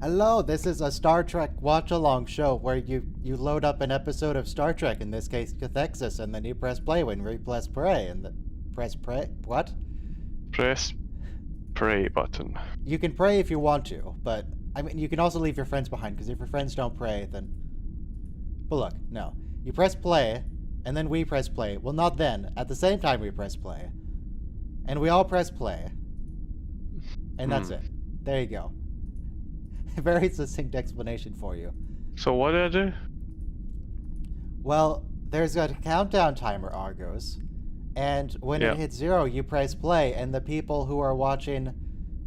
Hello, this is a Star Trek watch-along show where you load up an episode of Star Trek, in this case Cathexis, and then you press play when you press play, and press pray? What? Press pray button. You can pray if you want to, but, I mean, you can also leave your friends behind, because if your friends don't pray, then... But look, no. You press play, and then we press play. Well, not then. At the same time we press play. And we all press play. And that's it. There you go. Very succinct explanation for you. So what do I do? Well, there's a countdown timer, Argos. And when it hits 0, you press play, and the people who are watching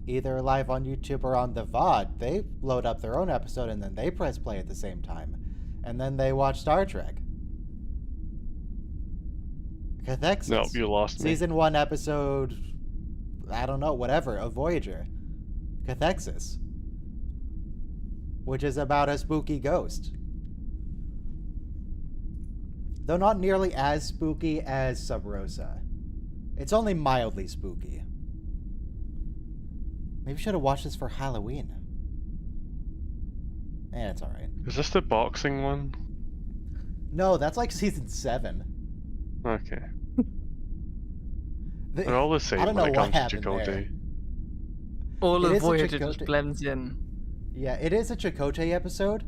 either live on YouTube or on the VOD, they load up their own episode and then they press play at the same time. And then they watch Star Trek. Cathexis. No, you lost me. Season 1 episode, I don't know, whatever, of Voyager. Cathexis. Which is about a spooky ghost. Though not nearly as spooky as Sub Rosa. It's only mildly spooky. Maybe should have watched this for Halloween. It's alright. Is this the boxing one? No, that's like season 7. Okay. They're all the same I don't know when it what comes to happened there. Chakotay. All It of is a Voyager Chakotay- just blends in. Yeah, it is a Chakotay episode,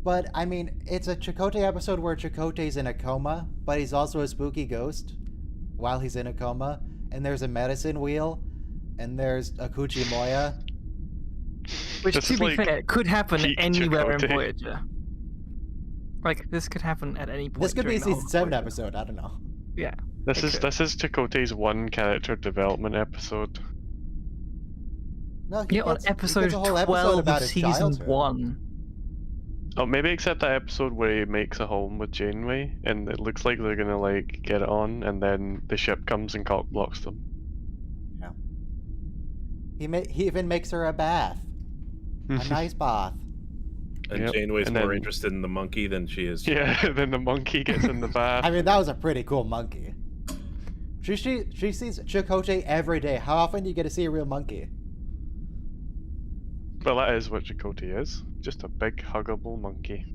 but I mean, it's a Chakotay episode where Chakotay's in a coma, but he's also a spooky ghost while he's in a coma, and there's a medicine wheel, and there's a Kuchimoya. Which, This to is be like fair, could happen peak anywhere in Chakotay. Voyager. Like, this could happen at any point. This could be a during the whole season 7 Voyager. episode, I don't know. Yeah. This is Okay. Chakotay's one character development episode. No, he Yeah, on gets, he episode gets a whole episode 12 about of his season childhood. 1. Oh, maybe except that episode where he makes a home with Janeway, and it looks like they're gonna like get it on, and then the ship comes and cock blocks them. Yeah. He even makes her a bath. A nice bath. And Yep, Janeway's and more then- interested in the monkey than she is. Yeah, then the monkey gets in the bath. I mean, that was a pretty cool monkey. She sees Chakotay every day. How often do you get to see a real monkey? Well, that is what Chakotay is. Just a big, huggable monkey.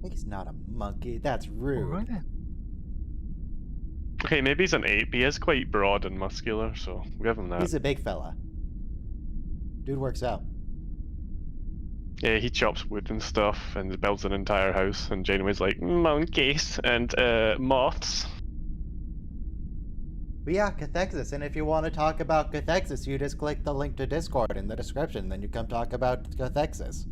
He's not a monkey. That's rude. Alright then. Okay, maybe he's an ape. He is quite broad and muscular, so we'll give him that. He's a big fella. Dude works out. Yeah, he chops wood and stuff and builds an entire house, and Janeway's like, monkeys and moths. But yeah, Cathexis, and if you want to talk about Cathexis, you just click the link to Discord in the description, then you come talk about Cathexis.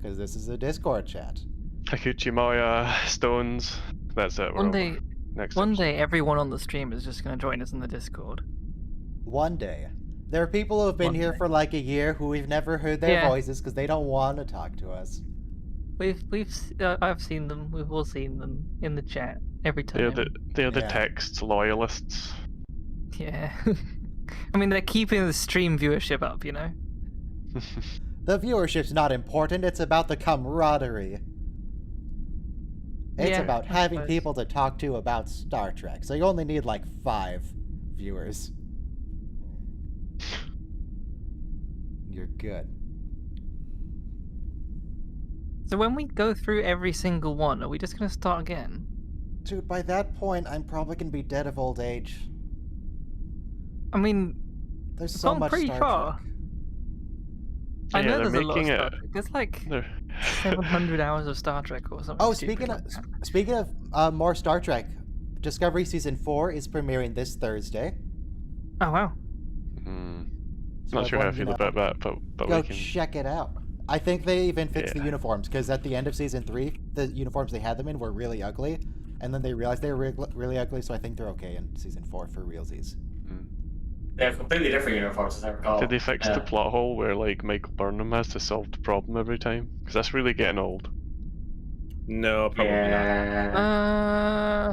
Because this is a Discord chat. Takuchimoya, stones. That's it. we're One over. day, Next one episode. day, everyone on the stream is just going to join us in the Discord. One day. There are people who have been One here day. for like a year who we've never heard their Yeah. voices because they don't want to talk to us. I've seen them. We've all seen them in the chat every time. They're the Yeah. text loyalists. Yeah. I mean, they're keeping the stream viewership up, you know? The viewership's not important, it's about the camaraderie. It's Yeah, about I having suppose. people to talk to about Star Trek, so you only need like 5 viewers. You're good. So when we go through every single one, are we just going to start again? Dude, by that point, I'm probably gonna be dead of old age. I mean, There's It's so gone much pretty Star far. Trek. I Yeah, know they're there's a lot of making Star it- Trek. There's like They're- 700 hours of Star Trek or something. Oh, stupid speaking like that. speaking of more Star Trek, Discovery Season 4 is premiering this Thursday. Oh, wow. So Not sure how I everyone, feel about that, but go we can. check it out. I think they even fixed the Yeah. uniforms, because at the end of Season 3, the uniforms they had them in were really ugly, and then they realized they were really ugly, so I think they're okay in Season 4 for realsies. They have completely different uniforms, as I recall. Did they fix the plot hole where like Michael Burnham has to solve the problem every time? Because that's really getting old. No, probably not. Yeah.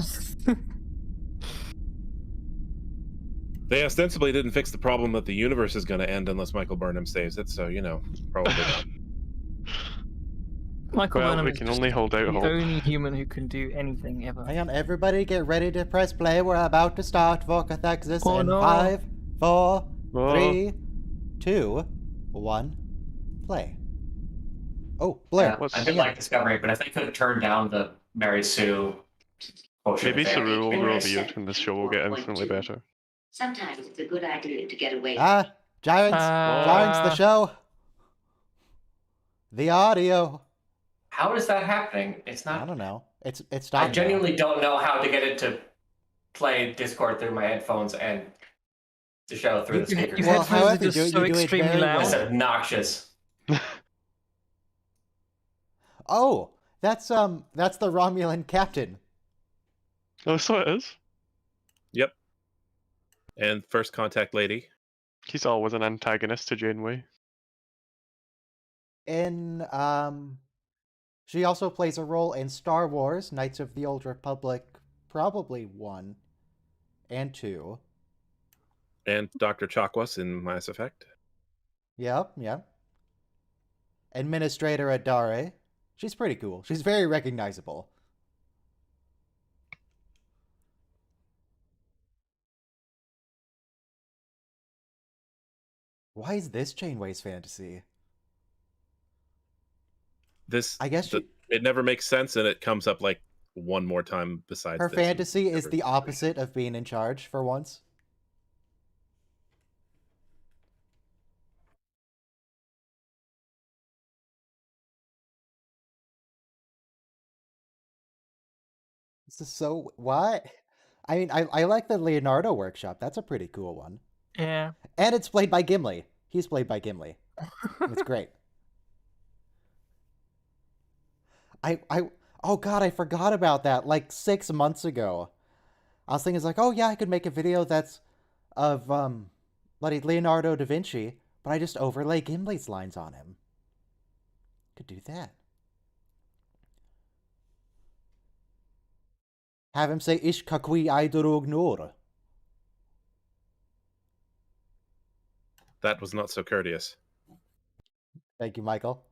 They ostensibly didn't fix the problem that the universe is going to end unless Michael Burnham saves it, so, you know, probably not. Michael Well, Burnham we is can just only hold out the hope. only human who can do anything ever. Hang on, everybody get ready to press play. We're about to start for Cathexis Oh, in no. 5, 4, Oh. 3, 2, 1, play. Oh, Blair. Yeah, What's- I did like Discovery, but if they could have turned down the Mary Sue potion, Maybe they- Saru will grow a Whereas beard and this show will get infinitely 1.2. better. Sometimes it's a good idea to get away. Ah, Giants. Giants, the show. The audio. How is that happening? It's I not. don't know. It's I stopped now. genuinely don't know how to get it to play Discord through my headphones and the show through the speakers. Your Well, headphones however are you just do it, so you do it extremely very loud. That's well. obnoxious. Oh, that's the Romulan captain. Oh, so it is. Yep. And first contact lady. He's always an antagonist to Janeway. In she also plays a role in Star Wars: Knights of the Old Republic, probably 1 and 2. And Dr. Chakwas in Mass Effect. Yep. Administrator Adare. She's pretty cool. She's very recognizable. Why is this Janeway's fantasy? This I guess it never makes sense, and it comes up like one more time besides her this, and fantasy is never- the opposite of being in charge for once. This is so what? I mean, I like the Leonardo workshop. That's a pretty cool one. Yeah. And it's played by Gimli. He's played by Gimli. It's great. Oh god, I forgot about that. Like 6 months ago, I was thinking, it's like, oh yeah, I could make a video that's of like Leonardo da Vinci, but I just overlay Gimli's lines on him. Could do that. Have him say "Ish kakui aidurug nur." That was not so courteous. Thank you, Michael.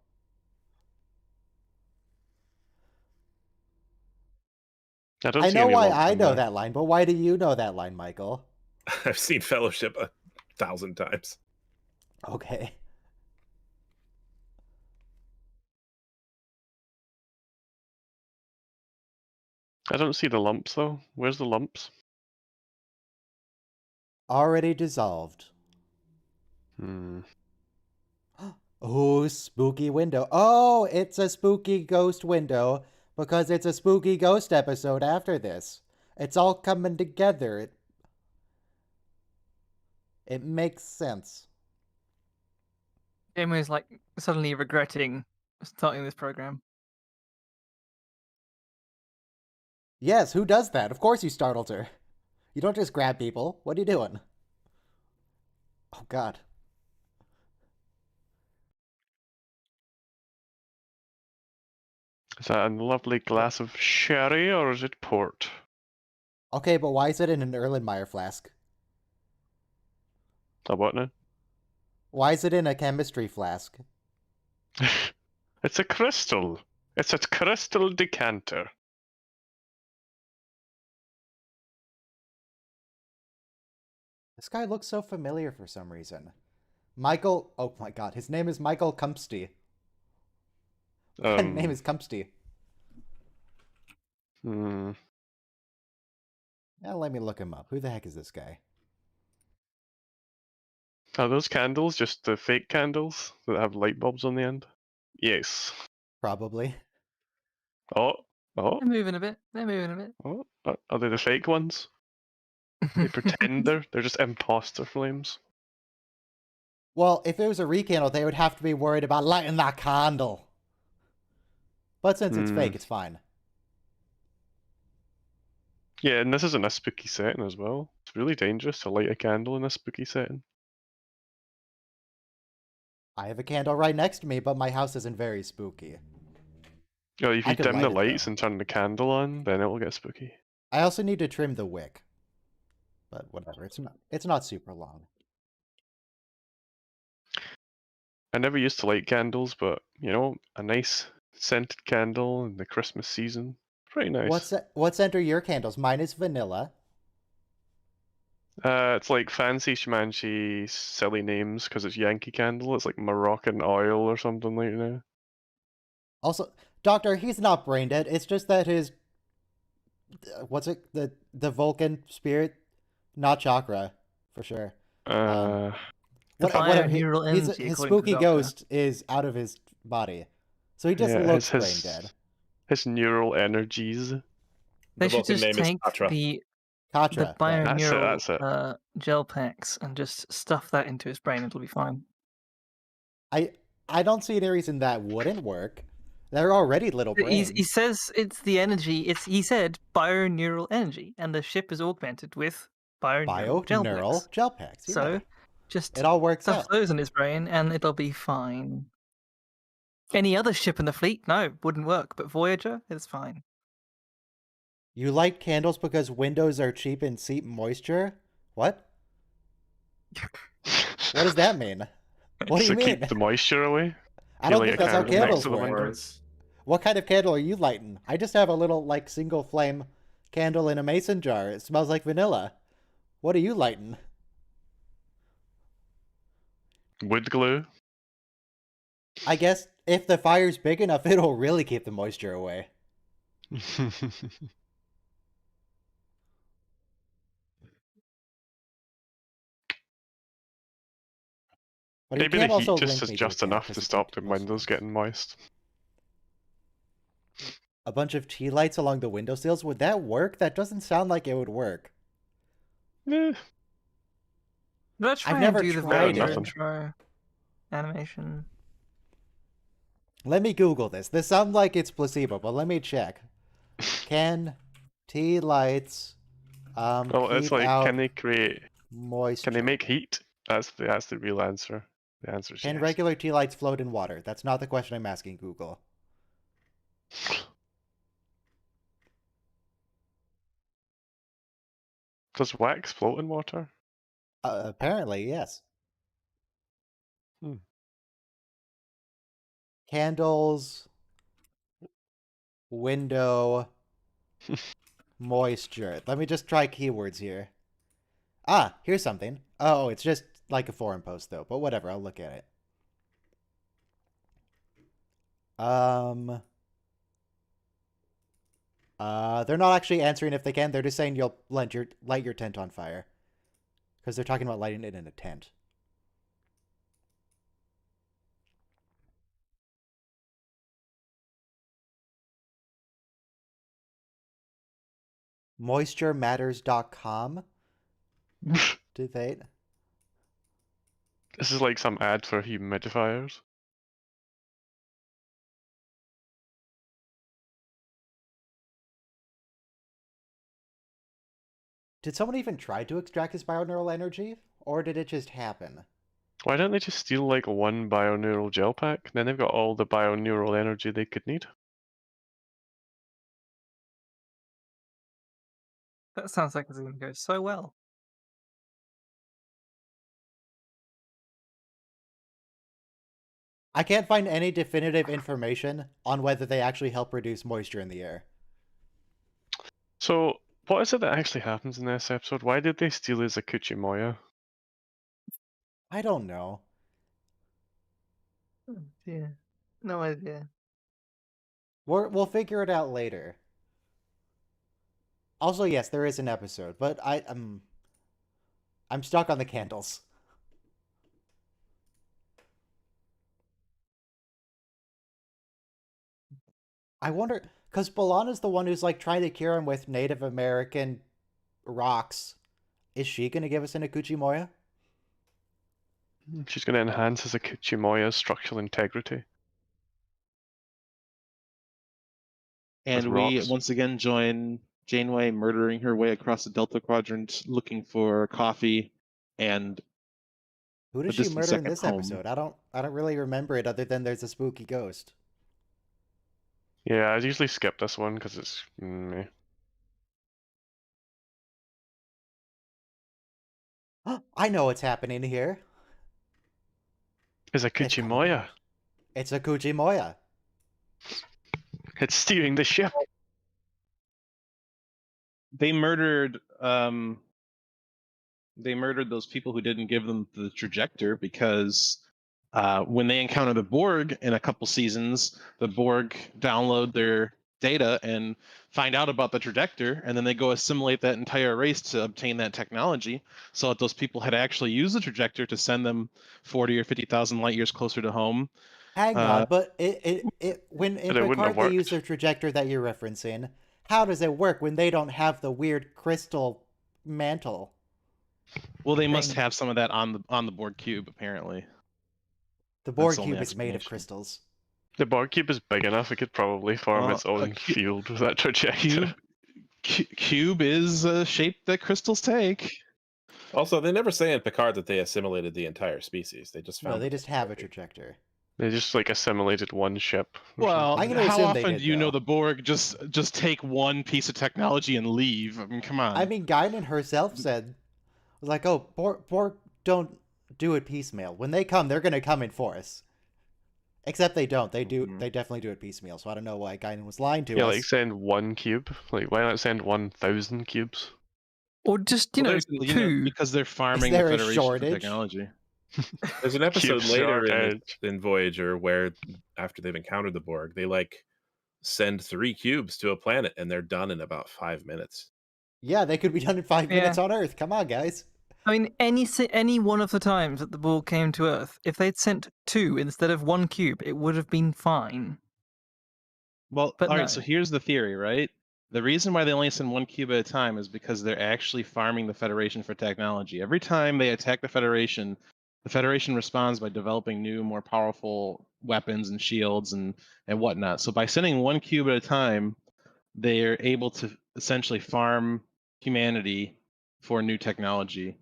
I I know why lumps I in know there. that line, but why do you know that line, Michael? I've seen Fellowship 1,000 times. Okay. I don't see the lumps though. Where's the lumps? Already dissolved. Oh, spooky window. Oh, it's a spooky ghost window because it's a spooky ghost episode after this. It's all coming together. It makes sense. Janeway's like suddenly regretting starting this program. Yes, who does that? Of course you startled her. You don't just grab people. What are you doing? Oh, God. Is that a lovely glass of sherry or is it port? Okay, but why is it in an Erlenmeyer flask? A what now? Why is it in a chemistry flask? It's a crystal. It's a crystal decanter. This guy looks so familiar for some reason. Michael... Oh my god, his name is Michael Kumpsty. His name is Kumpsty. Hmm. Now let me look him up. Who the heck is this guy? Are those candles just the fake candles that have light bulbs on the end? Yes. Probably. Oh. Oh. They're moving a bit. They're moving a bit. Oh. Are they the fake ones? They pretend they're just imposter flames. Well, if it was a recandle, they would have to be worried about lighting that candle. But since it's fake, it's fine. Yeah, and this isn't a spooky setting as well. It's really dangerous to light a candle in a spooky setting. I have a candle right next to me, but my house isn't very spooky. Oh, if I you could dim the light it, lights though. and turn the candle on, then it will get spooky. I also need to trim the wick. But whatever, it's not super long. I never used to light candles, but you know, a nice scented candle in the Christmas season, pretty nice. What scent are your candles? Mine is vanilla. It's like fancy schmancy, silly names because it's Yankee Candle. It's like Moroccan oil or something like that. Also, Doctor, he's not brain dead. It's just that his what's it the Vulcan spirit, not chakra, for sure. Uh, The Whatever. bioneural His energy, his according to the spooky doctor. ghost is out of his body, so he just yeah, looks his brain dead. his neural energies. The They should Vulcan just name is take Patra. the Katra, right? bioneural That's it. gel packs and just stuff that into his brain. It'll be fine. I don't see any reason that wouldn't work. They're already little brains. He says it's the energy. He said bioneural energy, and the ship is augmented with bioneural gel packs. Bioneural gel packs. Yeah. So just it all works stuff out. those in his brain, and it'll be fine. Any other ship in the fleet, no, wouldn't work. But Voyager, it's fine. You light candles because windows are cheap and seep moisture? What? What does that mean? What do you So mean? keep the moisture away. I don't light think a that's how candle next candles to the work. window? Words. What kind of candle are you lighting? I just have a little, like, single flame candle in a mason jar. It smells like vanilla. What are you lighting? Wood glue. I guess if the fire's big enough, it'll really keep the moisture away. But you Maybe the can also heat just link is me just to a enough candle, to 'cause stop it the most windows things. getting moist. A bunch of tea lights along the windowsills, would that work? That doesn't sound like it would work. Eh, Let's try never and do the tried Voyager it. intro animation. Let me Google this. This sounds like it's placebo, but let me check. Can tea lights well, it's keep like, out can they create? moisture? Can they make heat? That's the real answer. The answer is Can yes. regular tea lights float in water? That's not the question I'm asking Google. Does wax float in water? Apparently, yes. Hmm. Candles, window, moisture. Let me just try keywords here. Ah, here's something. Oh, it's just like a forum post though, but whatever, I'll look at it. They're not actually answering if they can. They're just saying you'll light your tent on fire. Because they're talking about lighting it in a tent. MoistureMatters.com. Debate. This is like some ad for humidifiers. Did someone even try to extract his bioneural energy? Or did it just happen? Why don't they just steal like one bioneural gel pack? Then they've got all the bioneural energy they could need. That sounds like it's going to go so well. I can't find any definitive information on whether they actually help reduce moisture in the air. So, what is it that actually happens in this episode? Why did they steal his Akuchi Moya? I don't know. Yeah, no idea. We'll figure it out later. Also, yes, there is an episode, but I'm stuck on the candles. I wonder, because Balana's the one who's like trying to cure him with Native American rocks. Is she gonna give us an Akuchi Moya? She's going to enhance his Akuchi Moya's structural integrity. And With we rocks. once again join Janeway murdering her way across the Delta Quadrant looking for coffee and Who does a she distant murder in second this home. episode? I don't really remember it other than there's a spooky ghost. Yeah, I usually skip this one because it's meh. I know what's happening here. Is Akuchi Moya. It's Akuchi Moya. It's steering the ship. They murdered those people who didn't give them the trajector because When they encounter the Borg in a couple seasons, the Borg download their data and find out about the trajector, and then they go assimilate that entire race to obtain that technology, so that those people had actually used the trajector to send them 40 or 50,000 light years closer to home. Hang on, but when in But it wouldn't have Picard they use worked. their trajector that you're referencing, how does it work when they don't have the weird crystal mantle? Well, they must Thing. have some of that on the Borg cube, apparently. The Borg the only cube is made of explanation. crystals. The Borg cube is big enough; it could probably form Well, its own field with that trajector. Cube is a shape that crystals take. Also, they never say in Picard that they assimilated the entire species. They just found No, they the just have a technology. trajector. They just like assimilated one ship. or Well, I'm something. gonna how assume they often did, do you know though. the Borg just take one piece of technology and leave? I mean, come on. I mean, Guinan herself was like, "Oh, Borg don't do it piecemeal. When they come, they're gonna come in force." Except they don't. They do. Mhm. They definitely do it piecemeal. So I don't know why Guinan was lying to Yeah, us. like send one cube. Like, why not send 1,000 cubes? Or just, Well, there's, you know, two. because they're farming there the a Federation for shortage? technology. There's an episode Cube later shortage. in Voyager where, after they've encountered the Borg, they like send 3 cubes to a planet and they're done in about 5 minutes. Yeah, they could be done in 5 Yeah. minutes on Earth. Come on, guys. I mean, any one of the times that the Borg came to Earth, if they'd sent two instead of one cube, it would have been fine. Well, But all right. no. So here's the theory, right? The reason why they only send one cube at a time is because they're actually farming the Federation for technology. Every time they attack the Federation responds by developing new, more powerful weapons and shields and whatnot. So by sending one cube at a time, they're able to essentially farm humanity for new technology.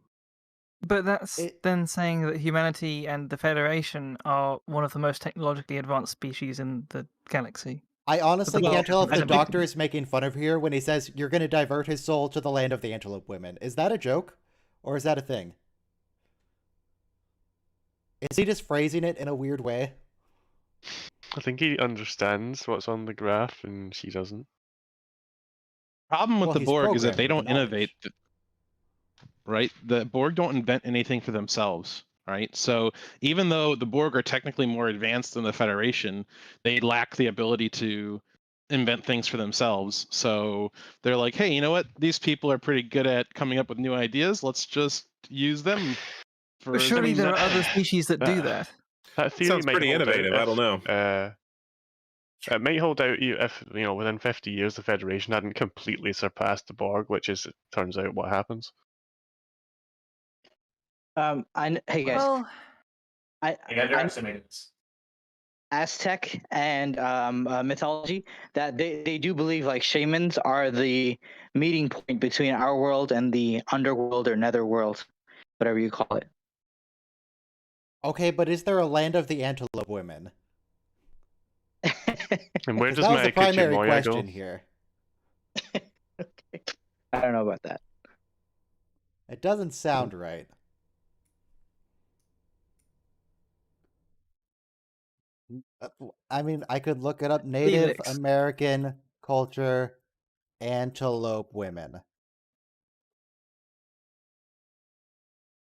But that's It- then saying that humanity and the Federation are one of the most technologically advanced species in the galaxy. I honestly Well, can't tell if I the don't think- Doctor is making fun of here when he says you're going to divert his soul to the land of the antelope women. Is that a joke? Or is that a thing? Is he just phrasing it in a weird way? I think he understands what's on the graph, and she doesn't. Problem with Well, the he's Borg is that they programmed don't with the innovate, right? The Borg don't invent anything for themselves, right? So even though the Borg are technically more advanced than the Federation, they lack the ability to invent things for themselves. So they're like, hey, you know what? These people are pretty good at coming up with new ideas. Let's just use them for. But surely mean, there are that- other species that do that. That theory Sounds might pretty hold out innovative, I don't know. It might hold out if within 50 years the Federation hadn't completely surpassed the Borg, which is, it turns out, what happens. Hey guys, Well, I I underestimated this. Aztec and mythology that they do believe like shamans are the meeting point between our world and the underworld or netherworld, whatever you call it. Okay, but is there a land of the antelope women? And where 'Cause does that was the Maya primary Kuchimoya question go? here. Okay. I don't know about that. It doesn't sound right. I mean, I could look it up. Native Felix. American culture, antelope women.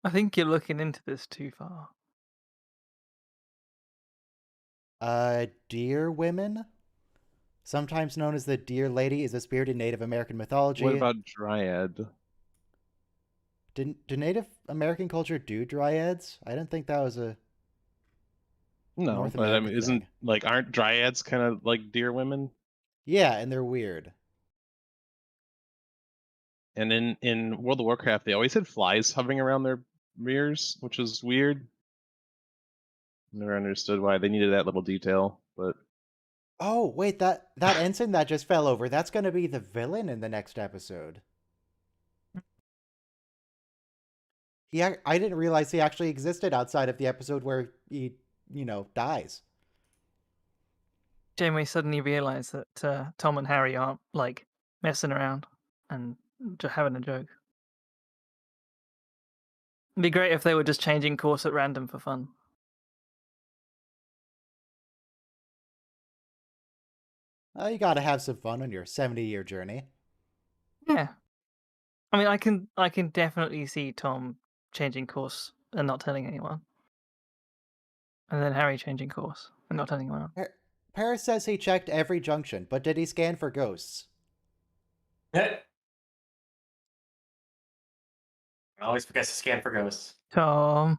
I think you're looking into this too far. Deer women? Sometimes known as the Deer Lady, is a spirit in Native American mythology. What about Dryad? Do Native American culture do dryads? I didn't think that was a No, North but I American mean, isn't thing. like aren't Dryads kind of like deer women? Yeah, and they're weird. And in World of Warcraft, they always had flies hovering around their rears, which is weird. Never understood why they needed that little detail, but Oh, wait, that ensign that just fell over, that's going to be the villain in the next episode. I didn't realize he actually existed outside of the episode where he, dies. Janeway suddenly realised that Tom and Harry aren't like messing around and just having a joke. It'd be great if they were just changing course at random for fun. You got to have some fun on your 70-year journey. Yeah, I mean, I can definitely see Tom changing course and not telling anyone. And then Harry changing course and not turning around. Paris says he checked every junction, but did he scan for ghosts? I always forget to scan for ghosts. Tom.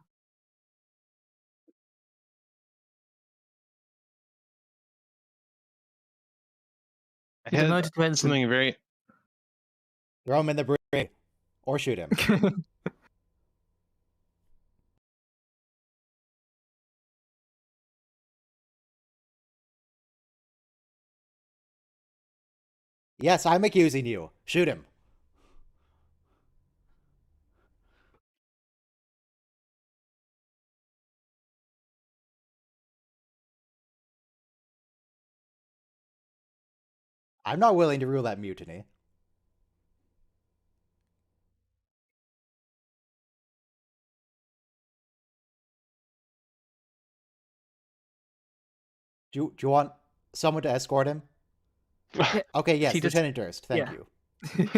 I He had demoted to ensign. something very. Throw him in the brig. Or shoot him. Yes, I'm accusing you. Shoot him. I'm not willing to rule that mutiny. Do you want someone to escort him? Okay, yes, Lieutenant Durst. Thank you.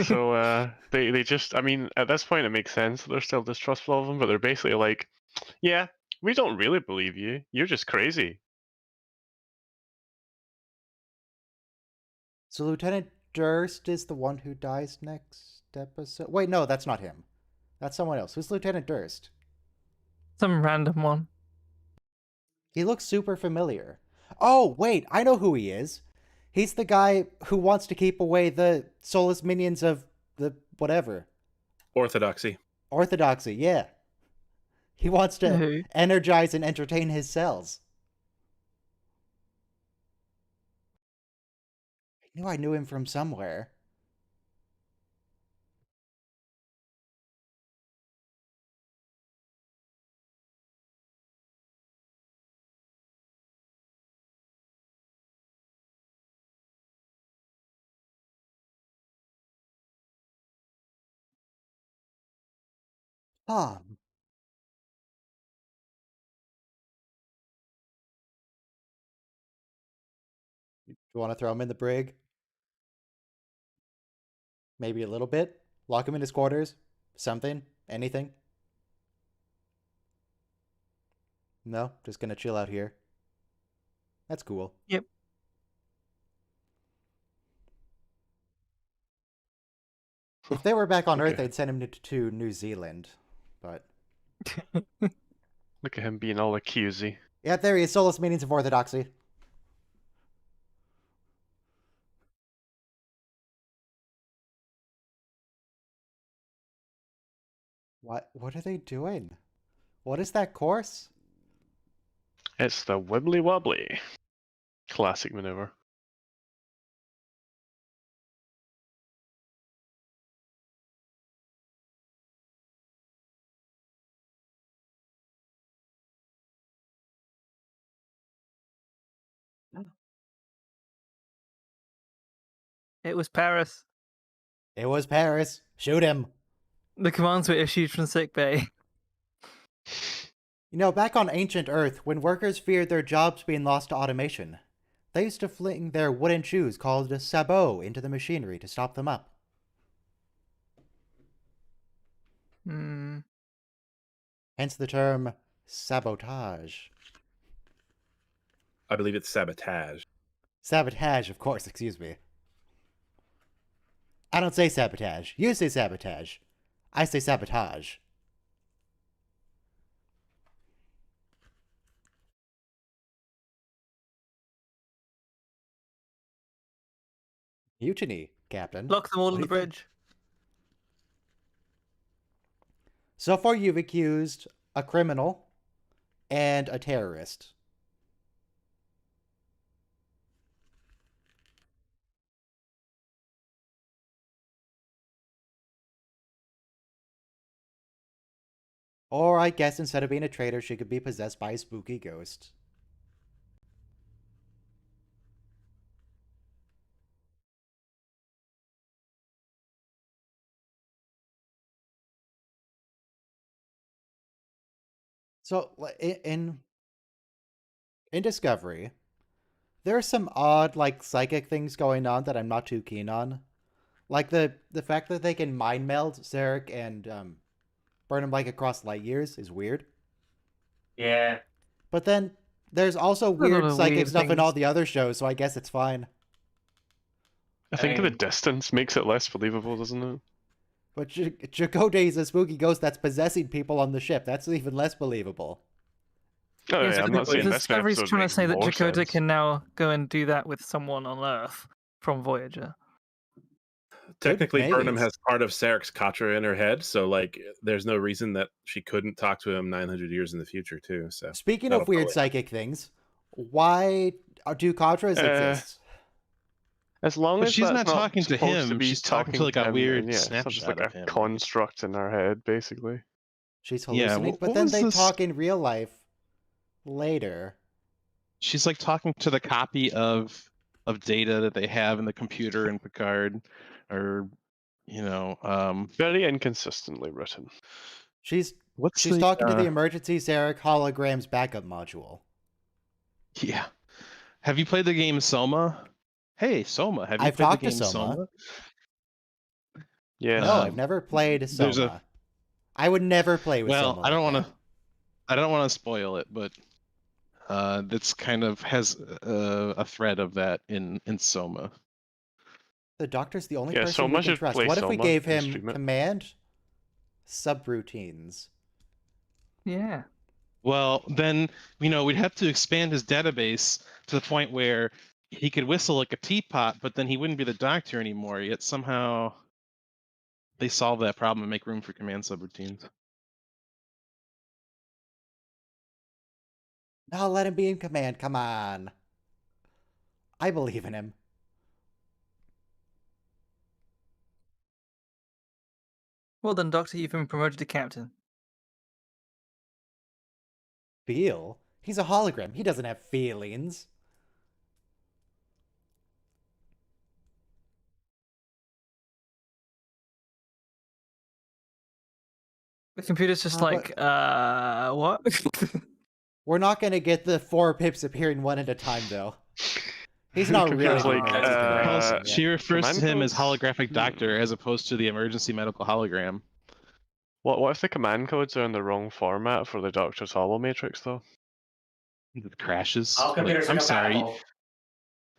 So they just, I mean, at this point it makes sense that they're still distrustful of him, but they're basically like, yeah, we don't really believe you. You're just crazy. So Lieutenant Durst is the one who dies next episode? Wait, no, that's not him. That's someone else. Who's Lieutenant Durst? Some random one. He looks super familiar. Oh, wait, I know who he is. He's the guy who wants to keep away the soulless minions of the whatever. Orthodoxy. Orthodoxy, yeah. He wants to Who? energize and entertain his cells. I knew him from somewhere. Ah, you want to throw him in the brig? Maybe a little bit? Lock him in his quarters? Something? Anything? No? Just gonna chill out here? That's cool. Yep. If they were back on Earth, Okay. they'd send him to New Zealand. But Look at him being all accusy. yeah, there he is. Soulless meanings of orthodoxy. What are they doing? What is that course? It's the wibbly wobbly. Classic maneuver. It was Paris. It was Paris. Shoot him. The commands were issued from sickbay. You know, back on ancient Earth, when workers feared their jobs being lost to automation, they used to fling their wooden shoes called sabots into the machinery to stop them up. Hmm. Hence the term sabotage. I believe it's sabotage. Sabotage, of course, excuse me. I don't say sabotage. You say sabotage. I say sabotage. Mutiny, Captain. Lock them all What on do the you think? bridge. So far, you've accused a criminal and a terrorist. Or I guess instead of being a traitor, she could be possessed by a spooky ghost. So in Discovery, there are some odd like psychic things going on that I'm not too keen on. Like the fact that they can mind meld Zarek and burn him like across light years is weird. Yeah. But then There's also a lot weird of psychic weird stuff in all things. the other shows, so I guess it's fine. I think the mean- distance makes it less believable, doesn't it? But Chakotay is a spooky ghost that's possessing people on the ship. That's even less believable. Oh, Yeah, yeah, so I'm not saying this Discovery's episode trying to makes say that more Chakotay sense. can now go and do that with someone on Earth from Voyager. Technically, maybe. Burnham has part of Sarek's Katra in her head, so like, there's no reason that she couldn't talk to him 900 years in the future too. So Speaking that'll of weird probably psychic things, why do Katras exist? As long But as she's that's not talking to supposed to him, be she's talking to, like, a him, weird and yeah, it's not just snapshot like of a him. construct in our head, basically. She's Yeah, hallucinating, what but then was they this- talk in real life later. She's like talking to the copy of data that they have in the computer in Picard, or Very inconsistently written. She's what's she's the, talking to the emergency Sarek holograms backup module. Yeah. Have you played the game Soma? Hey, Soma, have you I've played talked the to game Soma. Yeah. No, Um, I've never played there's a- Soma. I would never play with Well, Soma. I don't like want that. to. I don't want to spoil it, but that's kind of has a thread of that in Soma. The Doctor's the only Yeah, person Soma we can should trust. play What if we Soma gave and him stream it. command subroutines? Yeah. Well, then we'd have to expand his database to the point where he could whistle like a teapot, but then he wouldn't be the Doctor anymore. Yet somehow they solve that problem and make room for command subroutines. No, let him be in command. Come on. I believe in him. Well done, Doctor. You've been promoted to captain. Feel? He's a hologram. He doesn't have feelings. The computer's just But- like, what? We're not going to get the 4 pips appearing one at a time, though. He's not really Computer's doing like, anything right Well, now. she refers to command him as codes? holographic Doctor as opposed to the emergency medical hologram. What if the command codes are in the wrong format for the Doctor's holomatrix, though? It crashes. All Like, computers are I'm sorry. compatible.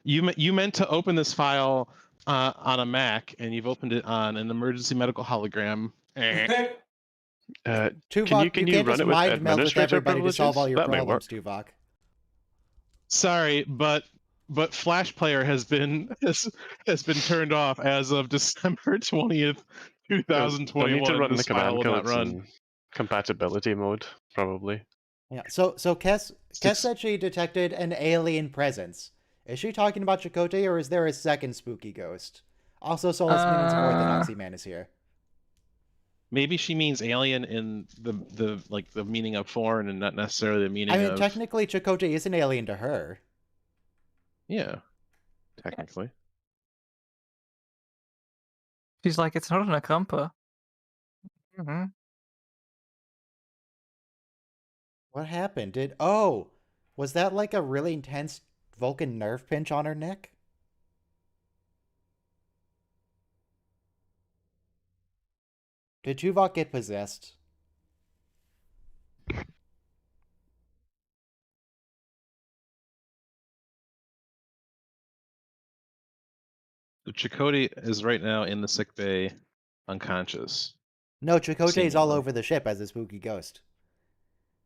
You meant to open this file on a Mac, and you've opened it on an emergency medical hologram. Tuvok, can you you can't run just it with mind meld with administrator everybody to solve all your privileges? That may problems, Tuvok. Sorry, but Flash Player has been turned off as of December 20th, They'll need 2021. to run the This file command will not codes run. in compatibility mode, probably. Yeah. So Kes said she detected an alien presence. Is she talking about Chakotay, or is there a second spooky ghost? Also, Solus Minions of Orthodoxy Man is here. Maybe she means alien in the meaning of foreign and not necessarily the meaning I mean, of technically, Chakotay is an alien to her. yeah, technically. She's like, it's not an Akampa. Mm-hmm. What happened? Was that like a really intense Vulcan nerve pinch on her neck? Did Tuvok get possessed? Chakotay is right now in the sick bay, unconscious. No, Chakotay is all Seemingly. over the ship as a spooky ghost.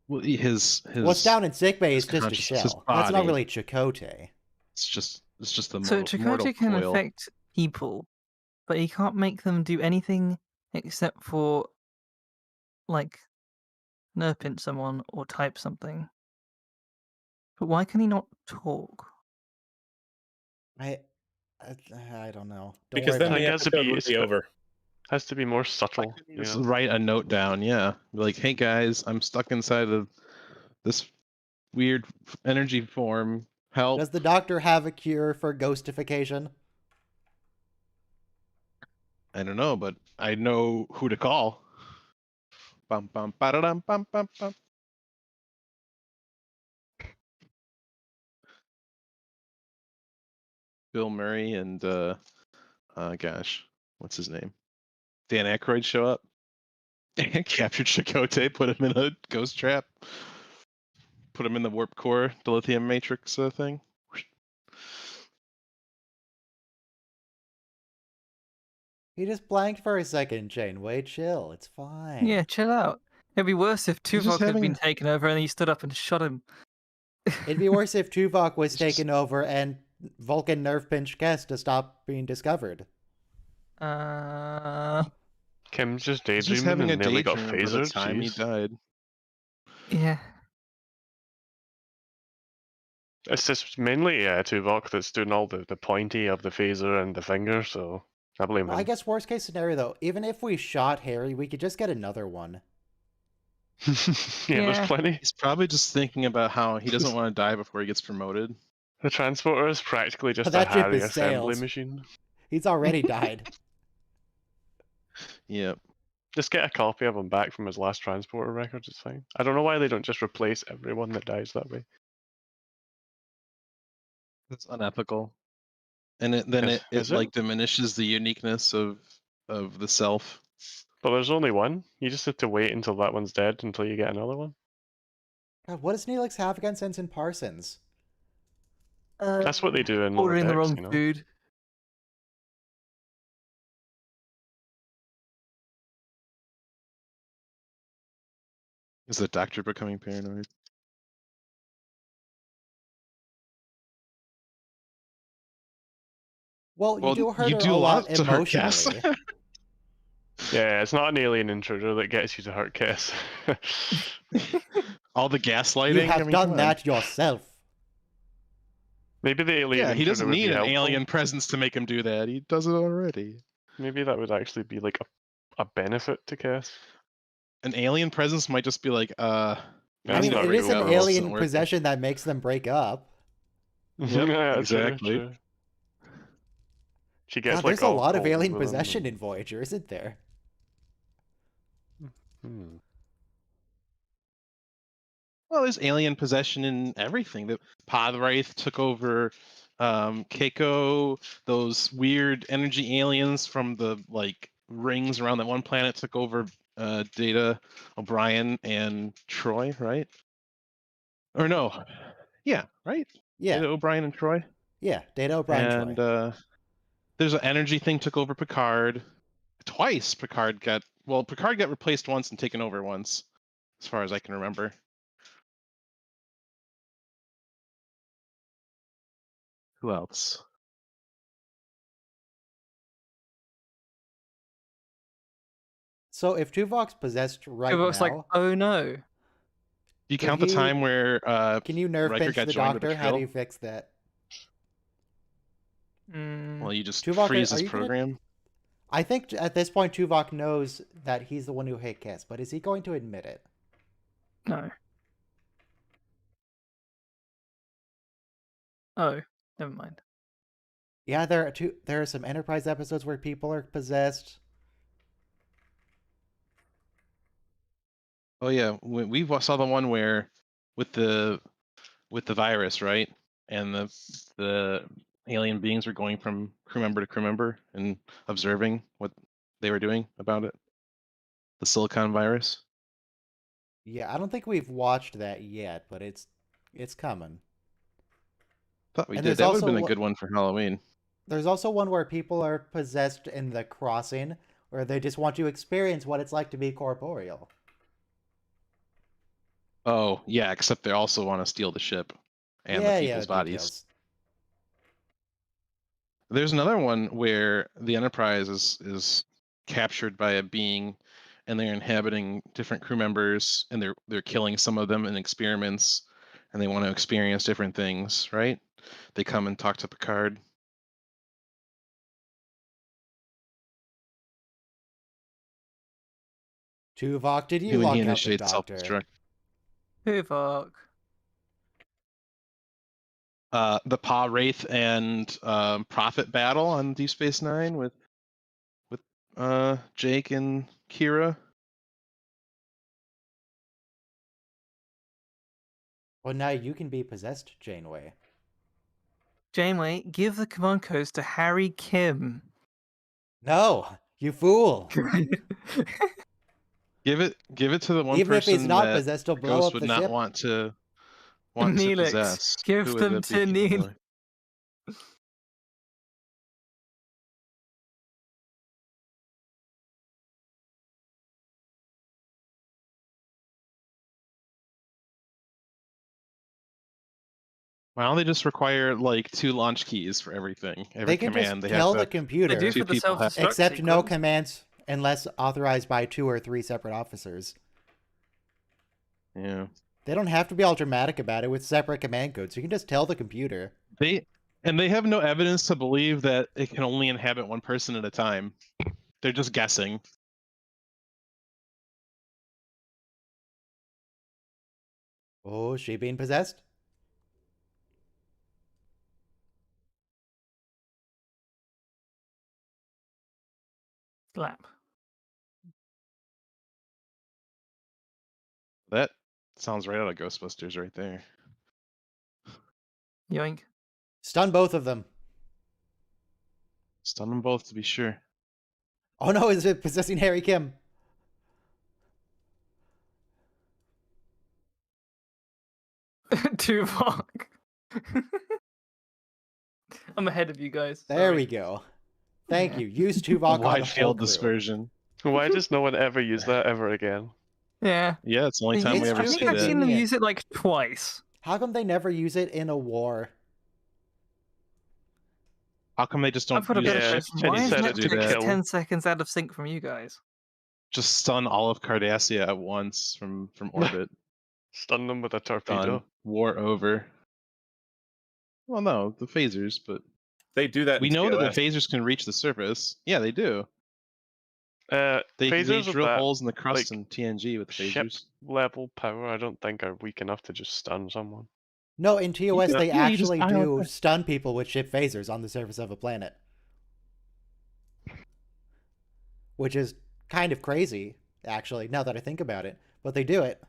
Well, his What's down in sickbay is his just a conscious- his shell. That's not body. really Chakotay. it's just the So mortal Chakotay can coil. affect people, but he can't make them do anything except for, like, nerve pinch someone or type something. But why can he not talk? I don't know. Don't because worry then about the it. it. has to episode be- would be over. Has to be more subtle. Just write a note down, yeah. Like, hey guys, I'm stuck inside of this weird energy form. Help. Does the Doctor have a cure for ghostification? I don't know, but I know who to call. Bum bum ba-da-dum, bum bum bum. Bill Murray and gosh, what's his name? Dan Aykroyd show up and captured Chakotay, put him in a ghost trap. put him in the warp core dilithium matrix thing. He just blanked for a second, Janeway. Chill. It's fine. Yeah, chill out. It'd be worse if He's just Tuvok had having been a- taken over and he stood up and shot him. It'd be worse if Tuvok was It's just- taken over and Vulcan nerve pinched Kes to stop being discovered. Kim's just He's daydreaming just having a and nearly got daydream by the phasered. time he Jeez. died. Yeah. It's just mainly Tuvok that's doing all the pointy of the phaser and the finger, so I blame Well, I him. guess worst case scenario though, even if we shot Harry, we could just get another one. Yeah, there's Yeah. plenty. He's probably just thinking about how he doesn't want to die before he gets promoted. The transporter is practically just a that ship Harry is assembly sails. machine. He's already died. Yep. Just get a copy of him back from his last transporter records, it's fine. I don't know why they don't just replace everyone that dies that way. It's unethical. And then Is it it? like diminishes the uniqueness of the self. But there's only one. You just have to wait until that one's dead until you get another one. God, what does Neelix have against Ensign Parsons? That's what they do in lower Ordering the decks, wrong you know? food. Is the doctor becoming paranoid? Well, you do hurt you her do a lot to hurt Cass. emotionally. Yeah, it's not an alien intruder that gets you to hurt Kiss. All the gaslighting. You I have mean, done come on. that yourself. Maybe the alien Yeah, he intruder doesn't would be need an helpful. alien presence to make him do that. He does it already. Maybe that would actually be like a benefit to Kiss. An alien presence might just be like, I That's mean, not it very is an cool. alien Isn't working. possession that makes them break up. Yep, Yeah, exactly. True. She gets God, like there's a lot of cold alien with him possession in Voyager, isn't there? Hmm. well, there's alien possession in everything. The Podwraith took over Keiko. Those weird energy aliens from the like rings around that one planet took over Data, O'Brien, and Troy, right? Or no? Yeah, right? Yeah, Data, O'Brien, and Troy. yeah. Data O'Brien And Troy. there's an energy thing took over Picard. Twice Picard got replaced once and taken over once, as far as I can remember. Who else? So if Tuvok's possessed right Tuvok's now, like, oh no. Do you Could count the he- time where can you nerve Riker pinch got the joined with a doctor? How do drill? you fix that? Well, you just Tuvok, freeze are his you gonna- program. I think at this point Tuvok knows that he's the one who hit Kiss, but is he going to admit it? No. Oh, never mind. Yeah, there are some Enterprise episodes where people are possessed. Oh yeah, we saw the one where with the virus, right? And the alien beings were going from crew member to crew member and observing what they were doing about it. The silicon virus. Yeah, I don't think we've watched that yet, but it's coming. Thought we And did. there's That would have also been a one- good one for Halloween. There's also one where people are possessed in the crossing, where they just want to experience what it's like to be corporeal. Oh yeah, except they also want to steal the ship and yeah, the people's yeah, bodies. details. There's another one where the Enterprise is captured by a being, and they're inhabiting different crew members, and they're killing some of them in experiments, and they want to experience different things. Right? They come and talk to Picard. Tuvok, did you When lock he out the initiates doctor? self-destruct. Tuvok. The Pa Wraith and Prophet battle on Deep Space Nine with Jake and Kira. Well, now you can be possessed, Janeway. Janeway, give the command codes to Harry Kim. No, you fool! Give it to the one Even if person he's not that possessed, he'll blow Ghost up would the not ship. want to want to Neelix, possess? give Who would them that be, to Keeper Neil. Boy? Why don't they just require like 2 launch keys for everything? Every They can command just they have tell to. the They computer, do Two for the people have- self-destruct except no sequence. commands unless authorized by 2 or 3 separate officers. Yeah. They don't have to be all dramatic about it with separate command codes. You can just tell the computer. They have no evidence to believe that it can only inhabit one person at a time. They're just guessing. Oh, is she being possessed? Slap. That sounds right out of Ghostbusters right there. Yoink. Stun both of them. Stun them both to be sure. Oh no, is it possessing Harry Kim? Tuvok. I'm ahead of you guys. There sorry. we go. Thank Yeah. you. Use Tuvok on Wide whole field crew. dispersion. Why does no one ever use that ever again? Yeah. Yeah, it's the only time we It's ever I too think see I've that. seen them convenient. use it like twice. How come they never use it in a war? How come they just don't I've got a use better Yeah, question. Jenny Why is said it to to Netflix kill. 10 seconds out of sync from you guys? just stun all of Cardassia at once from orbit? Stun them with a torpedo. Done. War over. Well, no, the phasers, but They do that. we in know that the TOS. phasers can reach the surface. Yeah, they do. They Phasers of drill that holes in the crust like, in TNG with the ship phasers. level power, I don't think are weak enough to just stun someone. No, in TOS can- they yeah, you just actually pilot do that. stun people with ship phasers on the surface of a planet. Which is kind of crazy, actually, now that I think about it. But they do it.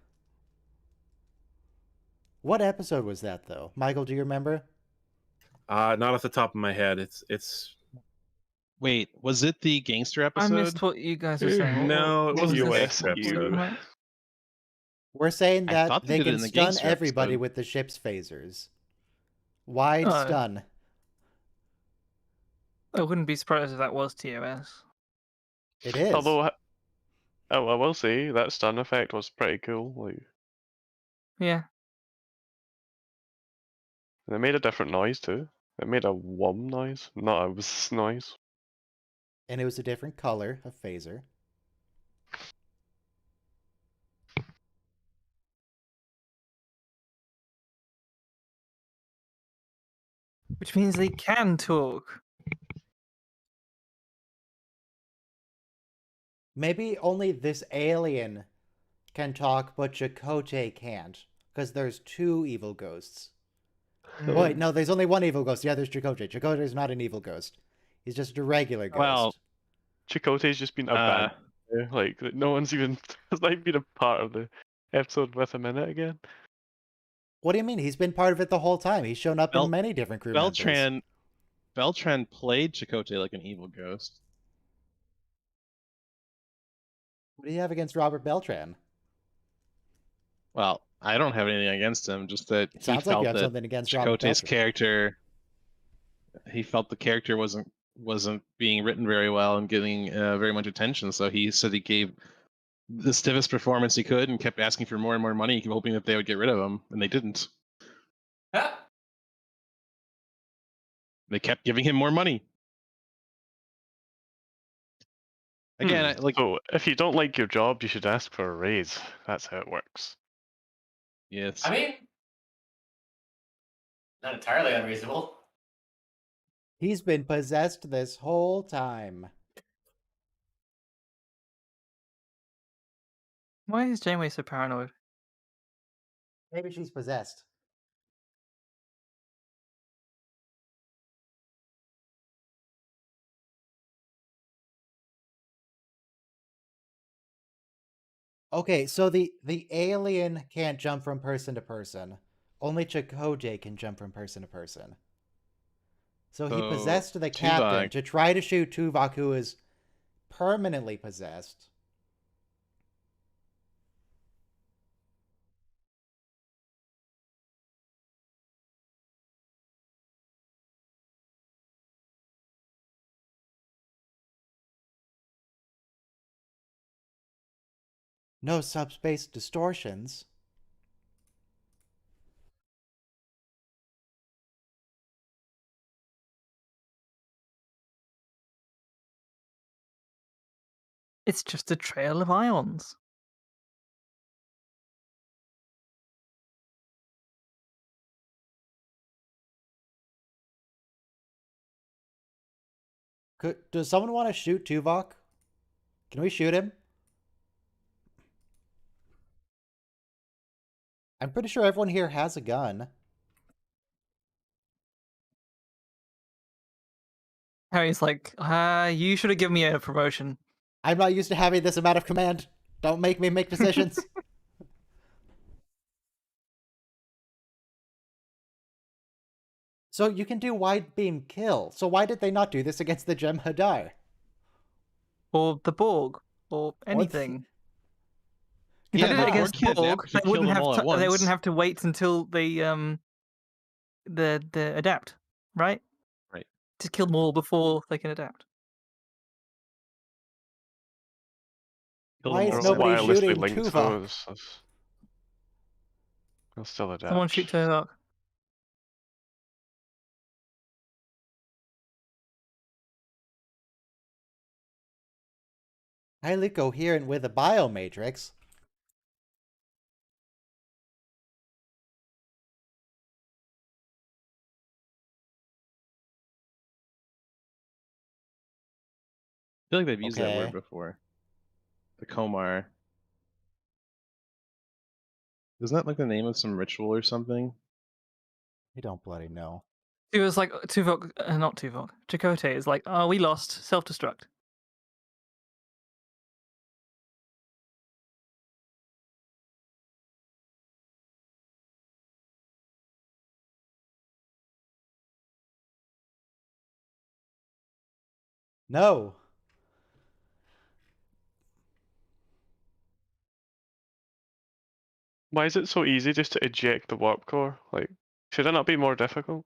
What episode was that, though? Michael, do you remember? Not off the top of my head. It's Wait, was it the gangster I episode? missed what you guys were saying. What- No, what it was wasn't this? the US gangster What was episode. it like? We're saying I that thought they they did it can in the stun gangster everybody episode. with the ship's phasers. Wide Oh. stun. I wouldn't be surprised if that was TOS. It is. Although, I will say that stun effect was pretty cool. Like, Yeah. they made a different noise too. It made a wum noise, not a wss noise. And it was a different color of phaser. Which means they can talk. Maybe only this alien can talk, but Chakotay can't. Because there's 2 evil ghosts. Wait, no, there's only 1 evil ghost. Yeah, there's Chakotay. Chakotay's not an evil ghost. He's just a regular ghost. Well, Chakotay's just been abandoned. Like, no one's even has like been a part of the episode with him in it again. What do you mean? He's been part of it the whole time. He's shown up Bel- in many different crew members. Beltran played Chakotay like an evil ghost. What do you have against Robert Beltran? Well, I don't have anything against him, just that It he sounds like felt you have that something against Robert Chakotay's Beltran. character. He felt the character wasn't being written very well and getting very much attention, so he said he gave the stiffest performance he could and kept asking for more and more money, hoping that they would get rid of him, and they didn't. Ah, They kept giving him more money. Again, So if you don't like your job, you should ask for a raise. That's how it works. yes. I mean, not entirely unreasonable. He's been possessed this whole time. Why is Janeway so paranoid? Maybe she's possessed. Okay, so the alien can't jump from person to person. Only Chakotay can jump from person to person. So he So, possessed the captain Tuvok- to try to shoot Tuvok, who is permanently possessed. No subspace distortions. It's just a trail of ions. Does someone want to shoot Tuvok? Can we shoot him? I'm pretty sure everyone here has a gun. Harry's like, you should have given me a promotion. I'm not used to having this amount of command. Don't make me make decisions. So you can do wide beam kill. So why did they not do this against the Jem'Hadar? Or the Borg. Or anything. If Yeah, they did it the against Borg the can't Borg, adapt if you kill them all at they wouldn't once. have to wait until they the adapt, right? Right. To kill them all before they can adapt. Kill Why them is all They're at nobody once. wirelessly shooting linked, Tuvok? so they'll still adapt. Someone shoot Tuvok. Highly coherent with a biomatrix. I feel like they've used that Okay. word before. The Komar. Isn't that like the name of some ritual or something? I don't bloody know. It was like Tuvok, not Tuvok. Chakotay is like, oh, we lost. Self-destruct. No. Why is it so easy just to eject the warp core? Like, should it not be more difficult?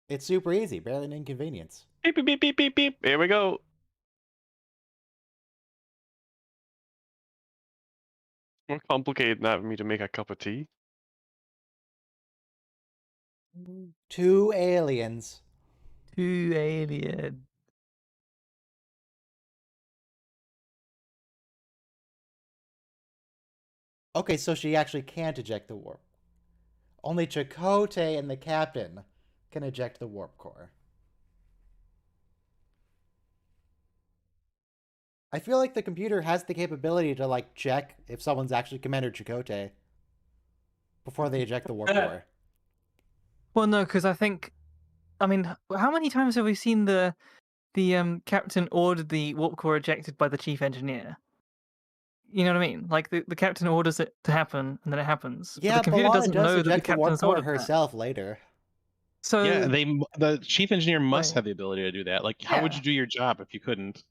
It's super easy, barely an inconvenience. Beep beep beep beep beep beep. Here we go. More complicated than that for me to make a cup of tea. 2 aliens. 2 alien. Okay, so she actually can't eject the warp. Only Chakotay and the captain can eject the warp core. I feel like the computer has the capability to, like, check if someone's actually Commander Chakotay before they eject the warp core. Well, no, because I think, I mean, how many times have we seen the captain ordered the warp core ejected by the chief engineer? You know what I mean? Like the captain orders it to happen, and then it happens. Yeah, but the computer B'Elanna doesn't does know that the eject the warp captain's core ordered that. herself later. So Yeah, the chief engineer must Right. have the ability to do that. Like, how would Yeah. you do your job if you couldn't?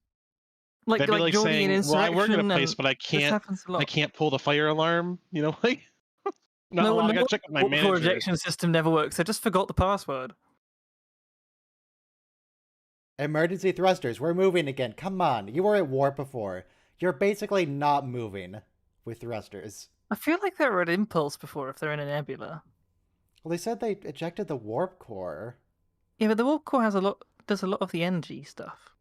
like That'd be like Geordie in saying, "Well, I work at a Insurrection, place, and but I this can't. happens a lot. I can't pull the fire alarm." You know, like not No, allowed. I no gotta check with my warp core manager. ejection system never works. I just forgot the password. Emergency thrusters, we're moving again. Come on, you were at warp before. You're basically not moving with thrusters. I feel like they were at impulse before if they're in a nebula. Well, they said they ejected the warp core. Yeah, but the warp core does a lot of the energy stuff.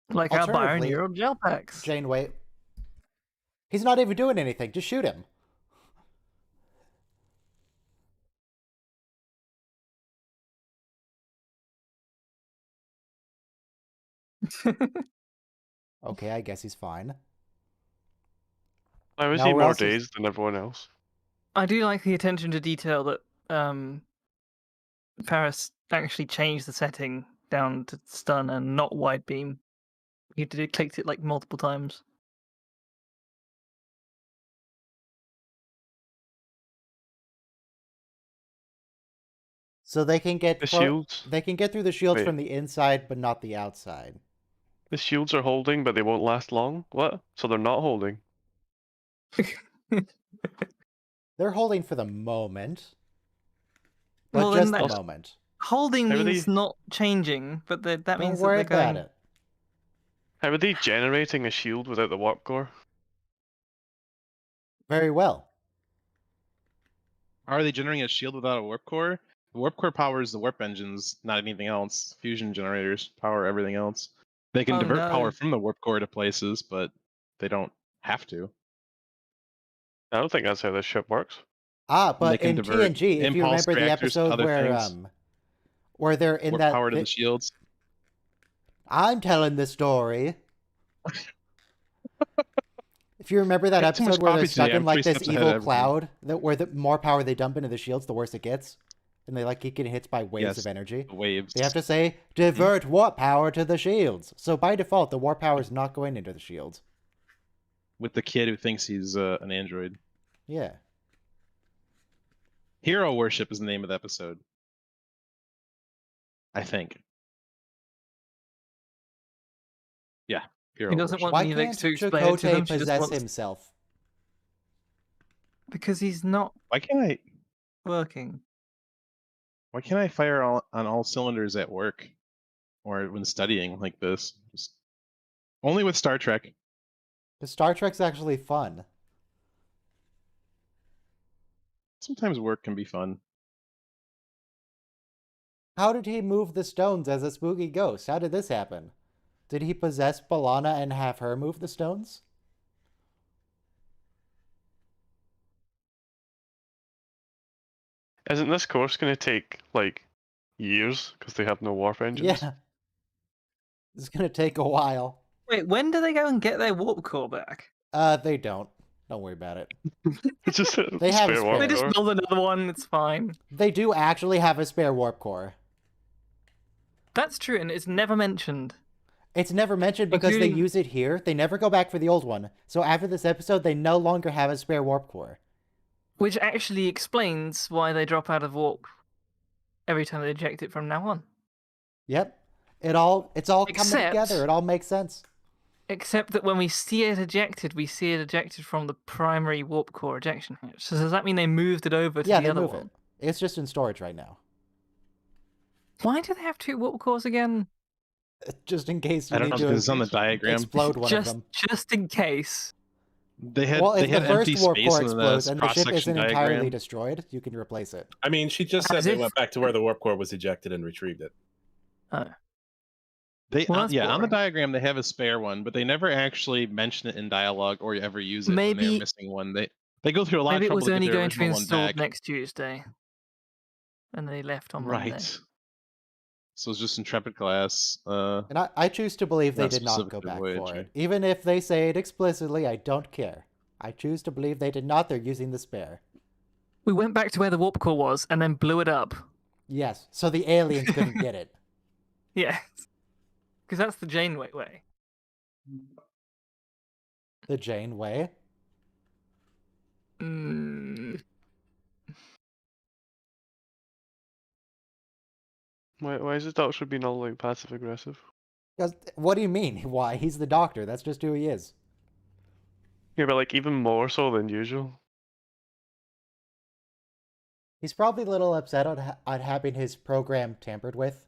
Like our Alternatively, bio-neural gel packs. Janeway. He's not even doing anything. Just shoot him. Okay, I guess he's fine. I was Now, he where more else is- dazed than everyone else. I do like the attention to detail that Paris actually changed the setting down to stun and not wide beam. He clicked it like multiple times. So they can get The shields. They can get through the shields Wait. from the inside, but not the outside. The shields are holding, but they won't last long. What? So they're not holding. They're holding for the moment. But Well, then just the that- moment. Holding How are means they- not changing, but that Don't means worry that they're about going. it. How are they generating a shield without the warp core? Very well. Are they generating a shield without a warp core? The warp core powers the warp engines, not anything else. Fusion generators power everything else. They can Oh, divert no. power from the warp core to places, but they don't have to. I don't think that's how this ship works. Ah, They but can in divert TNG, if you impulse remember the reactors to episode other where things. where they're in Warp that power to the shields. I'm telling the story. If you remember that Had too much episode where they're coffee stuck today, in I'm like 3 this steps ahead of evil everything. cloud, that where the more power they dump into the shields, the worse it gets, and they like keep getting hit by waves Yes, of energy. the waves. They have to say divert warp power to the shields. So by default, the warp power is not going into the shields. With the kid who thinks he's an android. Yeah. Hero Worship is the name of the episode. I think. Yeah. Hero He doesn't Worship. want Why Neelix can't to explain it to them. Chakotay She just possess wants... himself? Because he's not Why can't working. I fire on all cylinders at work or when studying like this? Just only with Star Trek. Because Star Trek's actually fun. Sometimes work can be fun. How did he move the stones as a spooky ghost? How did this happen? Did he possess B'Elanna and have her move the stones? Isn't this course going to take, like, years because they have no warp engines? Yeah. It's gonna take a while. Wait, when do they go and get their warp core back? They don't. Don't worry about it. It's just a They have a spare spare. warp They just core. build another one. It's fine. They do actually have a spare warp core. That's true, and it's never mentioned. It's never mentioned because they Including- use it here. They never go back for the old one. So after this episode, they no longer have a spare warp core. Which actually explains why they drop out of warp every time they eject it from now on. Yep. It's all coming Except- together. It all makes sense. Except that when we see it ejected, we see it ejected from the primary warp core ejection hatch. So does that mean they moved it over to Yeah, the they other move one? it. It's just in storage right now. Why do they have two warp cores again? Just in case you I don't need know to because it's on the diagram. explode one of them. Just in case. They had Well, they if the had empty first warp space core in explodes the and the ship cross-section isn't entirely diagram. destroyed, you can replace it. I mean, she just said As they if- went back to where the warp core was ejected and retrieved it. They Well, that's yeah, on the boring. diagram they have a spare one, but they never actually mention it in dialogue or ever use it when they're Maybe- missing one. They go through a lot Maybe of it trouble was to get only their going to be original one installed back. next Tuesday. And they left on Monday. Right. So it's just Intrepid class. And I choose to believe they Not did not specific go to back for Voyager. it. Even if they say it explicitly, I don't care. I choose to believe they did not. They're using the spare. We went back to where the warp core was and then blew it up. Yes, so the aliens couldn't get it. Yeah. Because that's the Janeway way. The Janeway. Mm. Why is the Doctor being all, like, passive-aggressive? What do you mean? Why? He's the Doctor. That's just who he is. Yeah, but, like, even more so than usual. He's probably a little upset on having his program tampered with.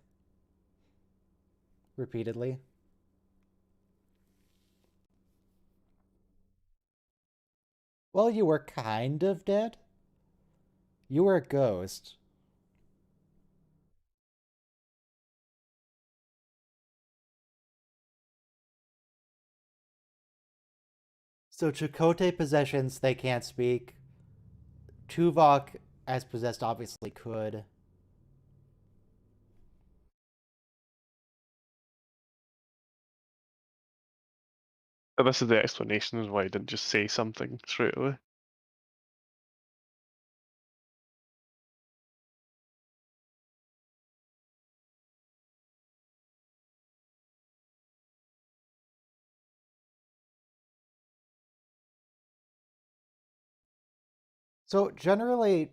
Repeatedly. Well, you were kind of dead. You were a ghost. So Chakotay possessions, they can't speak. Tuvok, as possessed, obviously could. But this is the explanation of why he didn't just say something straight away. So generally,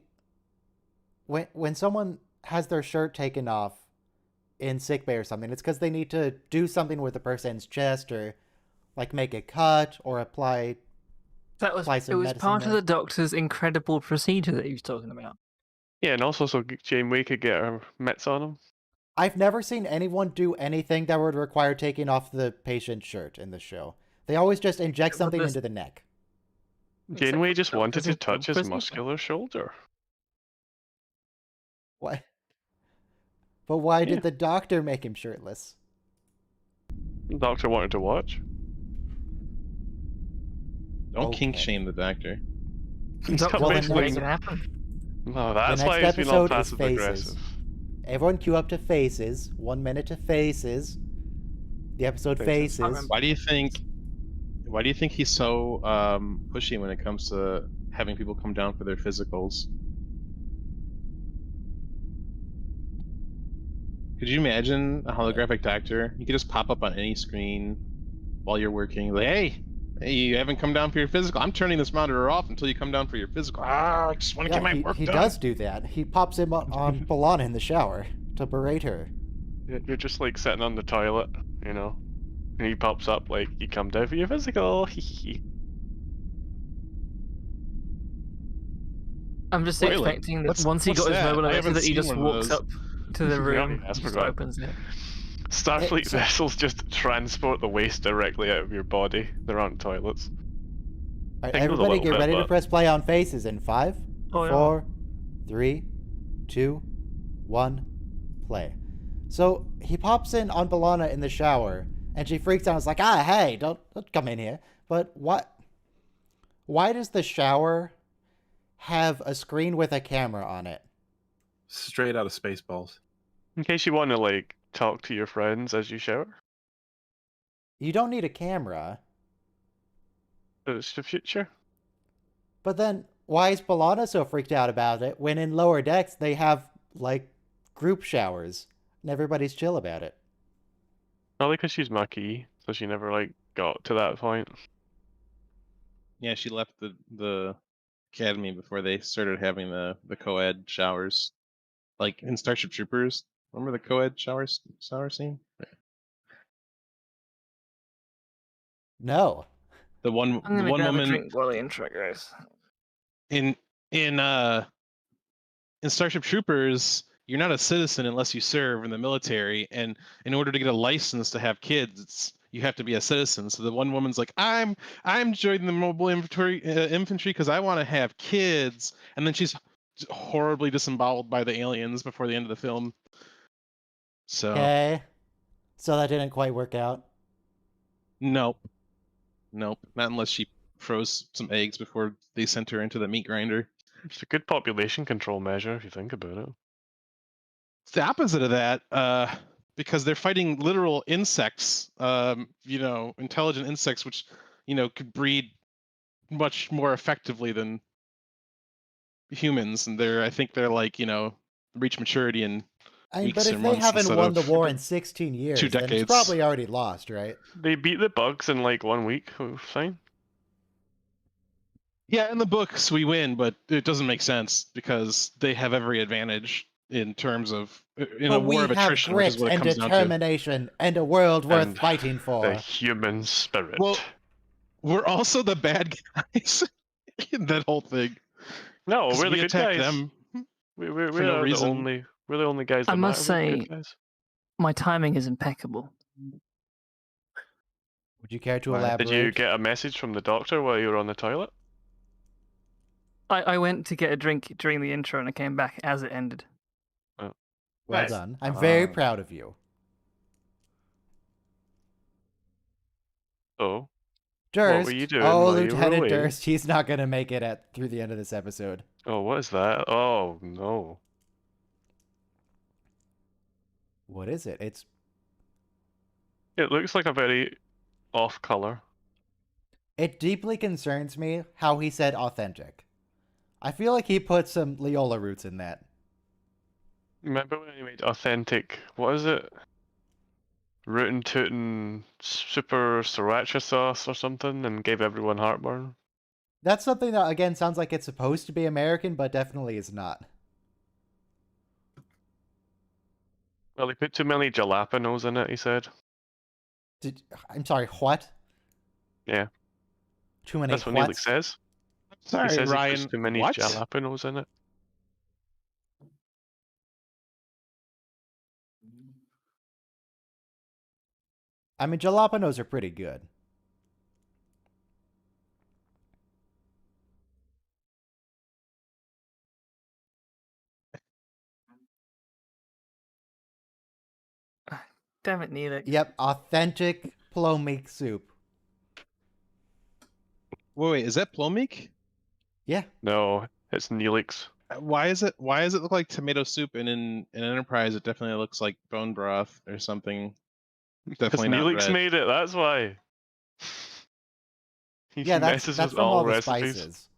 when someone has their shirt taken off in sickbay or something, it's because they need to do something with the person's chest, or like make a cut, or apply. That was Apply some it was medicine part of there. the doctor's incredible procedure that he was talking about. Yeah, and also so Janeway could get her mitts on him. I've never seen anyone do anything that would require taking off the patient's shirt in the show. They always just inject But something there's- into the neck. Except Janeway for just the wanted doctors to in touch his prison. muscular shoulder. What? But why Yeah. did the doctor make him shirtless? The doctor wanted to watch. Don't kink Okay. shame the doctor. He's Doctor got Well, then wants to make basically. it happen. No, that's next why he's been all episode is passive Faces. aggressive. Everyone cue up to Faces. 1 minute to Faces. The episode Faces. Faces. Why do you think he's so pushy when it comes to having people come down for their physicals? Could you imagine a holographic doctor? You could just pop up on any screen while you're working. Like, hey, you haven't come down for your physical. I'm turning this monitor off until you come down for your physical. I just want to get my work he done. does do that. He pops him on B'Elanna in the shower to berate her. You're just like sitting on the toilet, you know, and he pops up like, "You come down for your physical." I'm just Spoiler. expecting that What's- once he what's got his that? mobile I electric haven't that he seen just one of walks those. up to the Yeah, room that's and just forgot. opens it. Starfleet so- vessels just transport the waste directly out of your body. There aren't toilets. All right, Tingles a everybody little get bit, ready to but- press play on Faces in 5, Oh, yeah. 4, 3, 2, 1, play. So he pops in on B'Elanna in the shower, and she freaks out. It's like, hey, don't come in here. But what? Why does the shower have a screen with a camera on it? Straight out of Spaceballs. In case you want to like talk to your friends as you shower. You don't need a camera. It's the future. But then, why is B'Elanna so freaked out about it when in lower decks they have, like, group showers and everybody's chill about it? Probably because she's Maquis, so she never like got to that point. Yeah, she left the academy before they started having the co-ed showers, like in Starship Troopers. Remember the co-ed shower scene? No. The one I'm gonna the one grab a woman drink while the intro goes. in Starship Troopers, you're not a citizen unless you serve in the military, and in order to get a license to have kids, you have to be a citizen. So the one woman's like, I'm joining the mobile infantry because I want to have kids, and then she's horribly disemboweled by the aliens before the end of the film. So Okay. So that didn't quite work out. nope, not unless she froze some eggs before they sent her into the meat grinder. It's a good population control measure if you think about it. It's the opposite of that, because they're fighting literal insects, intelligent insects, which, could breed much more effectively than humans. And I think they're like, reach maturity in weeks But or if they months haven't instead won of the war in 16 years, 2 then it's decades. probably already lost, right? They beat the bugs in like 1 week. Fine. Yeah, in the books we win, but it doesn't make sense because they have every advantage in terms of in But a war of we have attrition, which is grit what it and comes down to. determination and a world worth And fighting for. The human spirit. Well, we're also the bad guys in that whole thing. no, 'Cause we're the we good attack guys. them. We're no the reason. only. We're the only guys. That I must matter. We're the say- good guys. My timing is impeccable. Would you care to Why? elaborate? Did you get a message from the doctor while you were on the toilet? I went to get a drink during the intro and I came back as it ended. Well Nice. done. I'm very Ah. proud of you. Oh, Durst. were you doing Oh, while you were Lieutenant away? Durst. He's not going to make it through the end of this episode. oh, what is that? Oh no. What is it? It's It looks like a very off color. It deeply concerns me how he said authentic. I feel like he put some Leola roots in that. Remember when he made authentic? What is it? Rootin' tootin' super sriracha sauce or something, and gave everyone heartburn. That's something that, again, sounds like it's supposed to be American, but definitely is not. Well, he put too many jalapenos in it. He said. I'm sorry, what? Yeah. Too many That's what Neelix whats? says. Sorry, he says Ryan. he puts too many what? jalapenos in it. I mean, jalapenos are pretty good. Damn it, Neelix. Yep, authentic plomeek soup. Wait, is that Plomik? Yeah. No, it's Neelix. Why is it look like tomato soup, and in Enterprise it definitely looks like bone broth or something? Because Definitely not Neelix red. made it, that's why. He Yeah, messes that's with from all the recipes. spices.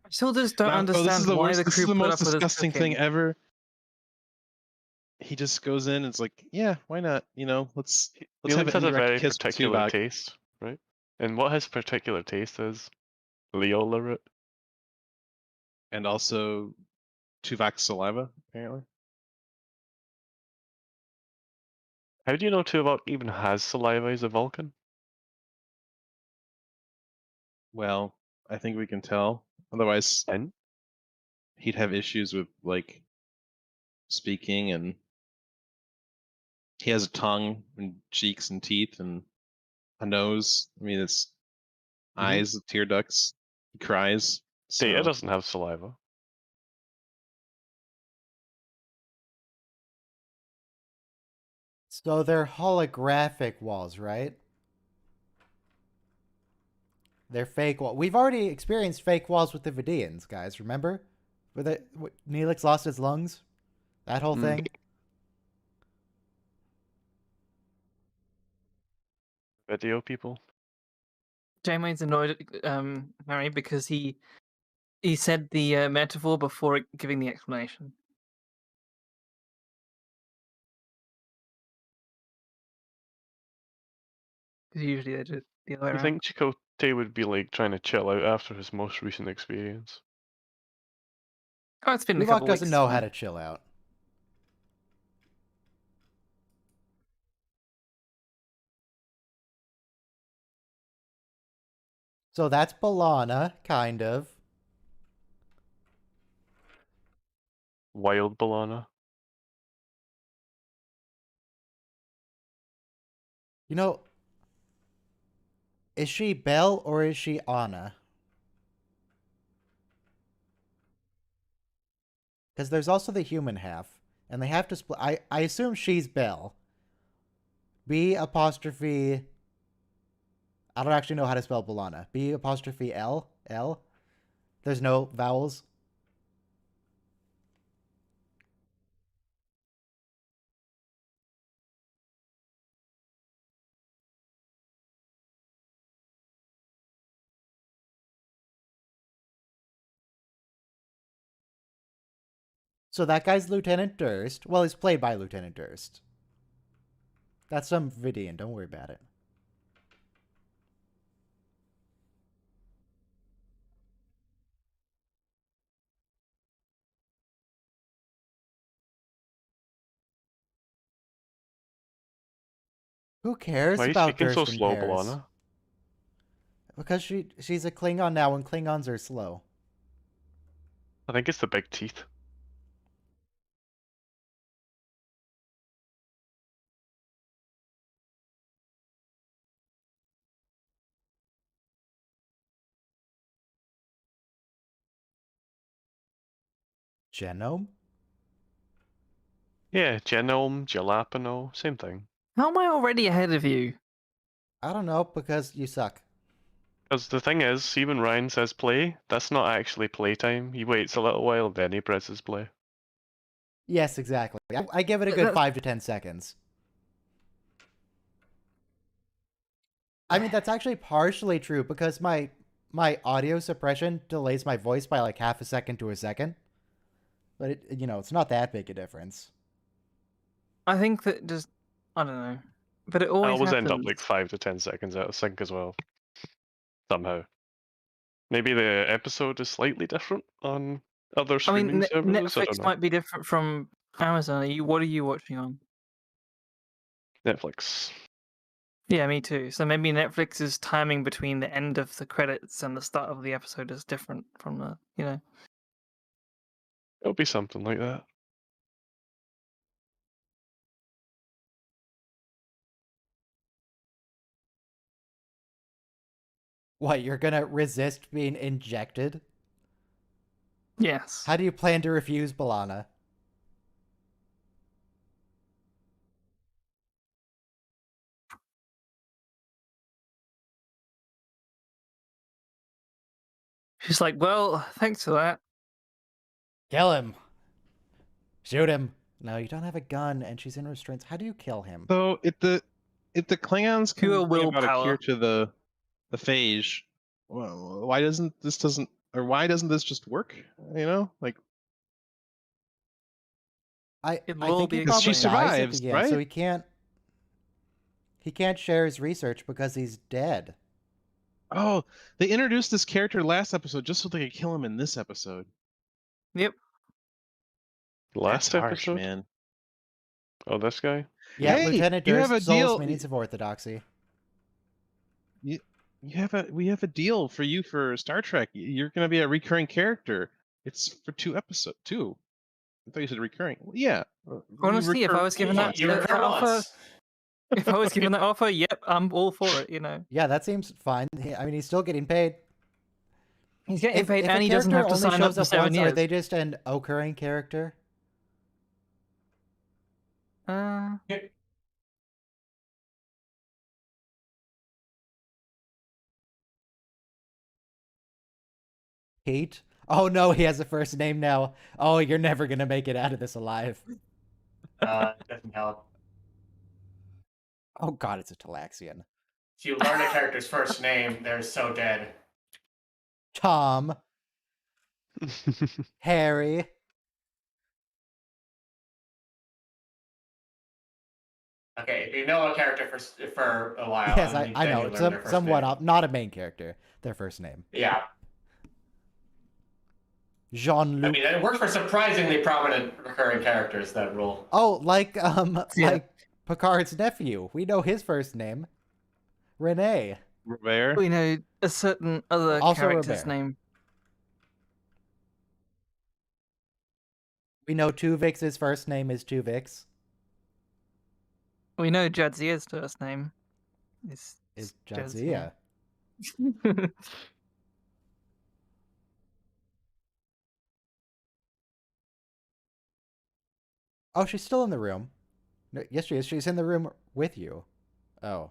I still just don't No, understand this is the why worst. the This crew is the put most up with us disgusting thing cooking. ever. He just goes in. It's like, yeah, why not? Let's have Neelix an has a indirect very kiss with particular Tuvok. taste, right? And what his particular taste is, Leola root. And also Tuvok's saliva, apparently. How do you know Tuvok even has saliva? He's a Vulcan. Well, I think we can tell. Otherwise, And he'd have issues with speaking, and he has a tongue and cheeks and teeth and a nose. I mean, it's eyes, tear ducts. He cries. Data So doesn't have saliva. So they're holographic walls, right? They're fake walls. We've already experienced fake walls with the Vidians, guys. Remember? Where Neelix lost his lungs? That whole thing? Video people. Jamie's annoyed at Harry because he said the metaphor before giving the explanation. Because usually they do it the other way You around. think Chakotay would be like trying to chill out after his most recent experience? Oh, it's been a Tuvok couple doesn't weeks. know how to chill out. So that's Balana, kind of. Wild Balana. You know, is she Belle or is she Anna? Because there's also the human half, and they have to split. I assume she's Belle. B apostrophe. I don't actually know how to spell Balana. B apostrophe L? L? There's no vowels. So that guy's Lieutenant Durst. Well, he's played by Lieutenant Durst. That's some Vidian. Don't worry about it. Who cares Why are you about speaking so Durst and slow, Paris? Balana? Because she's a Klingon now, and Klingons are slow. I think it's the big teeth. Genome? Yeah, genome, jalapeno, same thing. How am I already ahead of you? I don't know, because you suck. Because the thing is, see when Ryan says play, that's not actually playtime. He waits a little while, then he presses play. Yes, exactly. I give it a good 5 to 10 seconds. I mean, that's actually partially true because my audio suppression delays my voice by like half a second to a second. But it's not that big a difference. I think that just I don't know, but it I always always happens. end up like 5 to 10 seconds out of sync as well. Somehow. Maybe the episode is slightly different on other I streaming mean, services. I don't Netflix know. might be different from Amazon. What are you watching on? Netflix. Yeah, me too. So maybe Netflix's timing between the end of the credits and the start of the episode is different from the. It'll be something like that. What, you're gonna resist being injected? Yes. How do you plan to refuse, Balana? She's like, well, thanks for that. Kill him. Shoot him. No, you don't have a gun, and she's in restraints. How do you kill him? So if the Klingons can Pure bring about a willpower. cure to the phage, well, why doesn't this just work? You know, like It'll I all think be he because she probably dies at survives, the end, right? so he can't share his research because he's dead. Oh, they introduced this character last episode just so they could kill him in this episode. Yep. Last That's harsh, episode? man. Oh, this guy? Yeah, Hey, Lieutenant you have Durst, a Souls deal. Meanings of Orthodoxy. We have a deal for you for Star Trek. You're going to be a recurring character. It's for 2 episodes. 2. I thought you said recurring. Well, yeah. Honestly, if I was given that, You recur that offer, once. if I was given that offer, yep, I'm all for it. You know, Yeah, that seems fine. I mean, he's still getting paid. he's getting If paid, a and he doesn't character have to only sign up shows for up 7 once, years. are they just an occurring character? Pete? Oh no, he has a first name now. Oh, you're never gonna make it out of this alive. Doesn't help. Oh god, it's a Talaxian. If you learn a character's first name, they're so dead. Tom. Harry. Okay, if you know a character for a while, Yes, and I then know. you learn their first Somewhat name. up, not a main character. Their first name. Yeah. Jean-Luc. I mean, it works for surprisingly prominent recurring characters, that rule. Oh, like Yeah. like Picard's nephew. We know his first name. Renee. Robert. We know a certain other Also character's Robert. name. We know Tuvix's first name is Tuvix. We know Jadzia's first name is Jadzia. Oh, she's still in the room. No, yes, she is. She's in the room with you. Oh.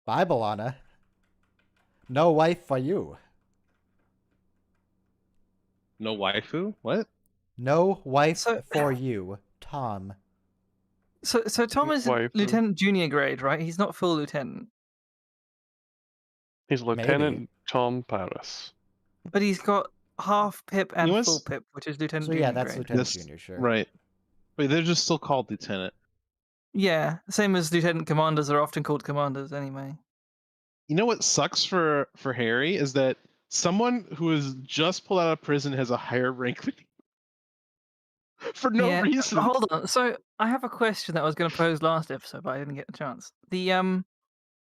Bye, Balana. No wife for you. No waifu? What? No wife So- for you, Tom. So Tom is Waifu. Lieutenant Junior grade, right? He's not full lieutenant, He's Lieutenant Tom Paris. but he's got half pip and know full what's- pip, which is Lieutenant So Junior yeah, that's grade. Lieutenant This- Junior, sure. Right. Wait, they're just still called lieutenant. Yeah, same as lieutenant commanders are often called commanders anyway. You know what sucks for Harry is that someone who is just pulled out of prison has a higher rank than for no Yeah, reason. Hold on. So I have a question that I was going to pose last episode, but I didn't get a chance.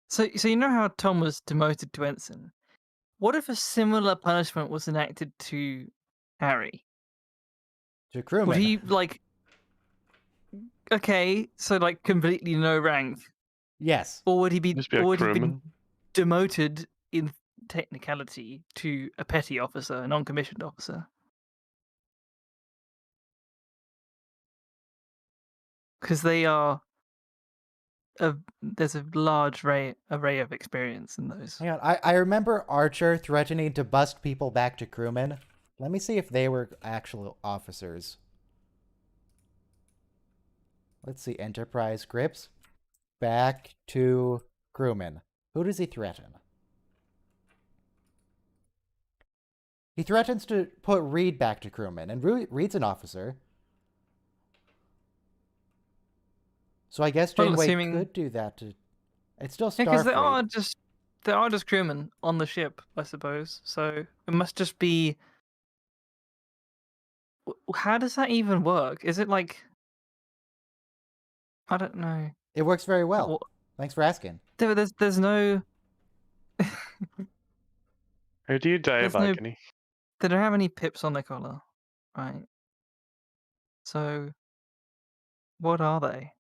So you know how Tom was demoted to ensign? What if a similar punishment was enacted to Harry? To crewman. Would he like? Okay, so like completely no rank, Yes. or would he be? Just be a Or would he be crewman. demoted in technicality to a petty officer, a non-commissioned officer? Because they are. There's a large array of experience in those. Hang on. I remember Archer threatening to bust people back to crewmen. Let me see if they were actual officers. Let's see. Enterprise grips. Back to crewmen. Who does he threaten? He threatens to put Reed back to crewman, and Reed's an officer. So I guess Well, Janeway assuming- could do that to... It's still Yeah, because Starfleet. there are just crewmen on the ship, I suppose. So it must just be. How does that even work? Is it like? I don't know. It works very well. Well, Thanks for asking. there's no. How do you die There's of no- agony? They don't have any pips on their collar, right? So, what are they?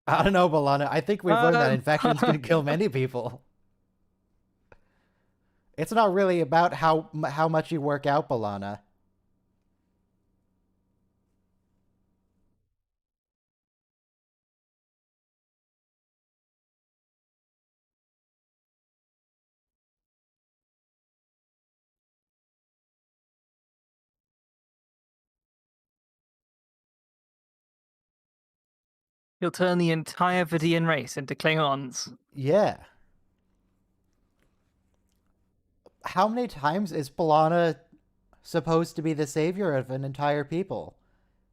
I don't know, Balana. I think we've learned that infections can kill Um, many people. It's not really about how much you work out, Balana. He'll turn the entire Vidian race into Klingons. Yeah. How many times is Balana supposed to be the savior of an entire people?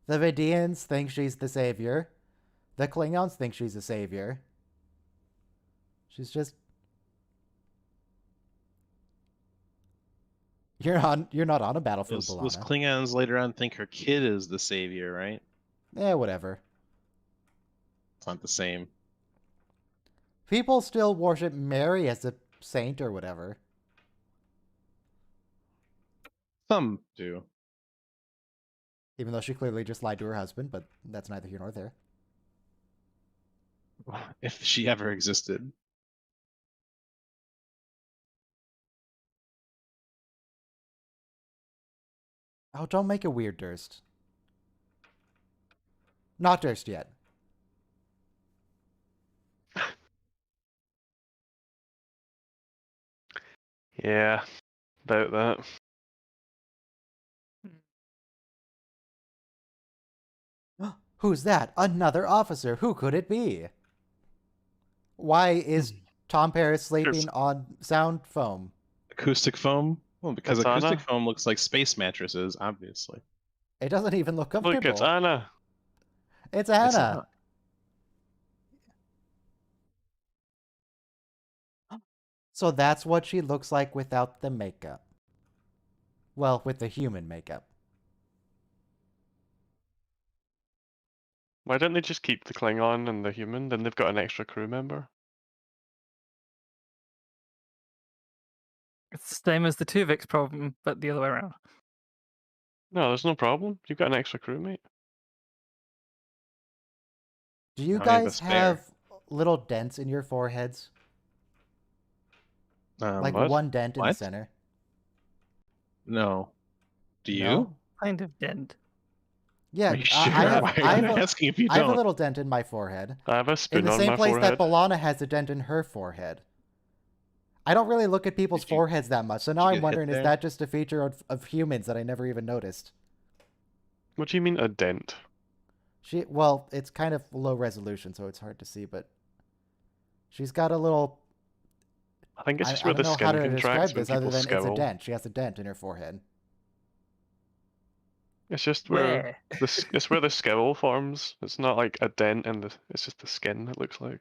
The Vidians think she's the savior. The Klingons think she's a savior. She's just... You're not on a battlefield, Those Balana. Klingons later on think her kid is the savior, right? Whatever. It's not the same. People still worship Mary as a saint or whatever. Some do. Even though she clearly just lied to her husband, but that's neither here nor there. If she ever existed. Oh, don't make a weird Durst. Not Durst yet. Yeah, about that. Who's that? Another officer. Who could it be? Why is Tom Paris sleeping on sound foam? Acoustic foam? Well, because It's acoustic Anna. foam looks like space mattresses, obviously. It doesn't even look Look, comfortable. it's Anna. It's It's Anna. not. So that's what she looks like without the makeup. Well, with the human makeup. Why don't they just keep the Klingon and the human? Then they've got an extra crew member. It's the same as the Tuvix problem, but the other way around. No, there's no problem. You've got an extra crewmate. Do you Now we have a guys spare. have little dents in your foreheads? Like What? one dent in the What? center? No. Do you? No? Kind of dent. Yeah, Are you sure? I have, Why I are you have, asking if you I have a don't? little dent in my forehead. I have a In spoon the on same my place forehead. that Balana has a dent in her forehead. I don't really look at people's Did you- foreheads that much, so now you I'm get hit wondering, is there? that just a feature of humans that I never even noticed? What do you mean a dent? Well, it's kind of low resolution, so it's hard to see, but she's got a little... I think it's I just where don't the know how skin to describe contracts when this other people than it's a scowl. dent. She has a dent in her forehead. It's just where Where? it's where the scowl forms. It's not like a dent in the. It's just the skin. It looks like.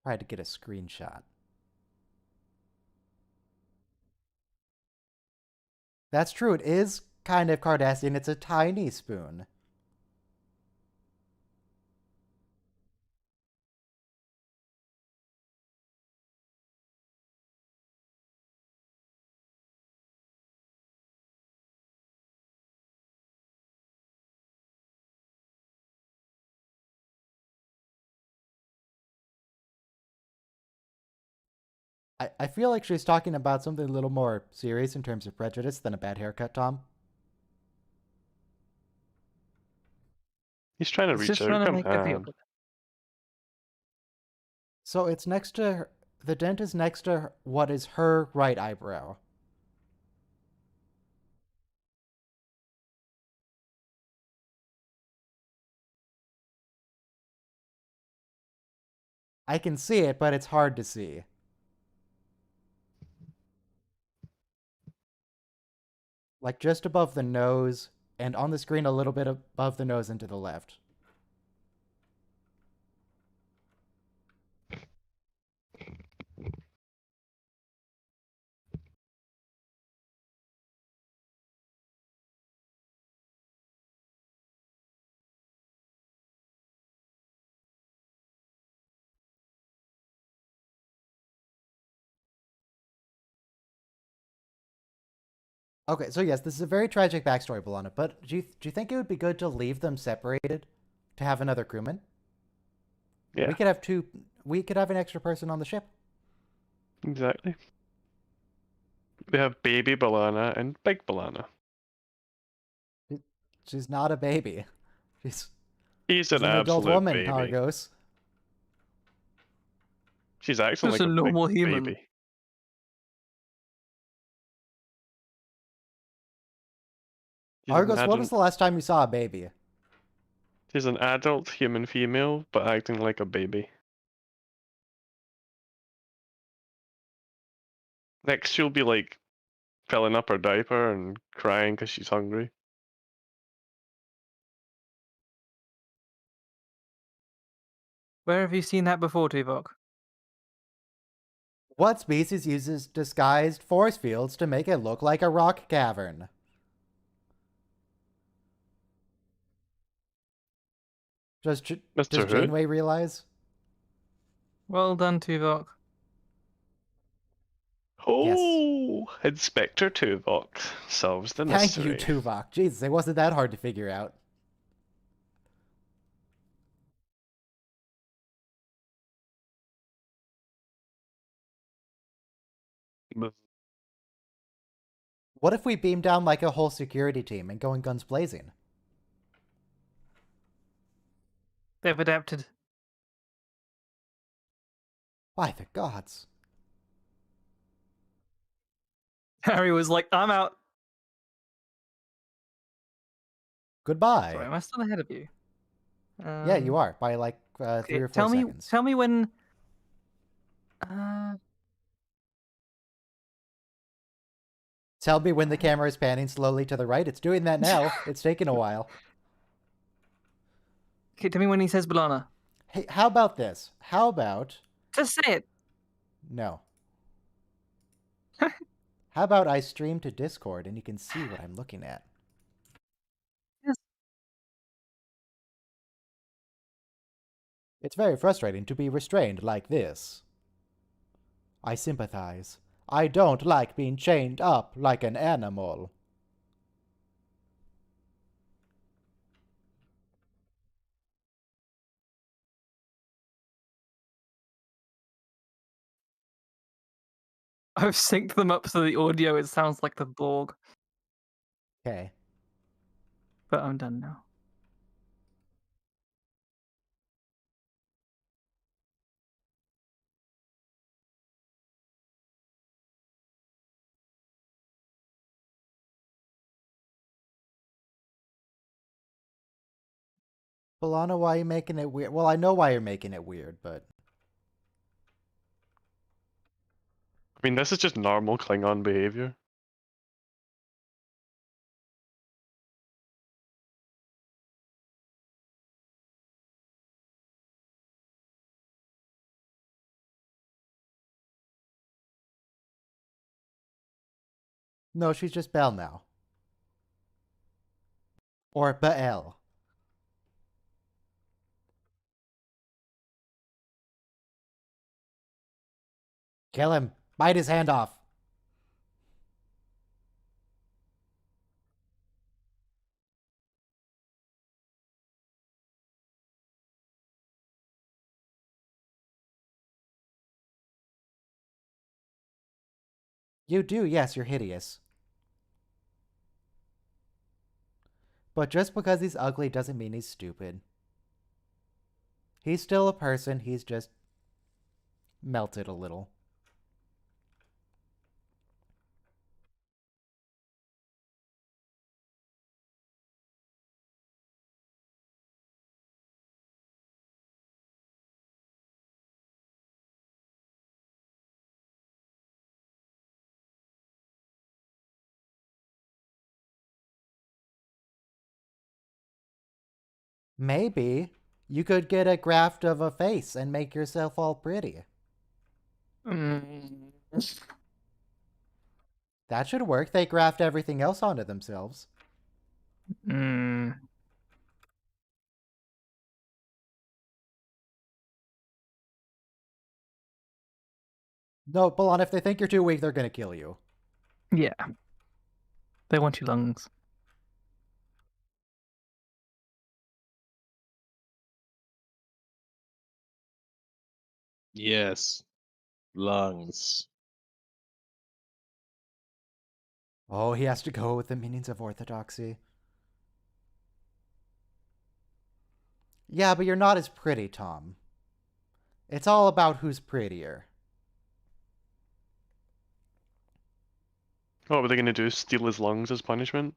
Tried to get a screenshot. That's true, it is kind of Cardassian. It's a tiny spoon. I feel like she's talking about something a little more serious in terms of prejudice than a bad haircut, Tom. He's trying to It's reach just out. trying to Come make her feel on. good. So it's next to her, the dent is next to what is her right eyebrow. I can see it, but it's hard to see. Like just above the nose, and on the screen a little bit above the nose and to the left. Okay, so yes, this is a very tragic backstory, Balana, but do you think it would be good to leave them separated to have another crewman? Yeah, We could have an extra person on the ship. exactly. We have baby Balana and big Balana. She's not a baby. He's She's an an adult absolute woman, baby. Argos. She's acting Just like a a normal big human. baby. She's an Argos, when was adult- the last time you saw a baby? She's an adult human female, but acting like a baby. Next, she'll be like filling up her diaper and crying because she's hungry. Where have you seen that before, Tuvok? What species uses disguised force fields to make it look like a rock cavern? Does Mr. Hood? Janeway realize? Well done, Tuvok. Oh, Inspector Tuvok solves the Thank mystery. you, Tuvok. Jesus, it wasn't that hard to figure out. What if we beam down like a whole security team and going guns blazing? They've adapted. By the gods. Harry was like, I'm out. Goodbye. Sorry, am I still ahead of you? Yeah, you are, by like 3 Okay, or 4 seconds. Tell me when. Tell me when the camera is panning slowly to the right. It's doing that now. It's taking a while. Okay, tell me when he says Balana. Hey, how about this? How about... Just say it. No. How about I stream to Discord and you can see what I'm looking at? Yes. It's very frustrating to be restrained like this. I sympathize. I don't like being chained up like an animal. I've synced them up so the audio it sounds like the Borg, Okay. but I'm done now. Balana, why are you making it weird? Well, I know why you're making it weird, but... I mean, this is just normal Klingon behavior. No, she's just Belle now. Or Bael. Kill him. Bite his hand off. You do, yes, you're hideous. But just because he's ugly doesn't mean he's stupid. He's still a person, he's just melted a little. Maybe you could get a graft of a face and make yourself all pretty. That should work. They graft everything else onto themselves. Mm. No, Balon, if they think you're too weak, they're gonna kill you. Yeah. They want your lungs. Yes. Lungs. Oh, he has to go with the meanings of orthodoxy. Yeah, but you're not as pretty, Tom. It's all about who's prettier. What were they going to do? Steal his lungs as punishment?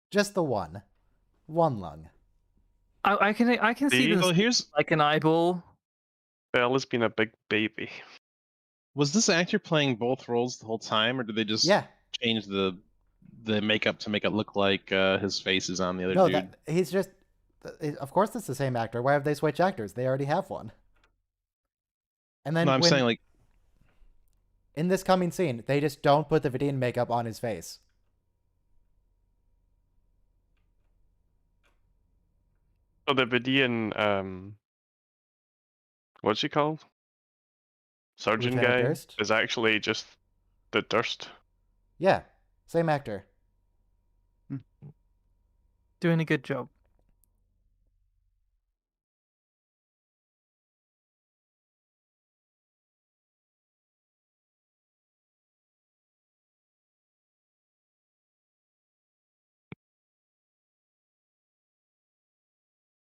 Just the one. One lung. I can see See? this So here's like an eyeball. Bella's been a big baby. was this actor playing both roles the whole time, or did they just Yeah. change the makeup to make it look like his face is on the other No, dude? he's just. Of course, it's the same actor. Why have they switched actors? They already have one. And then No, I'm saying like in this coming scene, they just don't put the Vidian makeup on his face. So the Vidian, what's he called? Surgeon Lieutenant guy Durst? is actually just the Durst. Yeah, same actor. Doing a good job.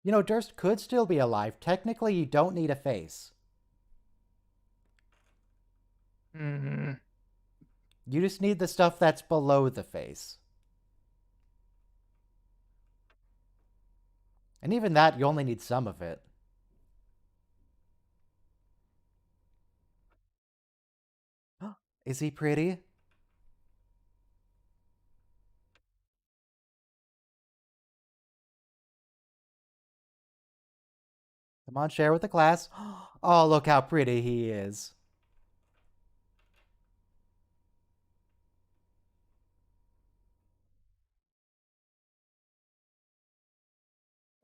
You know, Durst could still be alive. Technically, you don't need a face. Mm-hmm. You just need the stuff that's below the face. And even that, you only need some of it. Is he pretty? Come on, share with the class. Oh, look how pretty he is.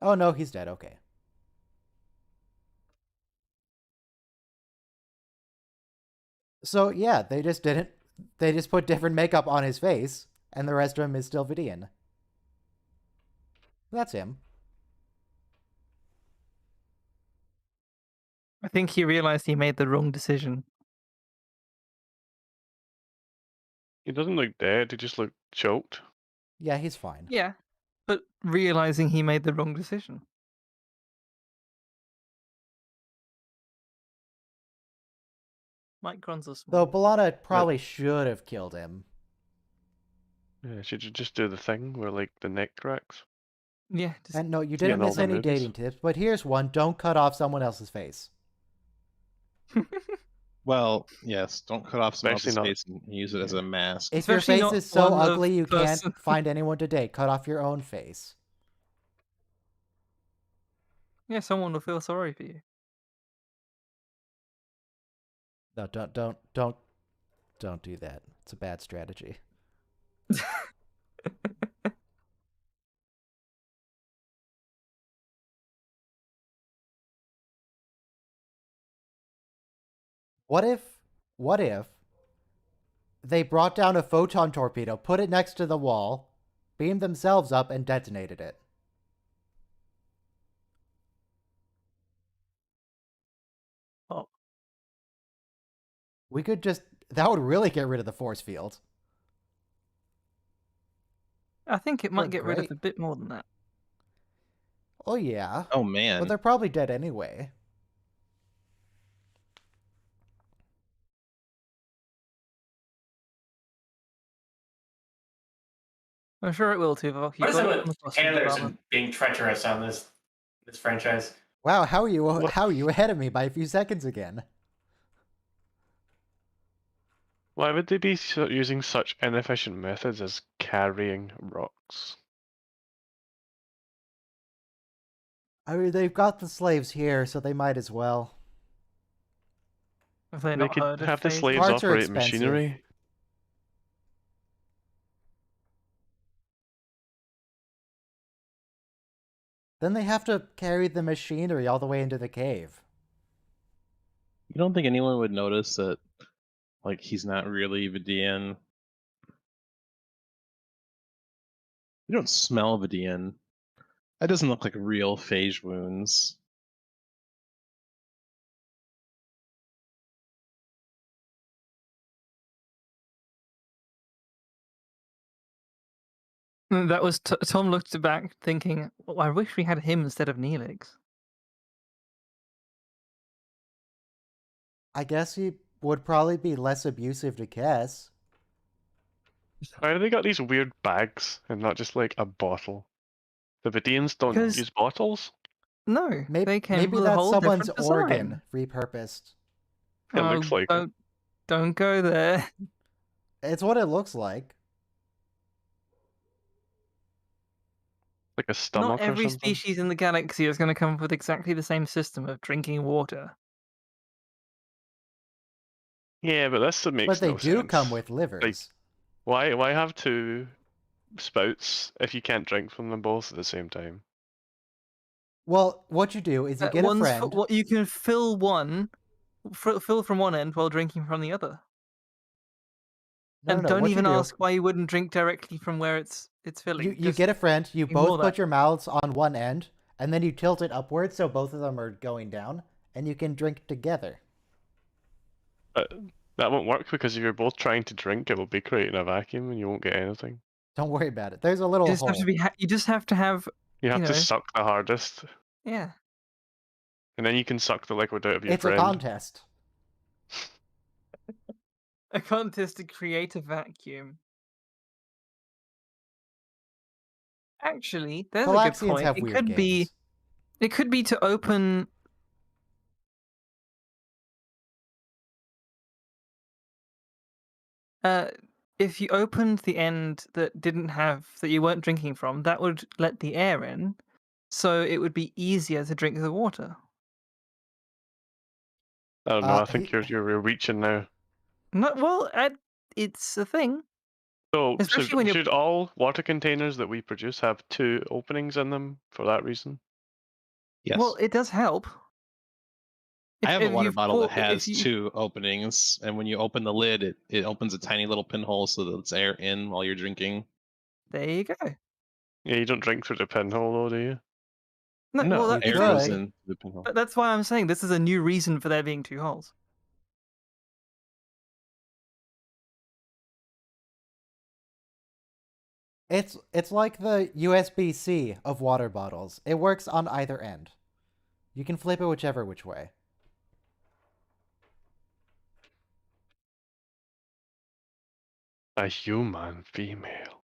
Oh no, he's dead. Okay. So yeah, they just didn't. They just put different makeup on his face, and the rest of him is still Vidian. That's him. I think he realized he made the wrong decision. He doesn't look dead, he just looked choked. Yeah, he's fine. Yeah, but realizing he made the wrong decision. Microns are small. Though Balana probably should have killed him. Yeah, should you just do the thing where like the neck cracks? Yeah. Just... And no, you Yeah, didn't in all miss the any movies. dating tips, but here's one. Don't cut off someone else's face. well, yes, don't cut off someone Especially else's face and use it as a mask. If your Especially face not is so one of ugly you person. can't find anyone to date, cut off your own face. Yeah, someone will feel sorry for you. No, don't do that. It's a bad strategy. What if they brought down a photon torpedo, put it next to the wall, beamed themselves up, and detonated it? Oh, We could just... That would really get rid of the force field. I think it might Look get rid of great. a bit more than that. Oh, yeah. Oh man. But they're probably dead anyway. I'm sure it will too, Vok. What is it got with across trailers the and being treacherous on this franchise? Wow, how are you ahead of me by a few seconds again? Why would they be using such inefficient methods as carrying rocks? I mean, they've got the slaves here, so they might as well. Have they They not could heard of have the phase? slaves Parts are operate expensive. machinery. Then they have to carry the machinery all the way into the cave. You don't think anyone would notice that, like, he's not really Vidian? You don't smell Vidian. That doesn't look like real phage wounds. That was Tom looked back thinking, well, I wish we had him instead of Neelix. I guess he would probably be less abusive to Cass. Why do they got these weird bags and not just like a bottle? The Vidians don't Because- use bottles? No, Maybe, they came maybe with a that's whole someone's different organ design. repurposed. It looks like it. Don't go there. It's what it looks like. Like a stomach Not every or something? species in the galaxy is going to come up with exactly the same system of drinking water. Yeah, but this makes But they no do sense. come with livers. Why have two spouts if you can't drink from them both at the same time? Well, what you do is you get a One's friend. what you can fill fill from one end while drinking from the other. No, And no, don't what you even do, ask why you wouldn't drink directly from where it's filling. you Just get a friend, you ignore both put that. your mouths on one end, and then you tilt it upwards so both of them are going down, and you can drink together. But that won't work because if you're both trying to drink, it will be creating a vacuum and you won't get anything. Don't worry about it. There's a little You just hole. have to be. You just have to have. You have You to know. suck the hardest, Yeah. and then you can suck the liquid out of your It's friend. a contest. A contest to create a vacuum. Actually, there's a good Calaxians point. have It weird could games. be. It could be to open. If you opened the end that you weren't drinking from, that would let the air in, so it would be easier to drink the water. I don't know. I think you're reaching now. No, well, it's a thing. So Especially when you're. should all water containers that we produce have two openings in them for that reason? Yes. Well, it does help. I have a water you've bottle that poured- if has you- 2 openings, and when you open the lid, it opens a tiny little pinhole so that it's air in while you're drinking. There you go. Yeah, you don't drink through the pinhole though, do you? No, No, well, you air goes could. in the pinhole. but that's why I'm saying this is a new reason for there being 2 holes. It's like the USB-C of water bottles. It works on either end. You can flip it whichever which way. A human female.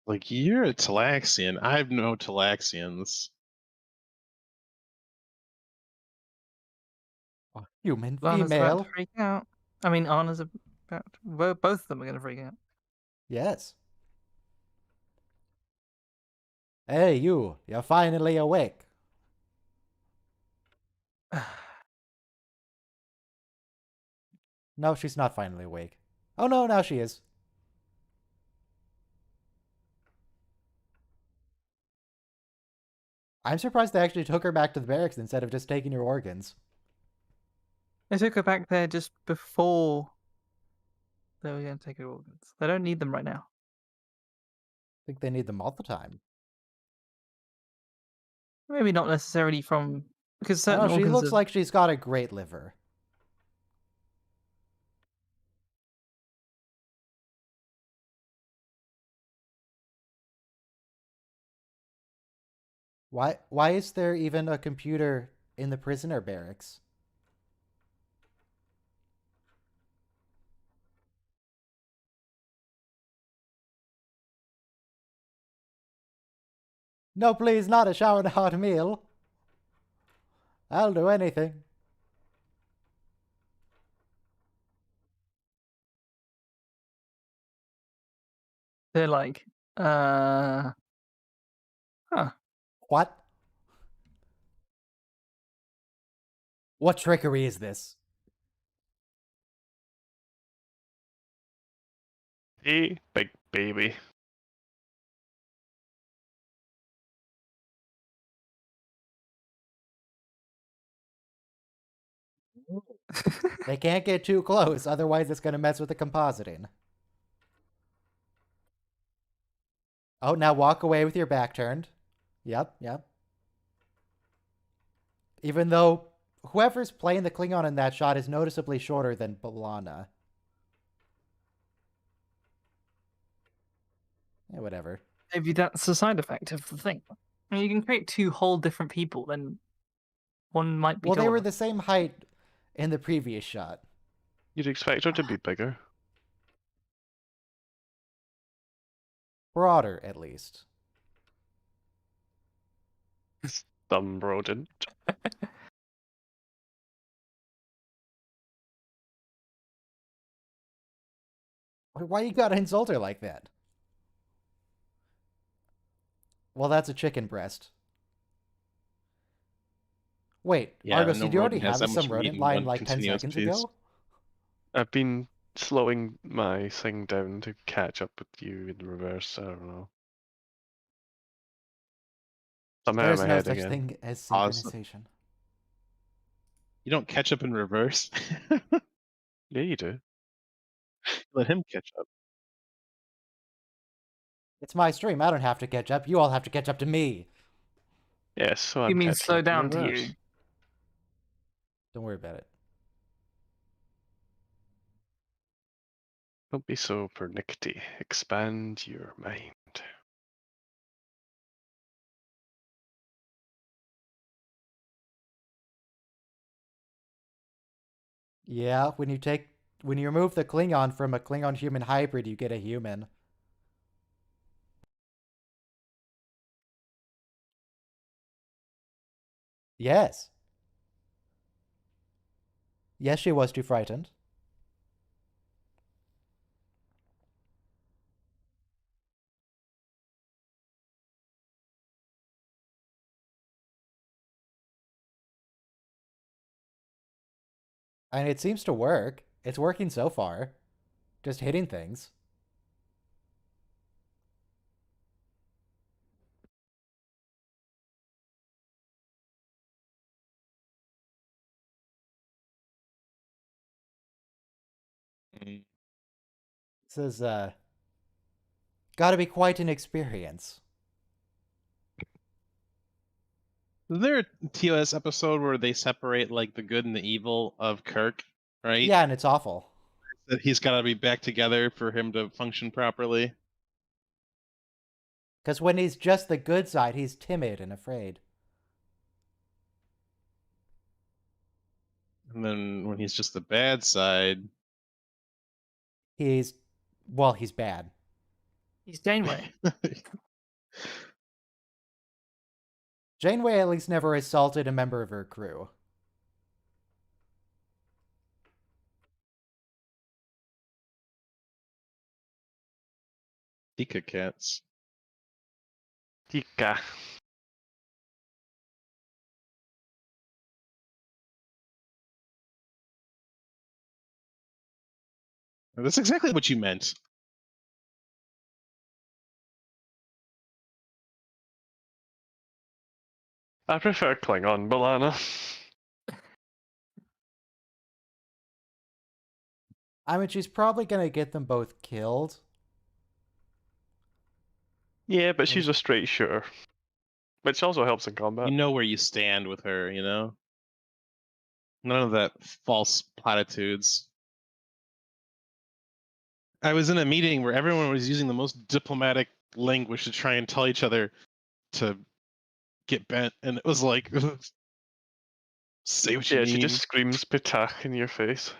Like, you're a Talaxian. I have no Talaxians. Human Lana's about female. to freak out. I mean, Anna's about. Well, both of them are going to freak out. Yes. Hey, you're finally awake. No, she's not finally awake. Oh no, now she is. I'm surprised they actually took her back to the barracks instead of just taking her organs. They took her back there just before they were going to take her organs. They don't need them right now. I think they need them all the time. Maybe not necessarily from because I certain don't know, she organs. looks like she's got a great liver. Why is there even a computer in the prisoner barracks? No, please, not a shower and a hot meal. I'll do anything. They're like, huh. What? What trickery is this? Hey, big baby. They can't get too close, otherwise it's going to mess with the compositing. Oh, now walk away with your back turned. Yep, yep. Even though whoever's playing the Klingon in that shot is noticeably shorter than B'Elanna. Yeah, whatever. Maybe that's a side effect of the thing. I mean, you can create two whole different people, then one might be Well, they were taller. the same height in the previous shot. You'd expect her to be bigger. Broader, at least. Some rodent. Why you gotta insult her like that? Well, that's a chicken breast. Wait, Yeah, Argos, no did you already rodent has have that some much meat rodent in line one like 10 continuous seconds piece. ago? I've been slowing my thing down to catch up with you in reverse. I don't know. Somehow There's I'm no ahead such again. thing as Awesome. synchronization. You don't catch up in reverse. Yeah, you do. Let him catch up. It's my stream. I don't have to catch up. You all have to catch up to me. Yes, so I'm You mean catching slow up in down to reverse. you? Don't worry about it. Don't be so pernickety. Expand your mind. Yeah, when you remove the Klingon from a Klingon-human hybrid, you get a human. Yes. Yes, she was too frightened. And it seems to work. It's working so far. Just hitting things. Mm. This is, gotta be quite an experience. Is there a TOS episode where they separate like the good and the evil of Kirk, right? Yeah, and it's awful. That he's got to be back together for him to function properly. Because when he's just the good side, he's timid and afraid. And then when he's just the bad side, He's bad. He's Janeway. Janeway at least never assaulted a member of her crew. Tika cats. Tika. That's exactly what you meant. I prefer Klingon B'Elanna. I mean, she's probably gonna get them both killed. Yeah, but she's a straight shooter. Which also helps in combat. You know where you stand with her, you know? None of that false platitudes. I was in a meeting where everyone was using the most diplomatic language to try and tell each other to get bent, and it was like, say what you Yeah, mean. she just screams Pitach in your face.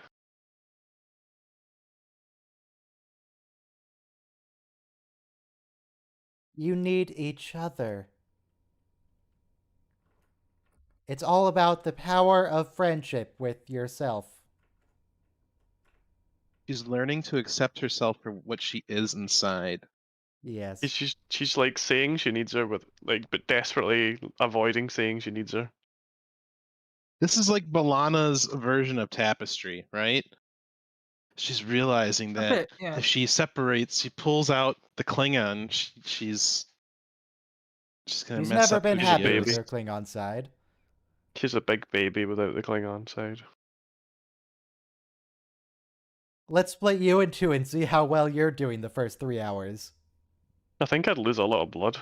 You need each other. It's all about the power of friendship with yourself. She's learning to accept herself for what she is inside. Yes. She's like saying she needs her with but desperately avoiding saying she needs her. This is like B'Elanna's version of Tapestry, right? She's realizing A that bit, yeah. if she separates, she pulls out the Klingon, she's gonna She's mess never up been who happy she with is. her Klingon side. She's a big baby without the Klingon side. Let's split you in two and see how well you're doing the first 3 hours. I think I'd lose a lot of blood.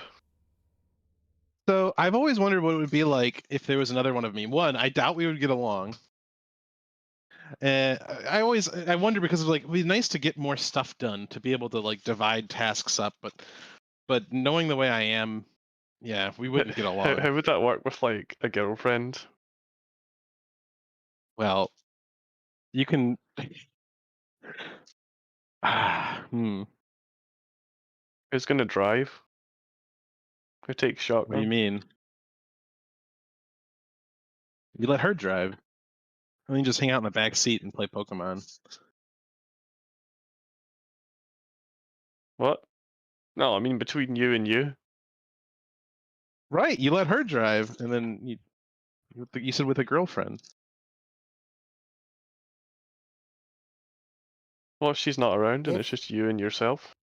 So I've always wondered what it would be like if there was another one of me. One, I doubt we would get along. And I wonder because of, like, it'd be nice to get more stuff done, to be able to like divide tasks up, but knowing the way I am, yeah, we wouldn't get along. How would that work with like a girlfriend? Well, you can. Who's gonna drive? Who takes shotgun? What do you mean? You let her drive. I mean, just hang out in the back seat and play Pokemon. What? No, I mean between you and you. Right, you let her drive, and then you said with a girlfriend. Well, if she's not around and If- it's just you and yourself.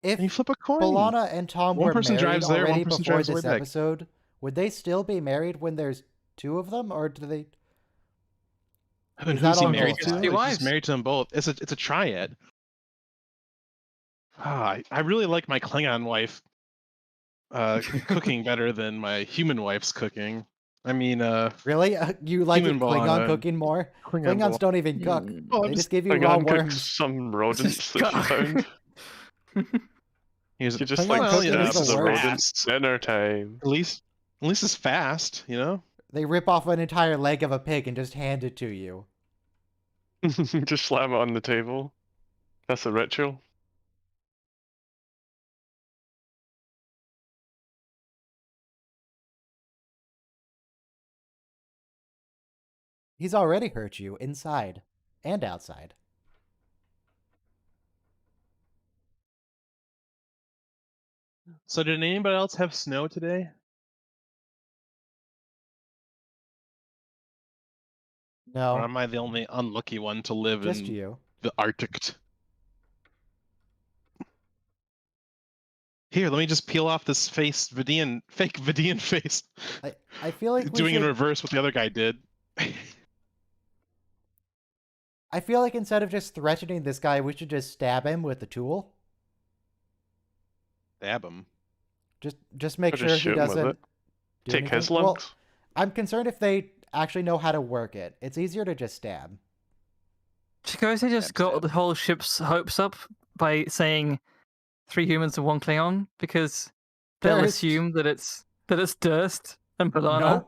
If And you flip a coin. Balana and Tom One were person married drives there, one already person before drives way this back. episode, would they still be married when there's 2 of them, or do they? And Is that who's he on married both to? sides? Two He's wives. married to them both. It's a triad. I really like my Klingon wife cooking better than my human wife's cooking. I mean, Really? You like Human Klingon Balana. cooking more? Klingon Klingons don't even cook. Oh, I'm They just just give you raw Klingon cooks worms. some rodents that she found. he's She just Klingon like cooking is stabs the the worst. rodents. Dinner time. at least it's fast, you know. They rip off an entire leg of a pig and just hand it to you. Just slam it on the table. That's a ritual. He's already hurt you inside and outside. So did anybody else have snow today? Or No, am I the only unlucky one to live just in you. the Arctic? Here, let me just peel off this fake Vidian face. I feel like we Doing in should- reverse what the other guy did. I feel like instead of just threatening this guy, we should just stab him with the tool. Stab him. Just make Or sure just he shoot him with doesn't it. do Take his anything. Well, lungs. I'm concerned if they actually know how to work it. It's easier to just stab. Chikose just Stab, got stab. the whole ship's hopes up by saying 3 humans and 1 Klingon because they'll Durst. assume that it's Durst and Balana.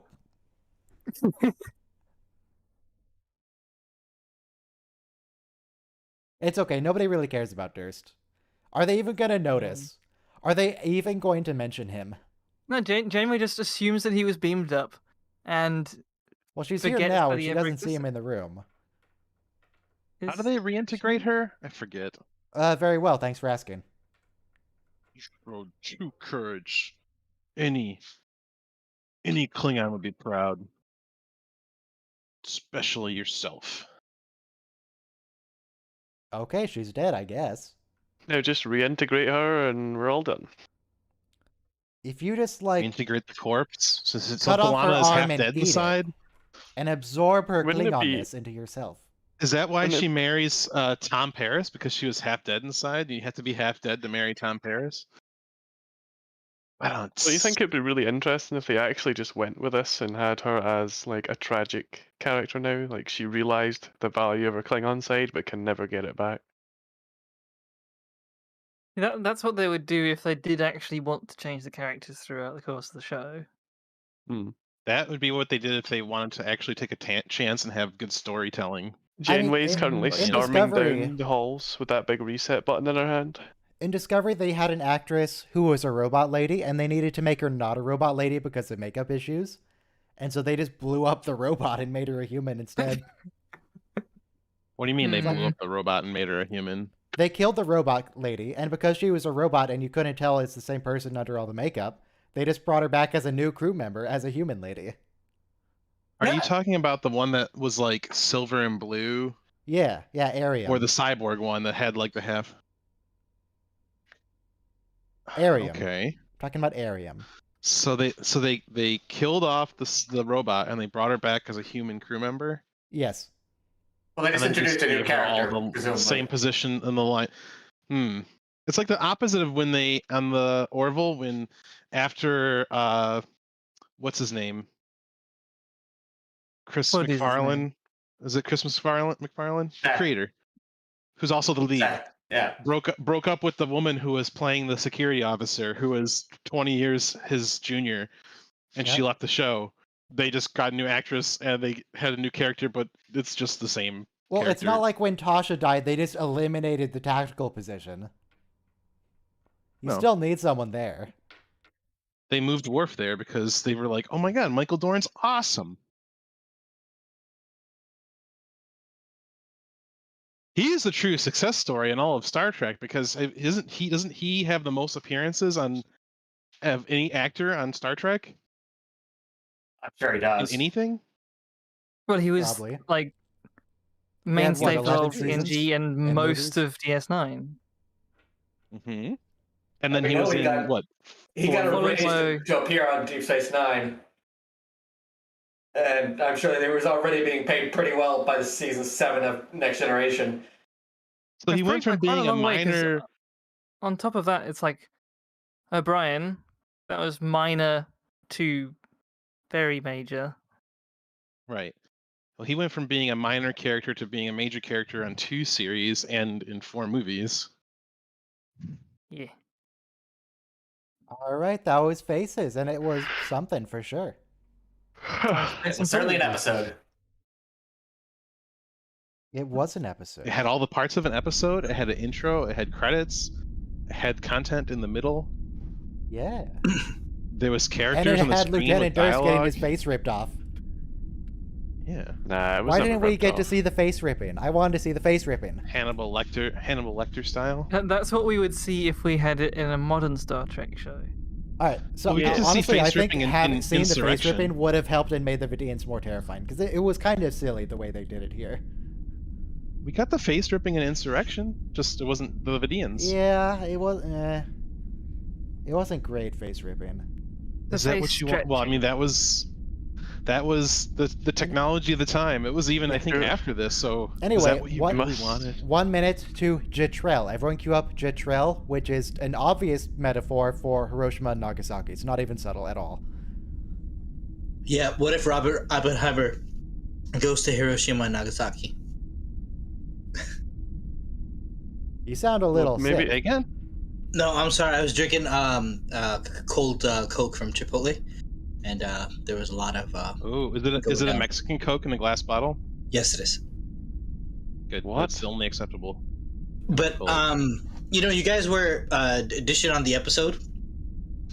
Nope. It's okay. Nobody really cares about Durst. Are they even going to notice? Are they even going to mention him? No, Janeway just assumes that he was beamed up, and Well, she's here Forgets now that and he she ever doesn't see him existed. in the room. How do is- they reintegrate her? I forget. Very well. Thanks for asking. Oh, true courage. Any Klingon would be proud. Especially yourself. Okay, she's dead, I guess. Now just reintegrate her and we're all done. If you just like Reintegrate the corpse. Since cut off her Balana is arm half and dead eat it. inside. and absorb her Wouldn't it be- Klingonness into yourself. Is that why Wouldn't she it- marries Tom Paris? Because she was half dead inside? You have to be half dead to marry Tom Paris? I don't. Do you think it'd be really interesting if they actually just went with this and had her as like a tragic character now? Like she realized the value of her Klingon side but can never get it back. That's what they would do if they did actually want to change the characters throughout the course of the show. That would be what they did if they wanted to actually take a chance and have good storytelling. I mean, Janeway's in- currently in storming Discovery- down the halls with that big reset button in her hand. In Discovery, they had an actress who was a robot lady, and they needed to make her not a robot lady because of makeup issues. And so they just blew up the robot and made her a human instead. What do you mean they blew Mhm. up the robot and made her a human? They killed the robot lady, and because she was a robot and you couldn't tell it's the same person under all the makeup, they just brought her back as a new crew member, as a human lady. Are you Yeah. talking about the one that was like silver and blue? Yeah, Arium. Or the cyborg one that had like the half? Arium. Okay. Talking about Arium. So they killed off the robot and they brought her back as a human crew member? Yes. Well, they just and then introduced a new gave her all character, the presumably. same position in the line. It's like the opposite of when they on the Orville when after what's his name? Chris What is his name? McFarlane. Is it Chris McFarlane? The Zach. creator, who's also the lead. Zach, yeah. Broke up with the woman who was playing the security officer, who was 20 years his junior, and she Yep. left the show. They just got a new actress and they had a new character, but it's just the same. Well, character. it's not like when Tasha died, they just eliminated the tactical position. You No. still need someone there. They moved Worf there because they were like, "Oh my god, Michael Dorn's awesome." He is the true success story in all of Star Trek because doesn't he have the most appearances of any actor on Star Trek I'm sure he in does. anything? Well, he was Probably. like had, mainstay what, for 11 TNG and in most movies? of DS9. Mm-hmm. And then We he know was he in got- what? He got Followed arranged by- to appear on Deep Space Nine. And I'm sure he was already being paid pretty well by the season 7 of Next Generation. So he It's went pretty- from quite being a long way, 'cause minor. On top of that, it's like O'Brien, that was minor to very major. Right. Well, he went from being a minor character to being a major character on 2 series and in 4 movies. Yeah. All right, that was Faces, and it was something for sure. It was certainly an episode. It was an episode. It had all the parts of an episode. It had an intro. It had credits. It had content in the middle. Yeah. There was And characters it on the had screen Lieutenant with Durst getting dialogue. his face ripped off. Yeah. Nah, it was Why never didn't we ripped get to off. see the face ripping? I wanted to see the face ripping. Hannibal Lecter style. And that's what we would see if we had it in a modern Star Trek show. All right, so We get to see honestly, I face think ripping in having seen the face Insurrection. ripping would have helped and made the Vidians more terrifying, because it was kind of silly the way they did it here. We got the face ripping in Insurrection. Just it wasn't the Vidians. Yeah, it was. It wasn't great face ripping. Is that what you want? Well, I mean, that was the technology of the time. It was even I think True. after this. So Anyway, is that what you what- really wanted? 1 minute to Jetrel. Everyone cue up Jetrel, which is an obvious metaphor for Hiroshima and Nagasaki. It's not even subtle at all. Yeah, what if Robert Oppenheimer goes to Hiroshima and Nagasaki? You sound a little Maybe sick. again. No, I'm sorry. I was drinking cold Coke from Chipotle, and there was a lot of. Oh, is it a down. Mexican Coke in a glass bottle? Yes, it is. Good. What? That's only acceptable. But Cool. you guys were dishing on the episode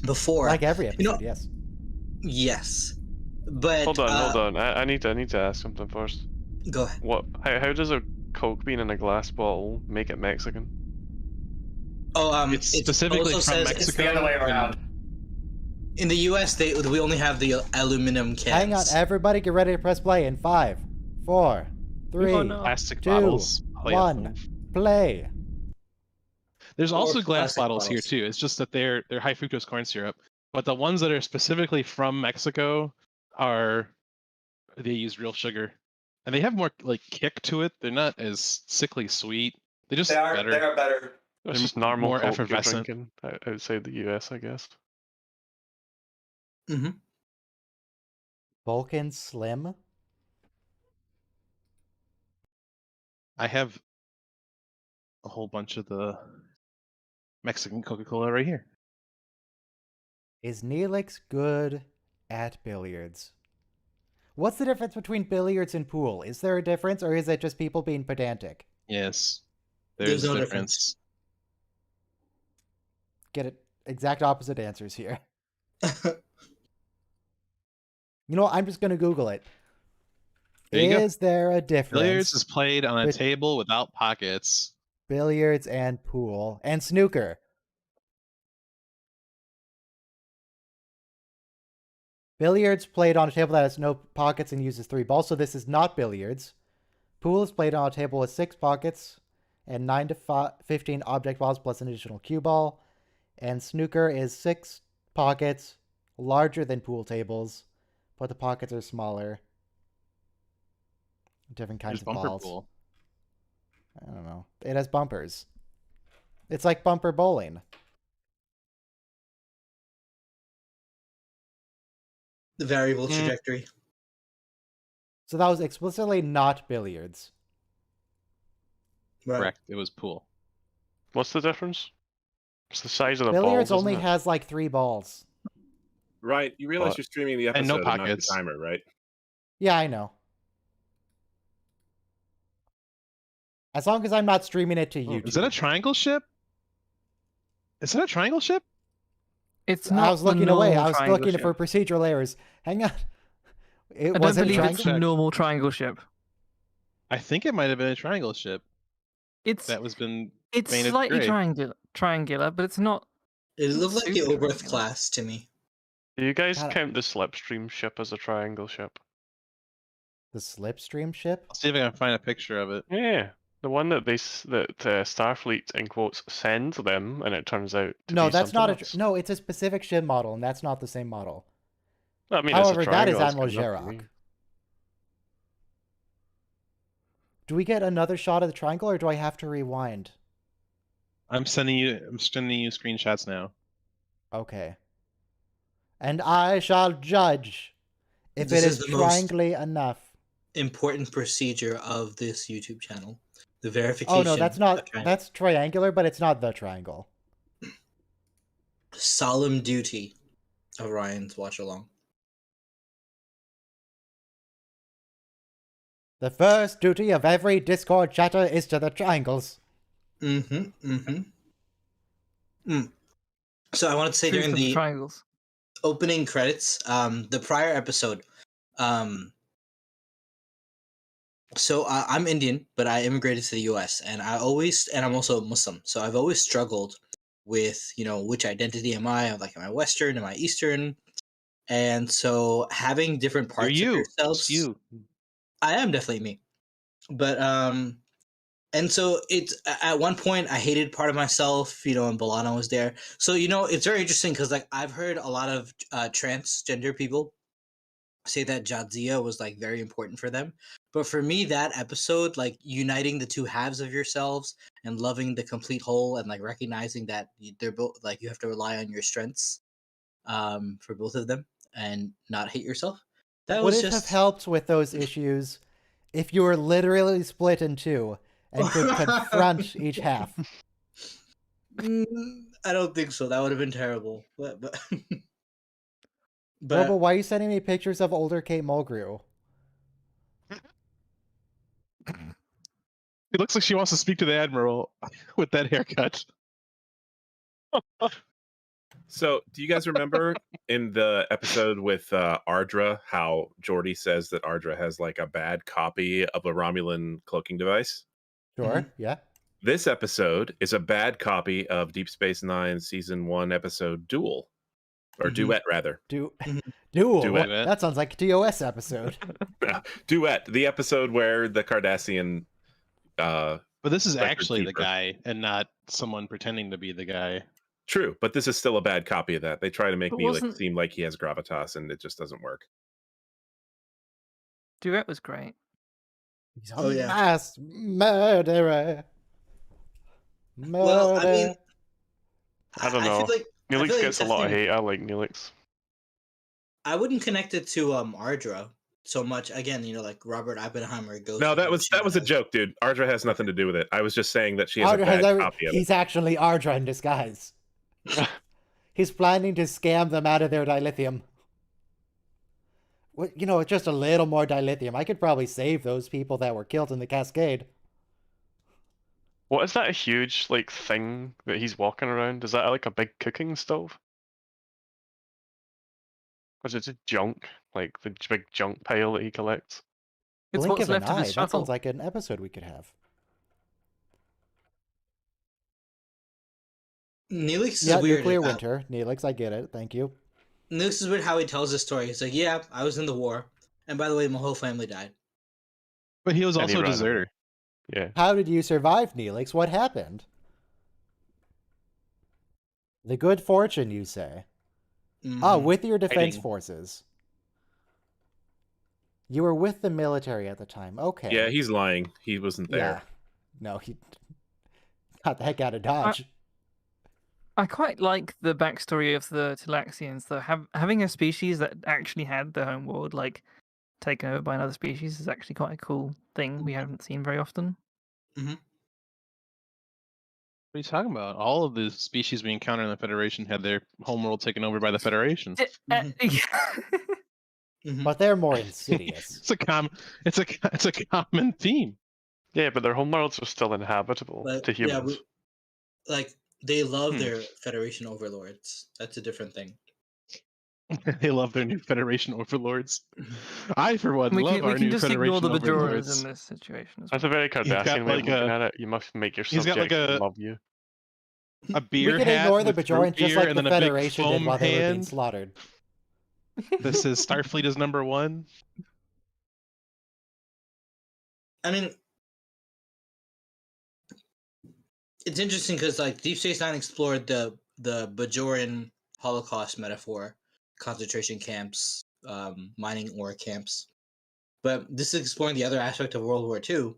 before. Like every episode, You know- yes. Yes, but Hold on. I need to ask something first. Go ahead. What? How does a Coke bean in a glass bottle make it Mexican? Oh, It's it specifically also from says Mexico. It's the other way around. in the U.S. we only have the aluminum cans. Hang on, everybody get ready to press play in 5, 4, 3, Oh, no. Plastic 2, bottles. 1, play. There's also Or glass plastic bottles here bottles. too. It's just that they're high fructose corn syrup. But the ones that are specifically from Mexico they use real sugar. And they have more like kick to it. They're not as sickly sweet. They're just They are better. better. It's They're just normal more Coke you're effervescent. drinking outside the US, I guess. Mm-hmm. Vulcan Slim. I have a whole bunch of the Mexican Coca-Cola right here. Is Neelix good at billiards? What's the difference between billiards and pool? Is there a difference, or is it just people being pedantic? Yes. There's There's no a difference. difference. Get it? Exact opposite answers here. You know what? I'm just going to Google it. There you go. Is there a difference? Billiards is played on a with- table without pockets. Billiards and pool and snooker. Billiards played on a table that has no pockets and uses 3 balls, so this is not billiards. Pool is played on a table with 6 pockets and 9 to 15 object balls plus an additional cue ball. And snooker is 6 pockets, larger than pool tables, but the pockets are smaller. Different kinds There's of bumper balls. pool. I don't know. It has bumpers. It's like bumper bowling. The variable trajectory. So that was explicitly not billiards. Right. Correct. It was pool. What's the difference? It's the size of the Billiards balls, only isn't it? has like 3 balls. Right. You realize What? you're streaming the And episode no and not the pockets. timer, right? Yeah, I know. As long as I'm not streaming it to YouTube. Is that a triangle ship? Is that a triangle ship? It's not. I was the looking away. normal I was triangle looking ship. for procedural errors. Hang on. I don't Was it a believe triangle? it's a normal triangle ship. I think it might have been a triangle ship It's that was been it's painted slightly gray. triangular, but it's not. It looked like the Super Oberth triangular. class to me. Do you guys God, count the slipstream ship as a triangle ship? The slipstream ship? I'll see if I can find a picture of it. Yeah, the one that Starfleet in quotes sends them, and it turns out to No, be that's something not else. no, it's a specific ship model, and that's not the same model. I mean, However, it's a that is triangle, that's Admiral good enough for me. Jerock. Do we get another shot of the triangle, or do I have to rewind? I'm sending you screenshots now. Okay. And I shall judge if This it is is the most- triangly enough. Important procedure of this YouTube channel. The verification. Oh no, that's of not. triangle. That's triangular, but it's not the triangle. Solemn duty of Ryan's watch along. The first duty of every Discord chatter is to the triangles. So I wanted to say Truth during of the triangles. opening credits, the prior episode, so I'm Indian, but I immigrated to the U.S. and I'm also Muslim, so I've always struggled with which identity am I? Like, am I Western? Am I Eastern? And so having different You're parts of you. yourselves, It's you. I am definitely me, but and so it's at one point I hated part of myself, and Bolano was there. So it's very interesting because like I've heard a lot of transgender people say that Jadzia was like very important for them, but for me that episode, like uniting the two halves of yourselves and loving the complete whole and like recognizing that they're both like you have to rely on your strengths for both of them and not hate yourself. That Would was it just have helped with those issues if you were literally split in two and could confront each half? I don't think so. That would have been terrible. But Robo, why are you sending me pictures of older Kate Mulgrew? It looks like she wants to speak to the Admiral with that haircut. So, do you guys remember in the episode with Ardra how Geordi says that Ardra has like a bad copy of a Romulan cloaking device? Sure, yeah. This episode is a bad copy of Deep Space Nine Season 1 episode Duel. Or Duet, rather. Duel. Duet. That sounds like a TOS episode. Duet, the episode where the Cardassian... But this is record actually the keeper. guy and not someone pretending to be the guy. True, but this is still a bad copy of that. They try to make But me wasn't- seem like he has gravitas, and it just doesn't work. Duet was great. He's Oh, a yeah. mass murderer. well, I mean, I don't I know. feel like Neelix gets a lot of testing- hate. I like Neelix. I wouldn't connect it to Ardra so much. Again, like Robert Oppenheimer goes. No, to that her was a channel. joke, dude. Ardra has nothing to do with it. I was just saying that she has a Ardra bad has copy of it. He's actually Ardra in disguise. He's planning to scam them out of their dilithium. Well, just a little more dilithium. I could probably save those people that were killed in the Cascade. What is that huge thing that he's walking around? Is that like a big cooking stove? Or is it just junk? Like the big junk pile that he collects? It's Blink what's of an left of eye. his That shuttle. sounds like an episode we could have. Neelix is Yeah, weird. nuclear how- winter. Neelix, I get it. Thank you. Neelix is weird how he tells this story. He's like, "Yeah, I was in the war, and by the way, my whole family died." But he was And he also a ran deserter. away. Yeah. How did you survive, Neelix? What happened? The good fortune, you say? Ah, Mhm. with your defense Fighting. forces. You were with the military at the time. Okay. Yeah, he's lying. He wasn't there. No, he got the heck out of Dodge. I quite like the backstory of the Talaxians, though. Having a species that actually had their home world, like, taken over by another species is actually quite a cool thing we haven't seen very often. What are you talking about? All of the species we encounter in the Federation had their homeworld taken over by the Federation. But they're more insidious. It's a common theme. Yeah, but their homeworlds are still inhabitable to humans. They love their Federation overlords. That's a different thing. They love their new Federation overlords. I, for one, love our new Federation overlords. We can just ignore the Bajorans in this situation. That's a very Cardassian way of looking at it. You must make your subjects love you. A beer we can ignore the Bajorans just like the Federation did while they were being slaughtered. This is Starfleet is number one. I mean, it's interesting because like Deep Space Nine explored the Bajoran Holocaust metaphor, concentration camps, mining ore camps, but this is exploring the other aspect of World War II,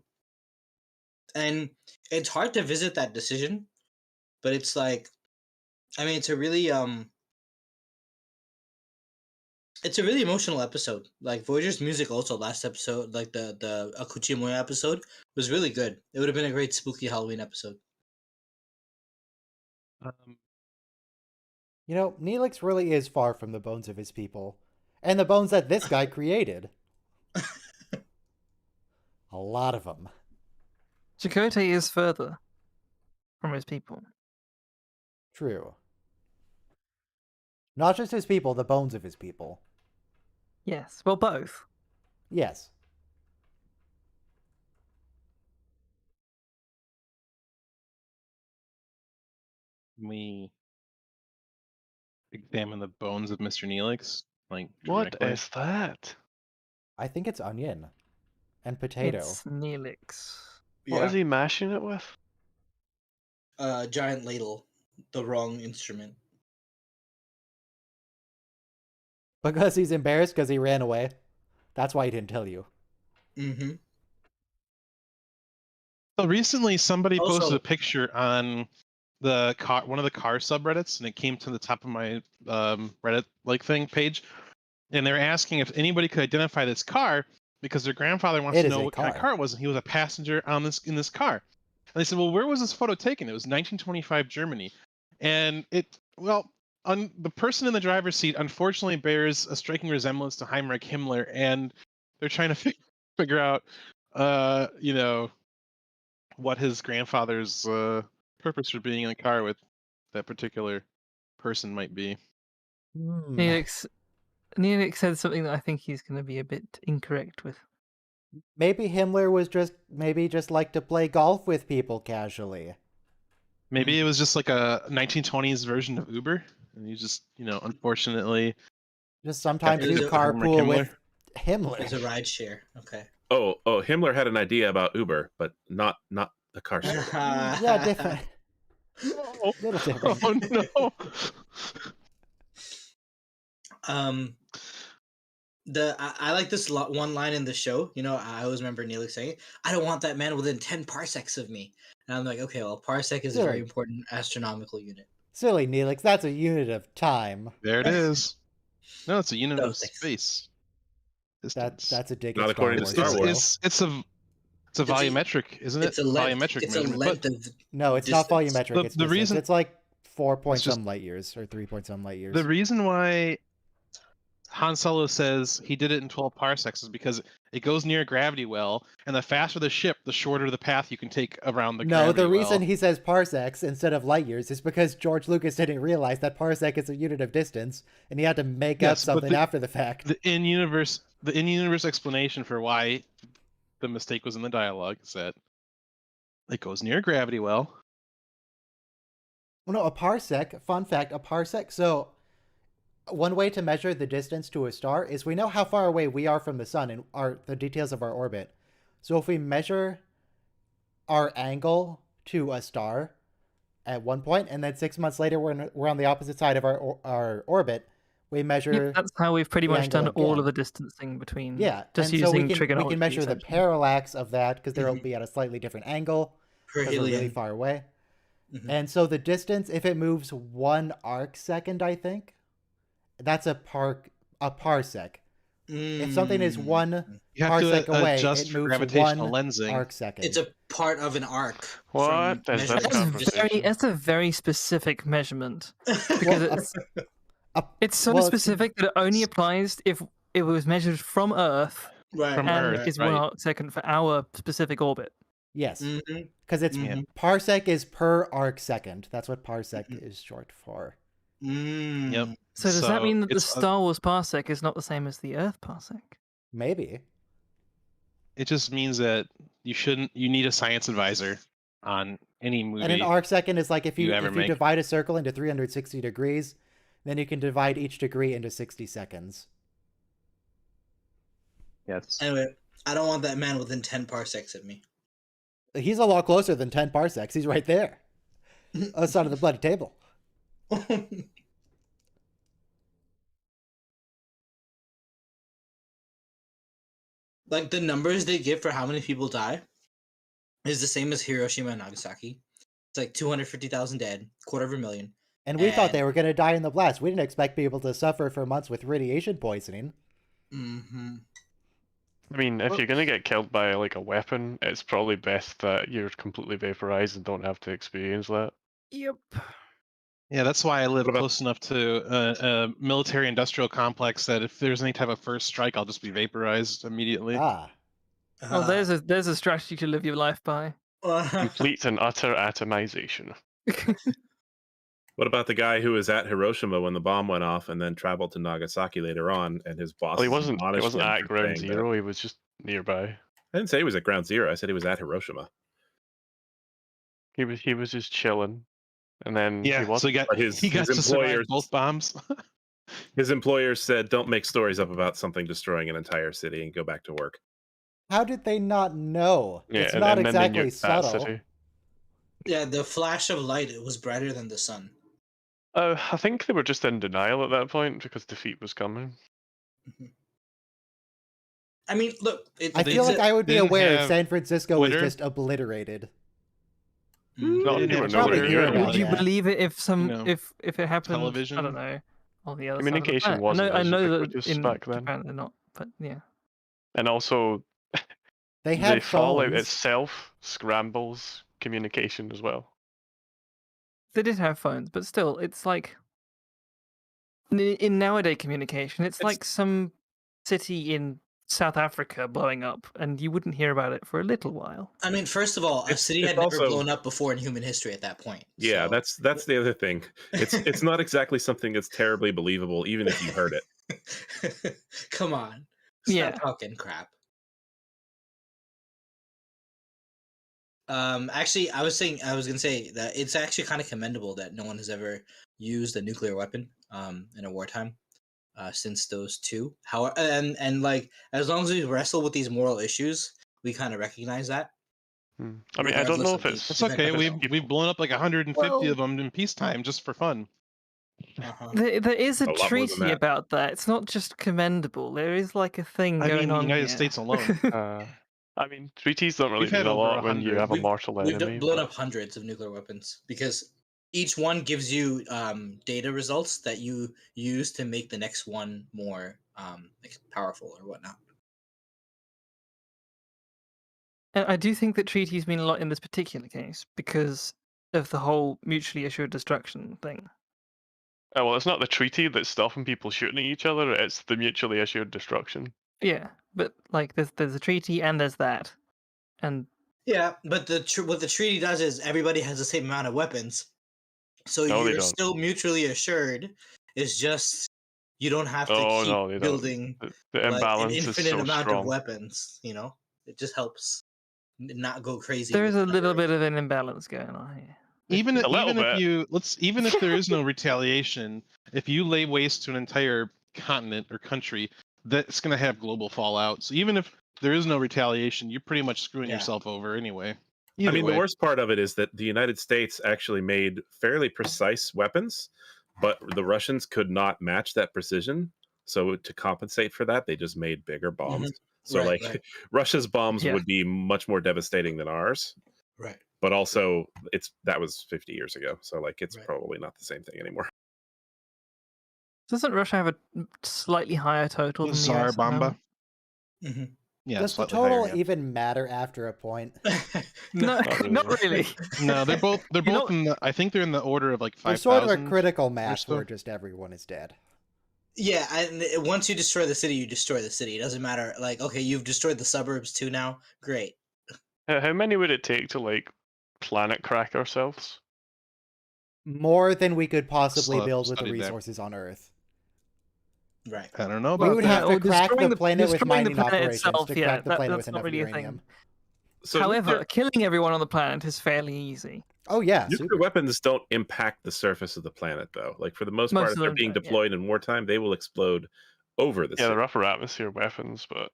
and it's hard to visit that decision, but it's like, I mean, it's a really emotional episode. Like Voyager's music also last episode, like the Akuchi Moya episode, was really good. It would have been a great spooky Halloween episode. You know, Neelix really is far from the bones of his people. And the bones that this guy created. A lot of them. Chakotay is further from his people. True. Not just his people, the bones of his people. Yes, well, both. Yes. We examine the bones of Mr. Neelix. Like, what is that? I think it's onion and potato. It's Neelix. What is he mashing it with? Giant ladle, the wrong instrument. Because he's embarrassed because he ran away. That's why he didn't tell you. Mm-hmm. So recently, somebody posted a picture on the one of the car subreddits, and it came to the top of my Reddit thing page, and they're asking if anybody could identify this car because their grandfather wants to know what kind of car it was, and he was a passenger on in this car. And they said, well, where was this photo taken? It was 1925 Germany, and on the person in the driver's seat unfortunately bears a striking resemblance to Heinrich Himmler, and they're trying to figure out what his grandfather's purpose for being in a car with that particular person might be. Neelix said something that I think he's going to be a bit incorrect with. Maybe Himmler was just like to play golf with people casually. Maybe it was just like a 1920s version of Uber, and you just, unfortunately, just sometimes you carpool with Himmler. It's a ride share. Okay. Oh, Himmler had an idea about Uber, but not the car share. Yeah, different. Little different. Oh no. I like this one line in the show. I always remember Neelix saying, "I don't want that man within 10 parsecs of me." And I'm like, okay, well, parsec is a very important astronomical unit. Silly Neelix, that's a unit of time. There it is. No, it's a unit of space. That's a dig. Not according to Star Wars. It's a volumetric, isn't it? It's a length. Volumetric it's a length of no, it's distance. not volumetric. It's the reason it's like 4 point some light years or 3 point some light years. The reason why Han Solo says he did it in 12 parsecs is because it goes near a gravity well, and the faster the ship, the shorter the path you can take around the gravity well. No, the reason he says parsecs instead of light years is because George Lucas didn't realize that parsec is a unit of distance, and he had to make up something after the fact. The in-universe explanation for why the mistake was in the dialogue is that it goes near a gravity well. Well, no, a parsec, fun fact, a parsec, so one way to measure the distance to a star is we know how far away we are from the sun and the details of our orbit. So if we measure our angle to a star at one point, and then 6 months later we're on the opposite side of our orbit, we measure. Yeah, that's how we've pretty much done all of the distancing between. Yeah, just and using so we trigonometry. can measure the parallax of that because they'll be at a slightly different angle, because we're really Perihelion. far away. Mhm. And so the distance, if it moves 1 arc second, I think, that's a parsec. If something is 1 You have parsec to away, adjust it for moves gravitational 1 lensing. arc second. It's a part of an arc. What from is this measuring conversation? That's a very specific measurement because Well, it's so well, specific that it only applies if it was measured from Earth right, From and Earth, is right. 1 arc second for our specific orbit. yes, Mm-hmm. because it's Mhm. parsec is per arc second. That's what parsec Mhm. is short for. Mm. Yep. So does that mean that the it's Star Wars parsec is not the same as the Earth parsec? Maybe. it just means that you need a science advisor on any movie. And an arc second is like if you ever make. divide a circle into 360 degrees, then you can divide each degree into 60 seconds. Yes. Anyway, I don't want that man within 10 parsecs of me. He's a lot closer than 10 parsecs. He's right there. Other side of the bloody table. Like the numbers they give for how many people die is the same as Hiroshima and Nagasaki. It's like 250,000 dead, 250,000. And we thought And- they were going to die in the blast. We didn't expect people to suffer for months with radiation poisoning. Mm-hmm. I mean, if you're gonna get killed by like a weapon, it's probably best that you're completely vaporized and don't have to experience that. Yep. Yeah, that's why I live What about- close enough to a military-industrial complex that if there's any type of first strike, I'll just be vaporized immediately. Ah. Oh, there's a strategy to live your life by. Complete and utter atomization. What about the guy who was at Hiroshima when the bomb went off and then traveled to Nagasaki later on, and his boss Well, he wasn't admonished him at for ground saying that- zero. He was just nearby. I didn't say he was at ground zero. I said he was at Hiroshima. He was just chilling, and then he Yeah, so wasn't. he But his got to survive employers- both bombs. His employers said, "Don't make stories up about something destroying an entire city and go back to work." How did they not know? Yeah, It's and not then they exactly nuked that subtle. city. Yeah, the flash of light, it was brighter than the sun. I think they were just in denial at that point because defeat was coming. I mean, look, I feel like I would be didn't aware if have San Francisco was Twitter. just obliterated. No, didn't you were have nowhere Twitter. near it. Probably Would you yeah. believe it if know, if it happened? I television. don't know. On the other Communication side of the wasn't planet. I as know that ubiquitous in back then. Japan they're not, but yeah. And also, They had the Fallout phones. itself scrambles communication as well. They did have phones, but still, it's like in nowadays communication, it's like some city in South Africa blowing up, and you wouldn't hear about it for a little while. I mean, first of all, a It's- city it's had never also- blown up before in human history at that point. Yeah, so- that's the other thing. It's not exactly something that's terribly believable, even if you heard it. Come on. Yeah. Stop talking crap. Actually, I was gonna say that it's actually kind of commendable that no one has ever used a nuclear weapon in a wartime since those two. How and like as long as we wrestle with these moral issues, we kind of recognize that. I mean, I don't Regardless know of if the- it's. It's okay. People- We've blown up like 150 Well- of them in peacetime just for fun. Uh-huh. There is a A lot more than treaty that. about that. It's not just commendable. There is like a thing I going mean, the on United here. States alone. I mean, treaties don't really We've had mean a over lot when you 100. have a mortal We've enemy. blown but- up hundreds of nuclear weapons because each one gives you data results that you use to make the next one more like powerful or whatnot. And I do think that treaties mean a lot in this particular case because of the whole mutually assured destruction thing. Well, it's not the treaty that's stopping people shooting at each other. It's the mutually assured destruction. Yeah, but like there's a treaty and there's that, and Yeah, but what the treaty does is everybody has the same amount of weapons, so No, they you're don't. still mutually assured. It's just you don't have to Oh, keep no, they don't. building The like, an imbalance is infinite so amount strong. of weapons. You know, it just helps not go crazy. there is a with little bit federation. of an imbalance going on here. Even A little even bit. if there is no retaliation, if you lay waste to an entire continent or country, that's going to have global fallout. So even if there is no retaliation, you're pretty much screwing Yeah. yourself over anyway. I Either mean, way. the worst part of it is that the United States actually made fairly precise weapons, but the Russians could not match that precision. So to compensate for that, they just made bigger bombs. So Right, like right. Russia's bombs Yeah. would be much more devastating than ours. Right. but also that was 50 years ago, so like it's Right. probably not the same thing anymore. Doesn't Russia have a slightly higher total than the Tsar US? Bomba. Hmm. Yeah, Does the slightly higher, total yeah. even matter after a point? No, Not not really. really. No, they're both You know- in the. I think they're in the order of like There's 5,000. sort of a critical mass so. where just everyone is dead. Yeah, and once you destroy the city, you destroy the city. It doesn't matter. Like, okay, you've destroyed the suburbs too now. Great. How many would it take to like planet crack ourselves? More than we could possibly Still build with the studied that. resources on Earth. Right. I don't know We about would that. have to or crack destroying the planet with destroying the mining planet operations itself, to yeah, crack the planet that's with not enough really a uranium. thing. So However, killing everyone on the planet is fairly easy. Oh yeah, nuclear super. weapons don't impact the surface of the planet, though. Like for the most Most part, of if they're them being don't, yeah. deployed in wartime, they will explode over the Yeah, city. they're upper atmosphere weapons, but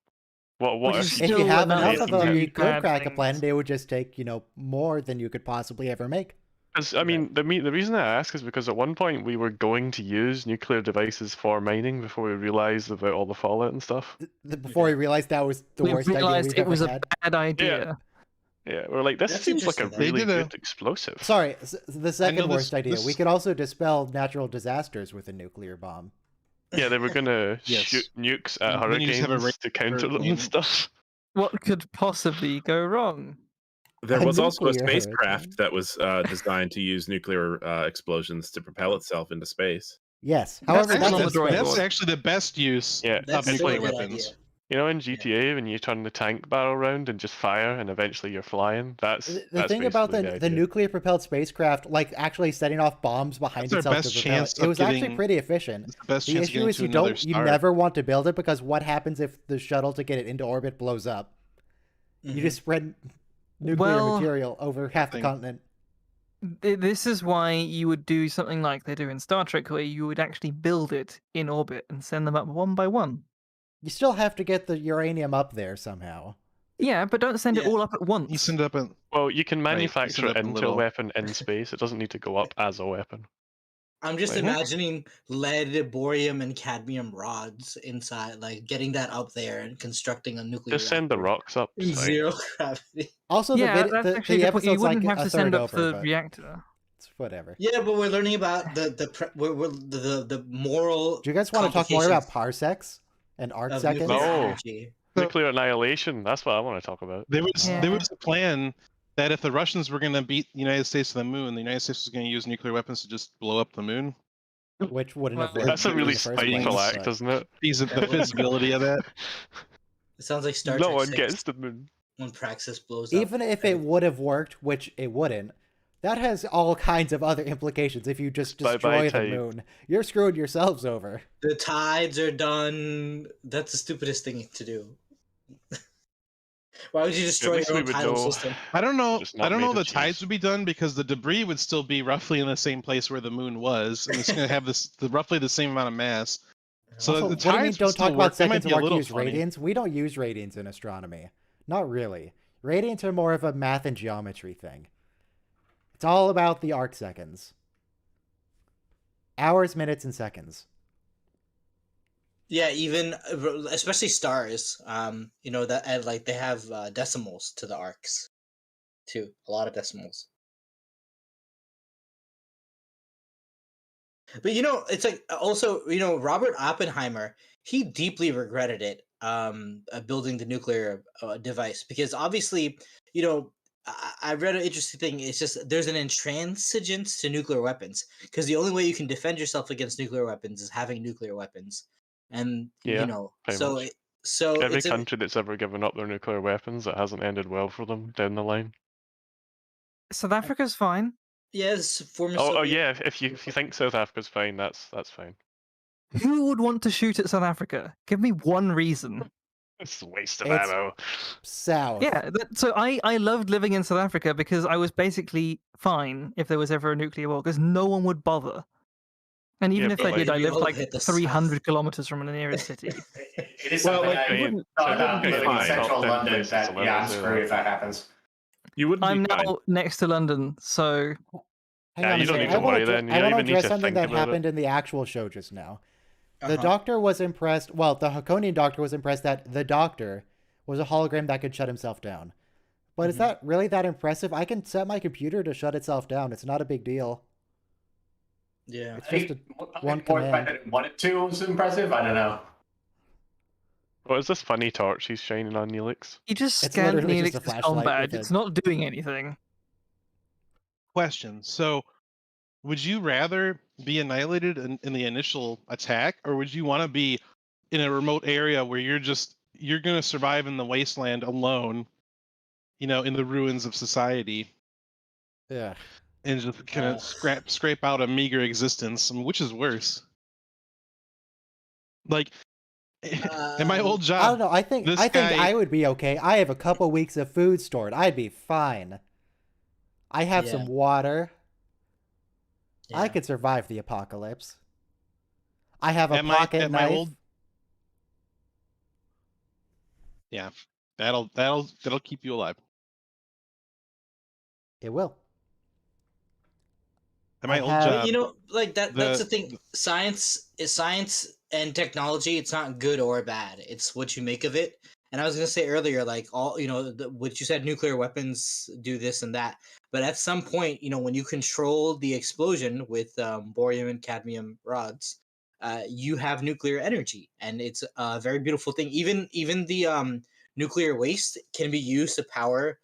what Which if is you If you still have enough enough of to them, do you could bad crack a things. planet. It would just take, more than you could possibly ever make. Because I mean, the reason I ask is because at one point we were going to use nuclear devices for mining before we realized about all the fallout and stuff. Before we realized that was the We worst idea realized we've it ever was a had. bad idea. Yeah, we're like, this That's seems like a interesting, though. really They did a- good explosive. Sorry, the second this- worst idea. this- We could also dispel natural disasters with a nuclear bomb. Yeah, they were gonna Yes. shoot nukes at And then you just have a hurricanes to counter them hurricane. and stuff. What could possibly go wrong? There A was also a nuclear spacecraft hurricane. that was designed to use nuclear explosions to propel itself into space. Yes. That's However, actually on the that's drawing That's board. actually the best use Yeah, That's of still a nuclear good weapons. idea. You know, in GTA, when you turn the tank barrel around and just fire, and eventually you're flying. That's the thing about basically the idea. nuclear propelled spacecraft, like actually setting off bombs behind That's our itself best to propel chance it, it of was actually getting- pretty efficient. It's the best The chance of issue getting is to you another don't, you star. never want to build it because what happens if the shuttle to get it into orbit blows up? You Mhm. just spread nuclear Well, material over half the thing. continent. This is why you would do something like they do in Star Trek, where you would actually build it in orbit and send them up one by one. You still have to get the uranium up there somehow. Yeah, but don't send it Yeah. all up at once. You send up a Well, you can you manufacture send it up a into a little- weapon in space. It doesn't need to go up as a weapon. I'm just Right. imagining lead, borium, and cadmium rods inside, like getting that up there and constructing a nuclear Just send the reactor rocks up. in it's fine. zero gravity. Also, Yeah, the, that's the, actually the a good point. You episode's like wouldn't have a to send third up over, the but reactor. it's whatever. Yeah, but we're learning about the moral. Do you guys want to talk more about complications parsecs and arc of seconds? nuclear No. energy. Nuclear annihilation. That's what I want to talk about. There was Yeah. a plan that if the Russians were going to beat the United States to the moon, the United States was going to use nuclear weapons to just blow up the moon. Which wouldn't have Well, worked That's a in really the first spiteful place, act, but- isn't it? The feasibility of that. It sounds like Star No Trek one 6 gets the moon. when Praxis blows up. Even if it would have worked, which it wouldn't, that has all kinds of other implications. If you just Bye-bye, destroy the Tide. moon, you're screwing yourselves over. The tides are done. That's the stupidest thing to do. Why would you destroy least your we own would tidal know. system? I don't know. Just I not don't know made the of tides cheese. would be done because the debris would still be roughly in the same place where the moon was, and it's going to have roughly the same amount of mass. So Also, the what do you mean tides would don't still talk work. about That might seconds be of a arc little use funny. radians? We don't use radians in astronomy. Not really. Radians are more of a math and geometry thing. It's all about the arc seconds. Hours, minutes, and seconds. Yeah, even especially stars. That and like they have decimals to the arcs, too. A lot of decimals. But it's like also Robert Oppenheimer. He deeply regretted it. Building the nuclear device because obviously I read an interesting thing. It's just there's an intransigence to nuclear weapons because the only way you can defend yourself against nuclear weapons is having nuclear weapons, and Yeah, pretty so much. Every it's country that's ever given up their nuclear weapons, it hasn't ended well for them down the line. South Africa's fine. yes, former Oh Soviet. yeah, if you think South Africa's fine, that's fine. Who would want to shoot at South Africa? Give me one reason. It's a waste of It's- ammo. South. Yeah, so I loved living in South Africa because I was basically fine if there was ever a nuclear war because no one would bother. And even Yeah, if but they like- did, I We lived all like hit the 300 kilometers from the nearest city. It is Well, something like, I wouldn't- thought about okay, living in fine. central Top 10 London. places That to live yeah, I'm is, screwed if that happens. You wouldn't I'm be fine. now next to London, so Hang Yeah, on you a don't second. need to I wanna worry dr- then. You I don't want to even need address to something think that about it. happened in the actual show just now. The Uh-huh. doctor was impressed. Well, the Hakonian doctor was impressed that the doctor was a hologram that could shut himself down. But is that really that impressive? I can set my computer to shut itself down. It's not a big deal. Yeah. It's just one More the fact command. that it wanted to was impressive. I don't know. What is this funny torch he's shining on Neelix? You just It's scanned literally just a Neelix's flashlight com with badge. a- It's not doing anything. Question. So, would you rather be annihilated in the initial attack, or would you want to be in a remote area where you're going to survive in the wasteland alone, in the ruins of society, Yeah. and just kind of scrape out a meager existence? I mean, which is worse? Like, in my old job, I don't know. I think I would be okay. I have a couple weeks of food stored. I'd be fine. I have some water. Yeah. I could survive the apocalypse. I have a pocket knife. Yeah, that'll keep you alive. It will. At my old job, that's the thing. Science and technology. It's not good or bad. It's what you make of it. And I was gonna say earlier, like what you said, nuclear weapons do this and that. But at some point, when you control the explosion with barium and cadmium rods, you have nuclear energy, and it's a very beautiful thing. Even the nuclear waste can be used to power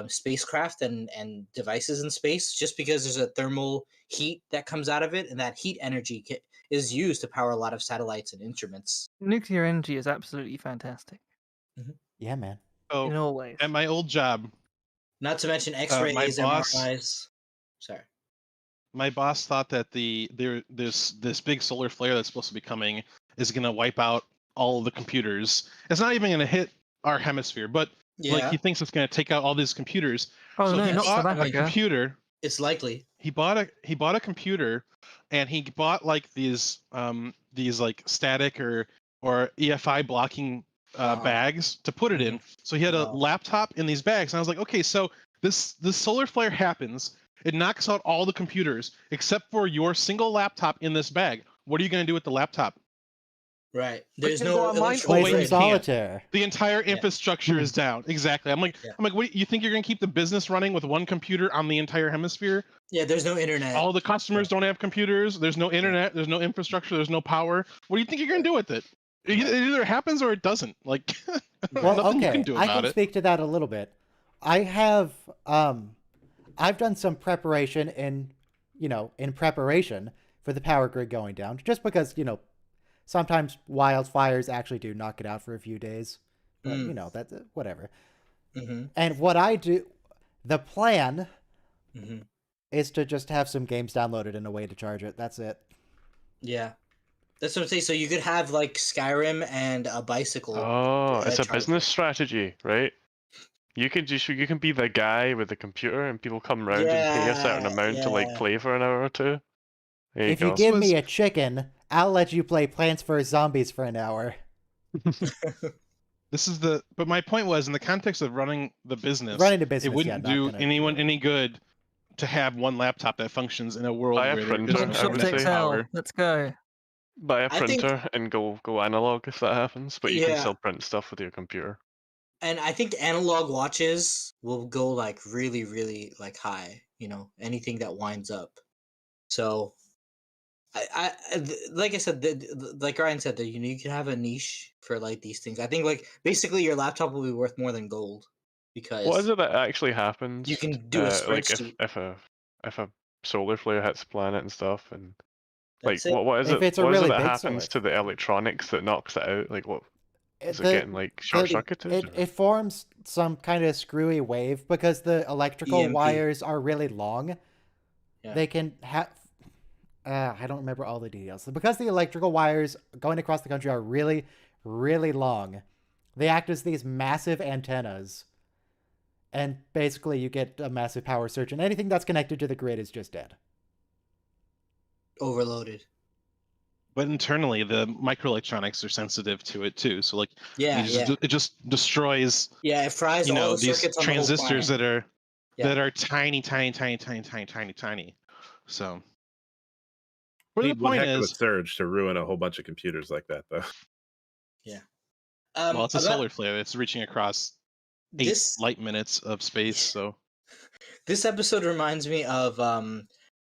spacecraft and devices in space, just because there's a thermal heat that comes out of it, and that heat energy is used to power a lot of satellites and instruments. Nuclear energy is absolutely fantastic. Yeah, man. So, in all ways. at my old job, not to mention X-rays, MRIs. Sorry. My boss thought that this big solar flare that's supposed to be coming is going to wipe out all of the computers. It's not even going to hit our hemisphere, but he thinks it's going to take out all these computers. Oh so no, he not bought South a Africa. computer. It's likely. He bought a computer, and he bought these like static or EFI blocking bags to put it in. So he had a laptop in these bags, and I was like, okay, so this solar flare happens. It knocks out all the computers except for your single laptop in this bag. What are you going to do with the laptop? Right. There's no play some solitaire. The entire infrastructure is down. Exactly. I'm like, what, you think you're going to keep the business running with one computer on the entire hemisphere? Yeah, there's no internet. All the customers don't have computers. There's no internet. There's no infrastructure. There's no power. What do you think you're going to do with it? It either happens or it doesn't. Like, well, nothing okay, you can do about I can speak to that a little bit. I've done some preparation in preparation for the power grid going down, just because, sometimes wildfires actually do knock it out for a few days. But, that's whatever. And what I do, the plan is to just have some games downloaded and a way to charge it. That's it. Yeah. That's what I'm saying. So you could have like Skyrim and a bicycle. Oh, it's a business strategy, right? You can be the guy with the computer, and people come around and pay a certain amount to play for an hour or two. If you give me a chicken, I'll let you play Plants vs. Zombies for an hour. But my point was, in the context of running the business, it wouldn't do anyone any good to have one laptop that functions in a world where there's power. Let's go. Buy a printer and go analog if that happens, but you can still print stuff with your computer. And I think analog watches will go like really, really like high. Anything that winds up. So, I like I said, like Ryan said, that you can have a niche for like these things. I think like basically your laptop will be worth more than gold, because what is it that actually happens? You can do a spreadsheet. Like if a solar flare hits the planet and stuff, and That's what is if it? It's a what really is it that big happens to the electronics that knocks it out? Like what? Is it getting like short circuited? It forms some kind of screwy wave because the electrical wires are really long. Yeah. They can have. I don't remember all the details. Because the electrical wires going across the country are really, really long, they act as these massive antennas. And basically you get a massive power surge, and anything that's connected to the grid is just dead. Overloaded. But internally, the microelectronics are sensitive to it too. So it just destroys. Yeah, it fries all the these circuits on transistors the whole that are tiny. So. The point is, a surge to ruin a whole bunch of computers like that, though. Yeah. Well, it's a solar flare. It's reaching across 8 This light minutes of space. So this episode reminds me of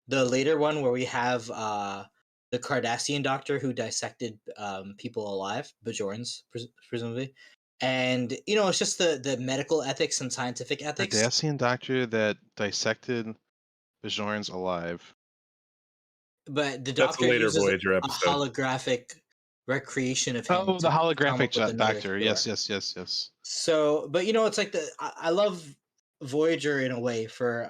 the later one where we have the Cardassian doctor who dissected people alive, Bajorans presumably, and it's just the medical ethics and scientific ethics. Cardassian doctor that dissected Bajorans alive. But the That's a doctor later uses Voyager a episode. holographic recreation of him. Oh, the to come holographic up with another doctor. cure. Yes. So, but it's like I love Voyager in a way for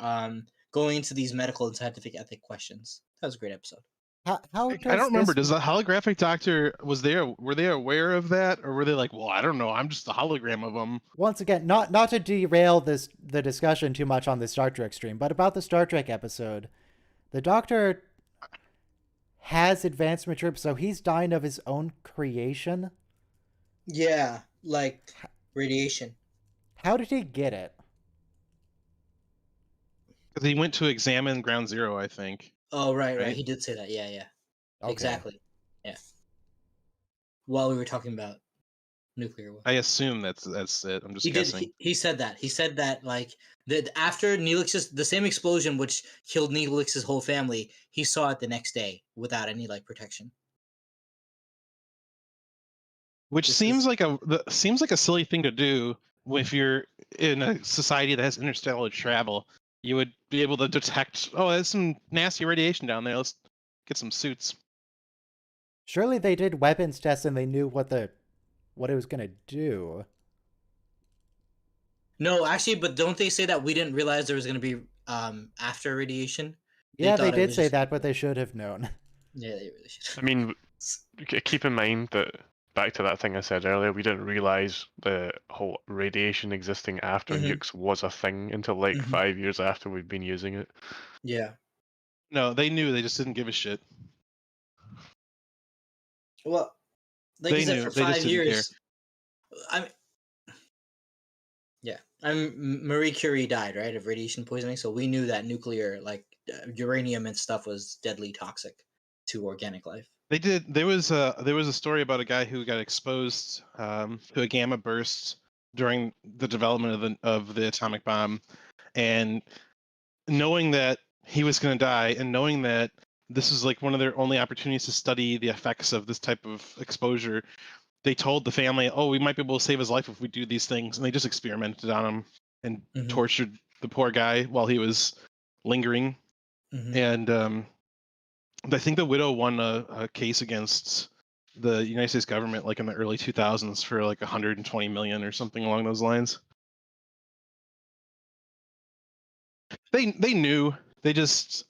going into these medical and scientific ethic questions. That was a great episode. How I does don't remember. this- Does the holographic doctor were they aware of that, or were they like, well, I don't know, I'm just a hologram of them? Once again, not to derail the discussion too much on the Star Trek stream, but about the Star Trek episode, the Doctor has advanced material, so he's dying of his own creation. Yeah, like radiation. How did he get it? Because he went to examine Ground Zero, I think. Oh, right. Right? He did say that. Yeah. Okay. Exactly. Yeah. While we were talking about nuclear war. I assume that's it. I'm just He guessing. did. He said that. He said that like that after Neelix's the same explosion which killed Neelix's whole family, he saw it the next day without any like protection. Which This seems is- like a silly thing to do if you're in a society that has interstellar travel. You would be able to detect, oh, there's some nasty radiation down there. Let's get some suits. Surely they did weapons tests and they knew what it was gonna do. No, actually, but don't they say that we didn't realize there was going to be after radiation? Yeah, they thought it did was say just- that, but they should have known. Yeah, they really should. I mean, keep in mind that back to that thing I said earlier, we didn't realize the whole radiation existing after Mhm. nukes was a thing until like Mhm. 5 years after we'd been using it. Yeah. No, they knew. They just didn't give a shit. Well, like They I said, knew, for they just 5 didn't care. years. Marie Curie died, right, of radiation poisoning. So we knew that nuclear, like uranium and stuff, was deadly toxic to organic life. They did. There was a story about a guy who got exposed to a gamma burst during the development of the atomic bomb, and knowing that he was going to die, and knowing that this was like one of their only opportunities to study the effects of this type of exposure, they told the family, "Oh, we might be able to save his life if we do these things," and they just experimented on him and Mhm. tortured the poor guy while he was lingering. Mhm. And I think the widow won a case against the United States government like in the early 2000s for like 120 million or something along those lines. They knew. They just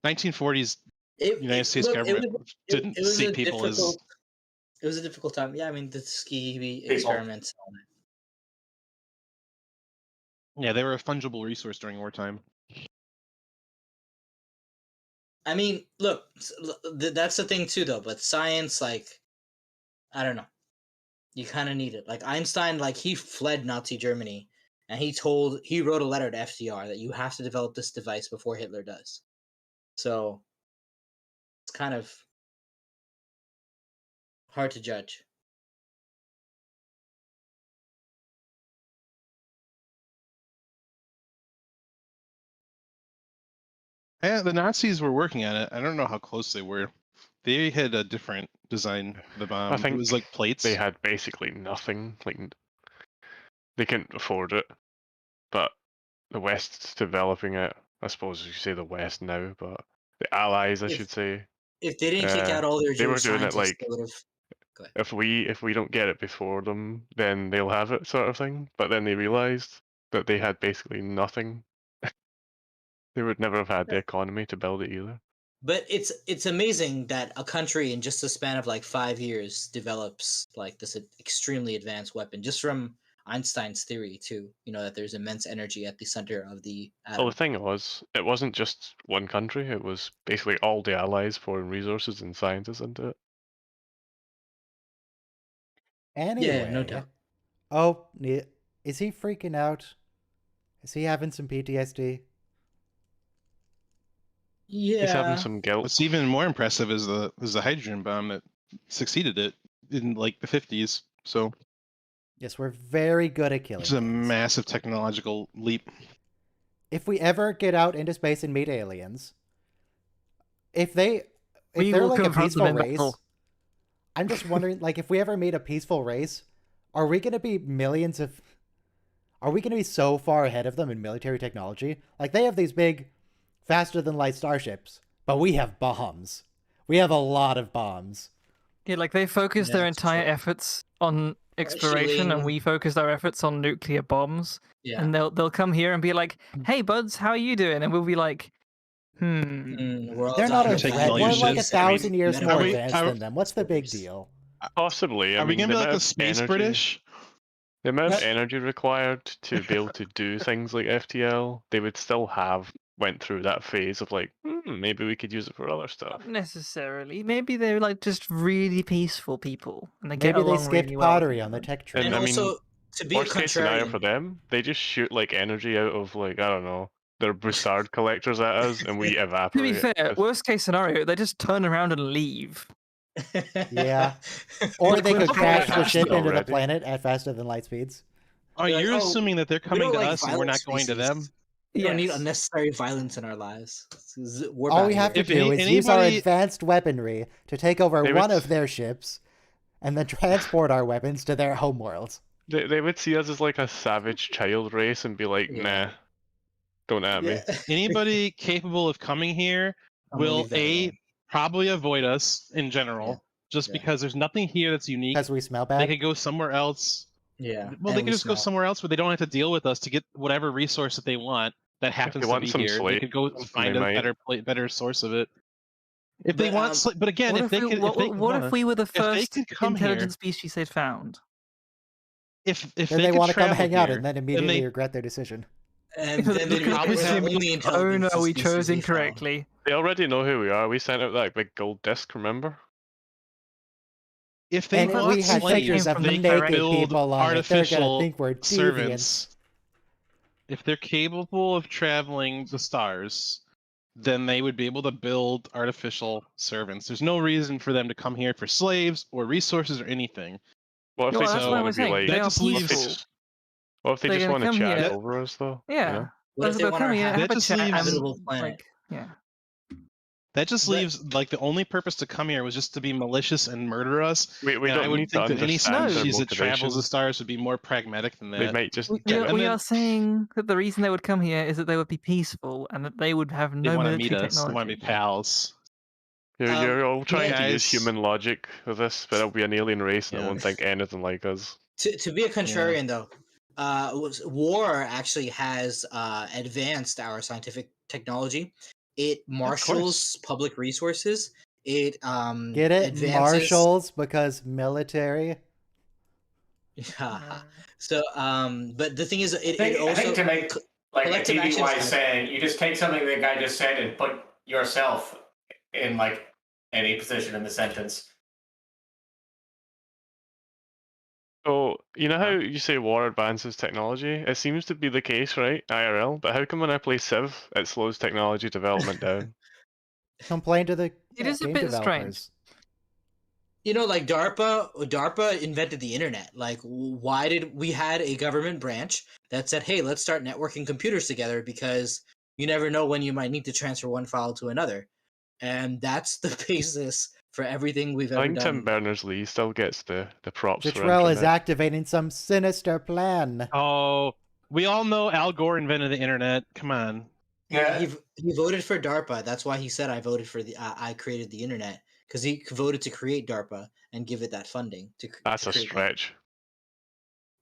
1940s United States government didn't see people as. It was a difficult time. Yeah, I mean the Tuskegee People. experiments. And all that. Yeah, they were a fungible resource during wartime. I mean, look, that's the thing too, though. But science, like, I don't know, you kind of need it. Like Einstein, like he fled Nazi Germany, and he wrote a letter to FDR that you have to develop this device before Hitler does. So it's kind of hard to judge. Yeah, the Nazis were working on it. I don't know how close they were. They had a different design. The bomb. I think it was like plates. They had basically nothing. Like they couldn't afford it, but the West's developing it. I suppose you say the West now, but the Allies, I should say. If they didn't kick out all their they were Jewish doing it scientists, like they would have. if we don't get it before them, then they'll have it, sort of thing. But then they realized that they had basically nothing. They would never have had the economy to build it either. But it's amazing that a country in just a span of like 5 years develops like this extremely advanced weapon, just from Einstein's theory too. That there's immense energy at the center of the atom. Well, the thing was, it wasn't just one country. It was basically all the Allies pouring resources and scientists into it. Anyway. Yeah, no doubt. Oh, is he freaking out? Is he having some PTSD? Yeah. He's having some guilt. What's even more impressive is the hydrogen bomb that succeeded it in like the 50s. So Yes, we're very good at killing Which is a things. massive technological leap. If we ever get out into space and meet aliens, if We they're will like a confront them peaceful in race, battle. I'm just wondering, like, if we ever meet a peaceful race, are we going to be are we going to be so far ahead of them in military technology? Like, they have these big, faster than light starships, but we have bombs. We have a lot of bombs. Yeah, like they focus Yeah, their that's entire true. efforts on exploration, and Shooting. we focus our efforts on nuclear bombs. Yeah. And they'll come here and be like, "Hey, buds, how are you doing?" And we'll be like, We're all They're not dying You're of taking advanced. all your We're like ships. 1,000 years medical more we- advanced are- than them. What's the big deal? Possibly. I Are we mean, gonna be the like amount the of space energy- British? The amount of Yep. energy required to be able to do things like FTL, they would still have went through that phase of like, maybe we could use it for other stuff. not necessarily. Maybe they're like just really peaceful people, and they get Maybe they along skipped really well with pottery each on the other. tech tree. And I mean, also, to be a Worst case scenario for contrarian, them, they just shoot like energy out of like, I don't know, their Broussard collectors at us, and we To evaporate. be fair, with- worst case scenario, they just turn around and leave. Yeah. Or they we're could not crash gonna the ship happen into the already. planet at faster than light speeds. Oh, They're like, you're "Oh, assuming that they're we coming don't to like us and we're not violent going to them? species. We don't need Yes. unnecessary violence in our lives. We're All bad we have to here. If do any- is use our anybody- advanced weaponry to take over They one would- of their ships, and then transport our weapons to their homeworld. They would see us as like a savage child race and be like, Yeah. nah, don't at me. Yeah. Anybody capable of coming here I'm gonna will leave that alone. probably avoid us in general, just Yeah. because there's nothing here that's unique. Because we smell They bad. could go somewhere else. Yeah. Well, they could just go somewhere else where they don't have to deal with us to get whatever resource that they want that happens to want be some here. They slate, could go they find a might. better source of it. If they But, want, but again, What if they could, what if we were the they first could come intelligent here- species they'd found? if Then they they could want to come travel hang out here, and then immediately they- regret their decision. And Because then look they'd be at probably the this, say, only oh intelligent no, we species chose they found. incorrectly. They already know who we are. We sent out that big gold disc, remember? if they And want we had slaves, pictures of they can naked build people on it. They're gonna artificial think we're deviants. servants. If they're capable of traveling the stars, then they would be able to build artificial servants. There's no reason for them to come here for slaves or resources or anything. What if No, they that's just what I want was to be saying. like? They That are just what if they peaceful. just- What if they They're just gonna want to come chat here- over us, though? Yeah. You know? What if They'll they want come our here, have a just chat, leaves- and, habitable planet? like, yeah. That just But- leaves like the only purpose to come here was just to be malicious and murder us. We and I don't would need to think that any understand their species that travels motivation. the stars would be more pragmatic than They that. might just We, get it. and we then- are saying that the reason they would come here is that they would be peaceful and that they would have They no want to military meet us. They want to technology. be pals. You're all trying to use guys- human logic with this, but it'll be an alien race and it Yeah. won't think anything like us. To be a contrarian, though, war actually has advanced our scientific technology. It marshals public resources. It Get it? advances... Marshals because military. Yeah. So but the thing is, it I also think to make like a collective TV actions wise have- saying, you just take something the guy just said and put yourself in like any position in the sentence. So, you know how you say war advances technology? It seems to be the case, right? IRL, but how come when I play Civ, it slows technology development down? Complain to the It is a game bit developers. strange. like DARPA invented the internet. Like, why did we had a government branch that said, hey, let's start networking computers together because you never know when you might need to transfer one file to another. And that's the basis for everything we've I ever think Tim done. Berners-Lee still gets the props for Jetrel is internet. activating some sinister plan. Oh, we all know Al Gore invented the internet. Come on. Yeah. He voted for DARPA. That's why he said I voted for I created the internet, because he voted to create DARPA and give it that funding. That's to a create that. stretch.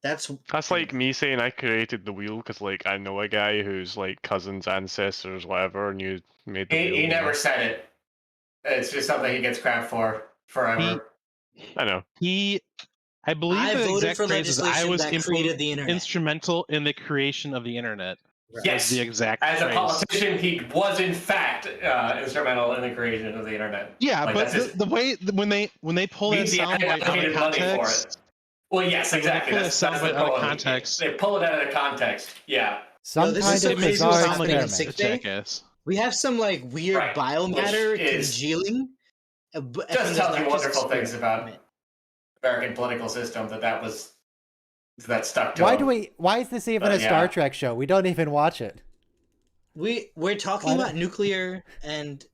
That's like me saying I created the wheel because like I know a guy whose like cousins, ancestors, whatever, and you made the wheel. He you never know? said it. It's just something he gets crap for forever. I know. I believe I the voted exact for phrase is I legislation was that created the internet. instrumental in the creation of the internet. Was Yes. the exact As a phrase. politician, he was in fact instrumental in the creation of the internet. Yeah, Like, but that's just- the way when they pull that means he soundbite out of allocated money for context, it. Well, yes, When they exactly. pull That's that the soundbite out of problem. context. They pull it out of the context. Yeah. Some this kind is of so crazy bizarre what's sound like happening in experiment. a Sick Bay. jackass. We have some like weird Right, biomatter which is- congealing. Just tells you wonderful things about American political system that was That stuck to Why him. do we? Why is this even a Star Yeah. Trek show? We don't even watch it. We're talking Why about don't- nuclear and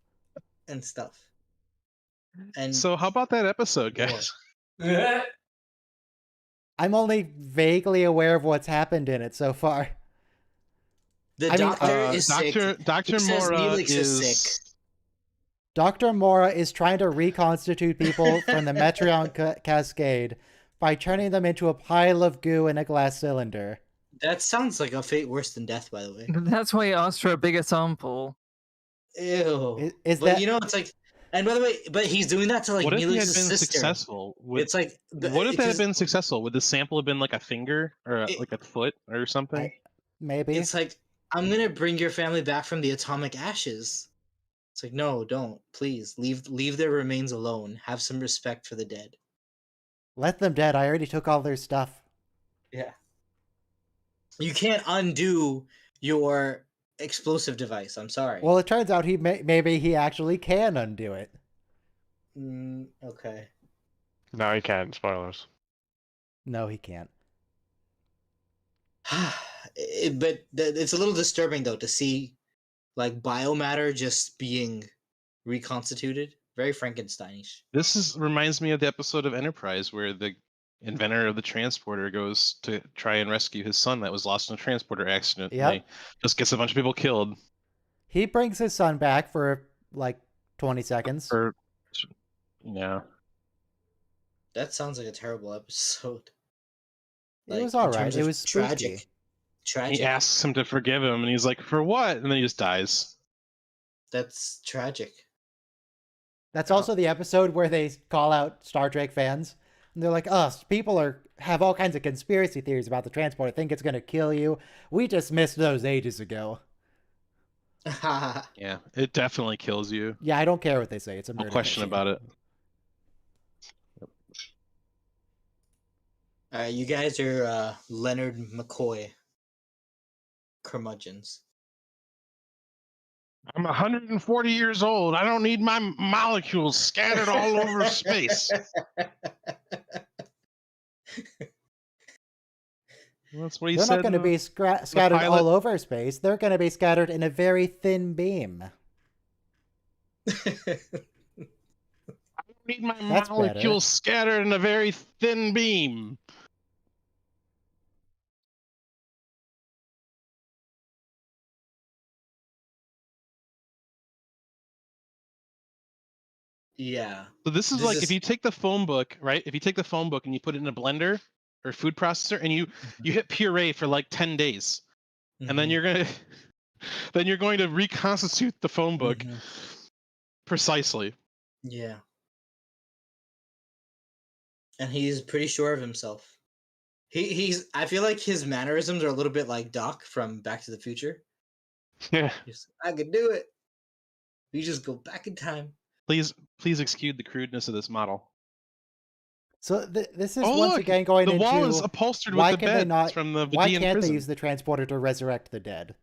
stuff. And So how about that episode, War. guys? I'm only vaguely aware of what's happened in it so far. the I mean, doctor is sick. Dr. He says Mora Neelix is sick. Dr. Mora is trying to reconstitute people from the Metreon Cascade by turning them into a pile of goo in a glass cylinder. That sounds like a fate worse than death, by the way. That's why he asked for a bigger sample. Ew. Is But that you know, it's like, and by the way, but he's doing that to like What if he had been Neelix's sister. successful? Would, It's like, what if that had because been successful? Would the sample have been like a finger or like a foot or something? maybe? it's like, I'm gonna bring your family back from the atomic ashes. It's like, no, don't, please leave their remains alone. Have some respect for the dead. Let them dead. I already took all their stuff. Yeah. You can't undo your explosive device. I'm sorry. Well, it turns out maybe he actually can undo it. Okay. No, he can't. Spoilers. No, he can't. But it's a little disturbing though to see like biomatter just being reconstituted. Very Frankensteinish. This reminds me of the episode of Enterprise where the inventor of the transporter goes to try and rescue his son that was lost in a transporter accident. Yep. And he just gets a bunch of people killed. He brings his son back for like 20 seconds. Yeah. That sounds like a terrible episode. It was in alright. terms It of was spooky. tragic. Tragic. He asks him to forgive him, and he's like, "For what?" And then he just dies. That's tragic. That's also the episode where they call out Star Trek fans. And they're like, people have all kinds of conspiracy theories about the transporter. Think it's going to kill you. We just missed those ages ago. Yeah, it definitely kills you. Yeah, I don't care what they say. It's a No murder question machine. about it. You guys are Leonard McCoy curmudgeons. I'm 140 years old. I don't need my molecules scattered all over space. That's what he They're said. not going to be scattered pilot. all over space. They're going to be scattered in a very thin beam. I don't need my That's molecules scattered in a very thin beam. Yeah. So this is This like is- if you take the phone book, right? If you take the phone book and you put it in a blender or food processor and you hit puree for like 10 days, and then Mhm. you're going to reconstitute the phone book Mhm. precisely. Yeah. And he's pretty sure of himself. I feel like his mannerisms are a little bit like Doc from Back to the Future. Yeah. I could do it. We just go back in time. Please excuse the crudeness of this model. So this is Oh, once look, again going the into wall is upholstered why with the can they beds not? from the Why Vidian can't prison. they use the transporter to resurrect the dead?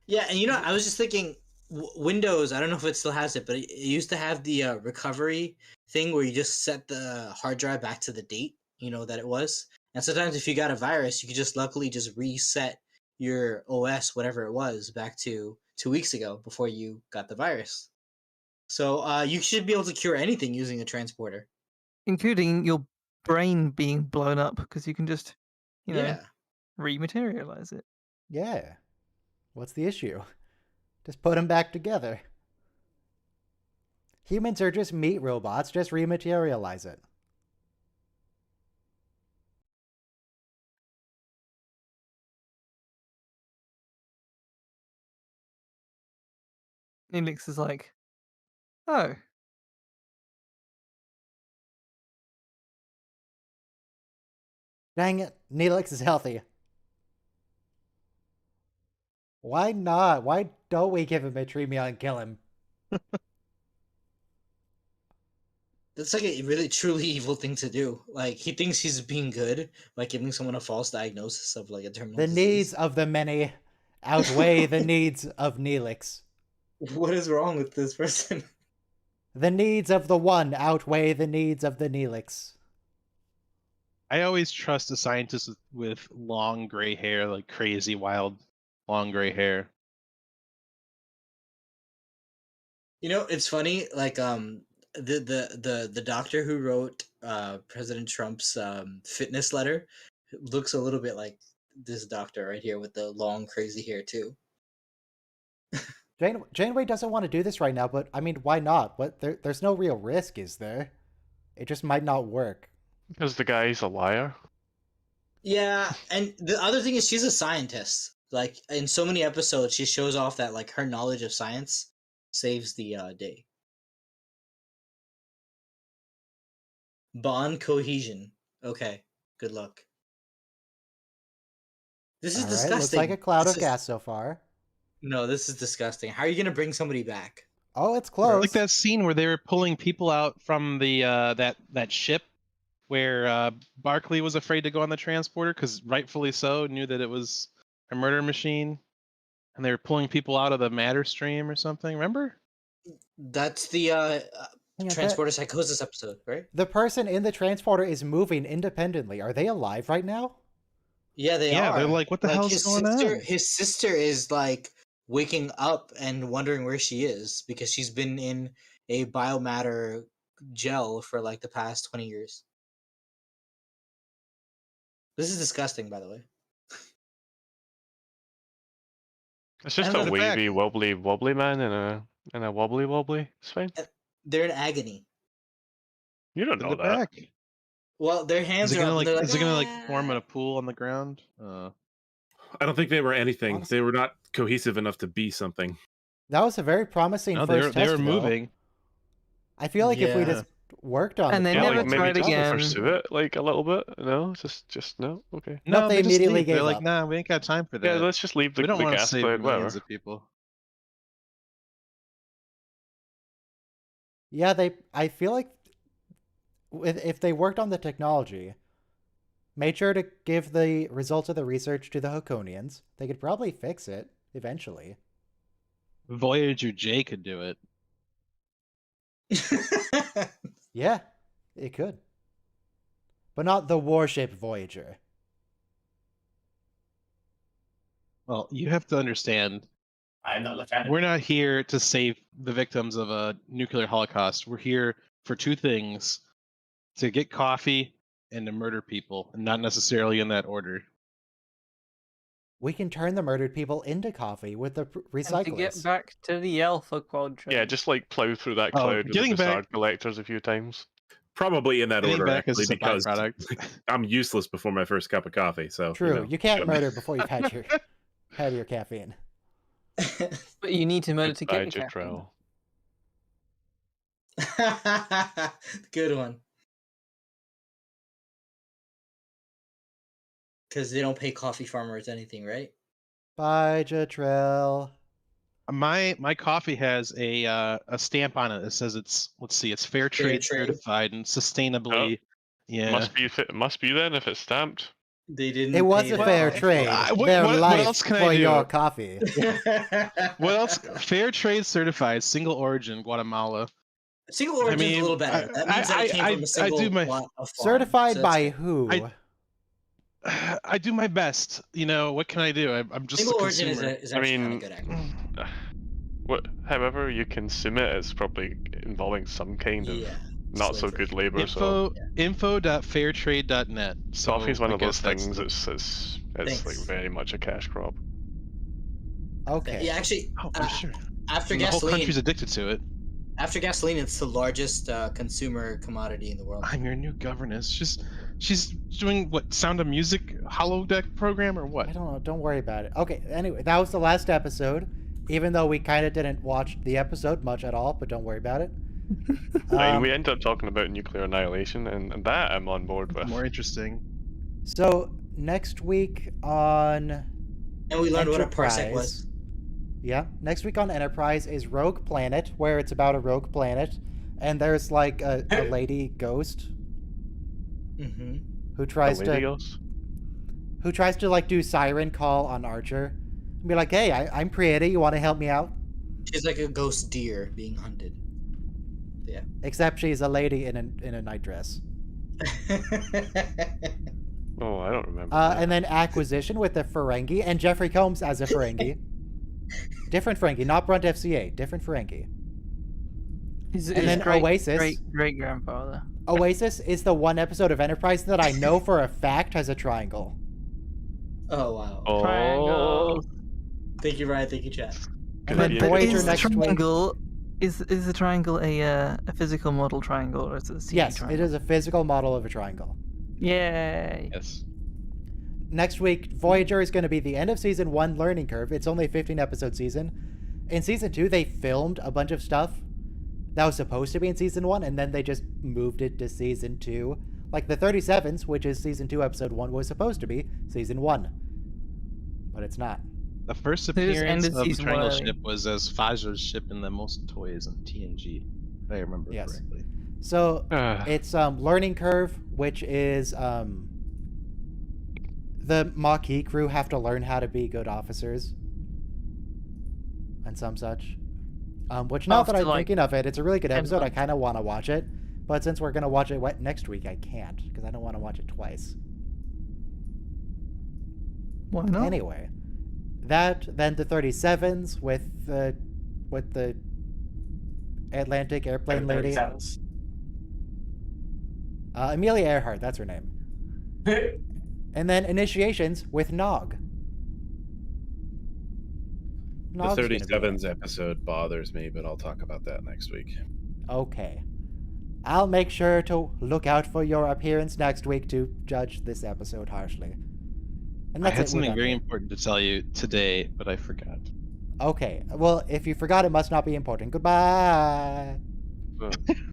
Yeah, and you know, I was just thinking, Windows. I don't know if it still has it, but it used to have the recovery thing where you just set the hard drive back to the date, that it was. And sometimes if you got a virus, you could just luckily just reset your OS, whatever it was, back to 2 weeks ago before you got the virus. So you should be able to cure anything using a transporter. Including your brain being blown up, because you can just, Yeah. rematerialize it. Yeah. What's the issue? Just put them back together. Humans are just meat robots. Just rematerialize it. Neelix is like, oh, Dang it. Neelix is healthy. Why not? Why don't we give him a tremia and kill him? That's like a really truly evil thing to do. Like he thinks he's being good by giving someone a false diagnosis of like a terminal The disease. needs of the many outweigh the needs of Neelix. What is wrong with this person? The needs of the one outweigh the needs of the Neelix. I always trust a scientist with long gray hair, like crazy, wild, long gray hair. You know, it's funny. Like the doctor who wrote President Trump's fitness letter looks a little bit like this doctor right here with the long crazy hair too. Janeway doesn't want to do this right now, but I mean, why not? There's no real risk, is there? It just might not work. Because the guy's a liar. Yeah, and the other thing is she's a scientist. Like in so many episodes, she shows off that like her knowledge of science saves the day. Bond cohesion. Okay, good luck. This is All right, disgusting. looks like a cloud This of is- gas so far. No, this is disgusting. How are you gonna bring somebody back? Oh, it's close. Like that scene where they were pulling people out from the that ship, where Barclay was afraid to go on the transporter because rightfully so, knew that it was a murder machine, and they were pulling people out of the matter stream or something. Remember? That's the Yeah, transporter psychosis episode, right? The person in the transporter is moving independently. Are they alive right now? Yeah, they Yeah, are. they're like, what the hell's his going sister, on? His sister is like waking up and wondering where she is because she's been in a biomatter gel for like the past 20 years. This is disgusting, by the way. It's just And a the back. wavy, wobbly man in a wobbly. It's fine. They're in agony. You don't In know the that. back. Well, their hands Is it are gonna up. like? And they're Is it gonna like "Ah." form in a pool on the ground? I don't think they were anything. Honestly- They were not cohesive enough to be something. That was a very promising No, first they test, were though. moving. I feel like if we Yeah. just worked on And it, they Yeah, never like maybe tried just again. pursue it like a little bit. No, just no. Okay. No, they just immediately leave. They're gave like, up. nah, we ain't got time for that. Yeah, let's just leave the, we don't the want to gas save cloud, millions whatever. of people. yeah, I feel like if they worked on the technology, made sure to give the results of the research to the Hokonians, they could probably fix it eventually. Voyager J could do it. Yeah, it could. But not the warship Voyager. Well, you have to understand, I'm not left-handed. we're not here to save the victims of a nuclear holocaust. We're here for two things: to get coffee and to murder people, and not necessarily in that order. We can turn the murdered people into coffee with the And to get recyclers. back to the Alpha Quadrant. Yeah, just like plow through that Oh, cloud with the getting back- facade collectors a few times. Probably in that Getting order, back is actually, a because byproduct. I'm useless before my first cup of coffee. So True, you can't shut 'em. murder before you've had your caffeine. But you need to murder to Goodbye, get your caffeine. Jetrel. Good one. Because they don't pay coffee farmers anything, right? Bye, Jetrel. My coffee has a stamp on it that says it's fair trade trade. certified and sustainably. Yeah. Must be then if it's stamped. They didn't. It was pay a them fair coffee trade. what- Their what life else can I for do? your coffee. farmers. What else? Fair trade certified, single origin, Guatemala. Single origin is a mean, little better. That means that it came from a I single do my- farm, Certified so that's by good. who? I do my best. You know, what can I do? I'm just Single a origin consumer. is I actually kind mean, of good. Actually. however you consume it, it's probably involving some kind of Yeah. not so slavery. good labor. So Info.fairtrade.net. So coffee's one I of those guess that's- things. It's like Thanks. very much a cash crop. Okay. Yeah, actually, Oh, for sure. after And the whole gasoline, country's addicted to it. after gasoline, it's the largest consumer commodity in the world. I'm your new governess. She's doing what? Sound of Music holodeck program or what? I don't know. Don't worry about it. Okay. Anyway, that was the last episode. Even though we kind of didn't watch the episode much at all, but don't worry about it. We ended up talking about nuclear annihilation, and that I'm on board with. More interesting. So next week on And we learned what a parsec Enterprise. was. Yeah, next week on Enterprise is Rogue Planet, where it's about a rogue planet, and there's like a lady ghost Mm-hmm. who tries The lady to ghost? who tries to like do siren call on Archer, and be like, "Hey, I'm pretty. You want to help me out?" She's like a ghost deer being hunted. Yeah. Except she's a lady in a nightdress. Oh, I don't remember. that. And then Acquisition with the Ferengi, and Jeffrey Combs as a Ferengi. Different Ferengi, not Brunt FCA. Different Ferengi. His then great, Oasis. Great grandfather. Oasis is the one episode of Enterprise that I know for a fact has a triangle. Oh wow. Oh, Triangle. Thank you, Ryan. Thank you, chat. And then idea. Voyager is the next week. triangle is the triangle a physical model triangle, or is it a CG Yes, triangle? it is a physical model of a triangle. Yay! Yes. Next week, Voyager is going to be the end of season 1 learning curve. It's only a 15-episode season. In season 2, they filmed a bunch of stuff that was supposed to be in season 1, and then they just moved it to season 2. Like the 37s, which is season 2, episode 1, was supposed to be season 1. But it's not. The first They just appearance ended of season Triangle one. Ship was as Faja's ship in the most toys in TNG. If I remember Yes. correctly. So Ah. it's learning curve, which is the Maquis crew have to learn how to be good officers and some such. Which now that After, I'm like, thinking of it, it's a really good 10 episode. I months. kind of want to watch it, but since we're gonna watch it next week, I can't because I don't want to watch it twice. Why not? Anyway, that then the 37s with the Atlantic airplane lady, 37s. Amelia Earhart, that's her name. And then Initiations with Nog. The Nog's gonna be it. 37s episode bothers me, but I'll talk about that next week. Okay. I'll make sure to look out for your appearance next week to judge this episode harshly. And I that's had it. We're something done very here. important to tell you today, but I forgot. Okay. Well, if you forgot, it must not be important. Goodbye.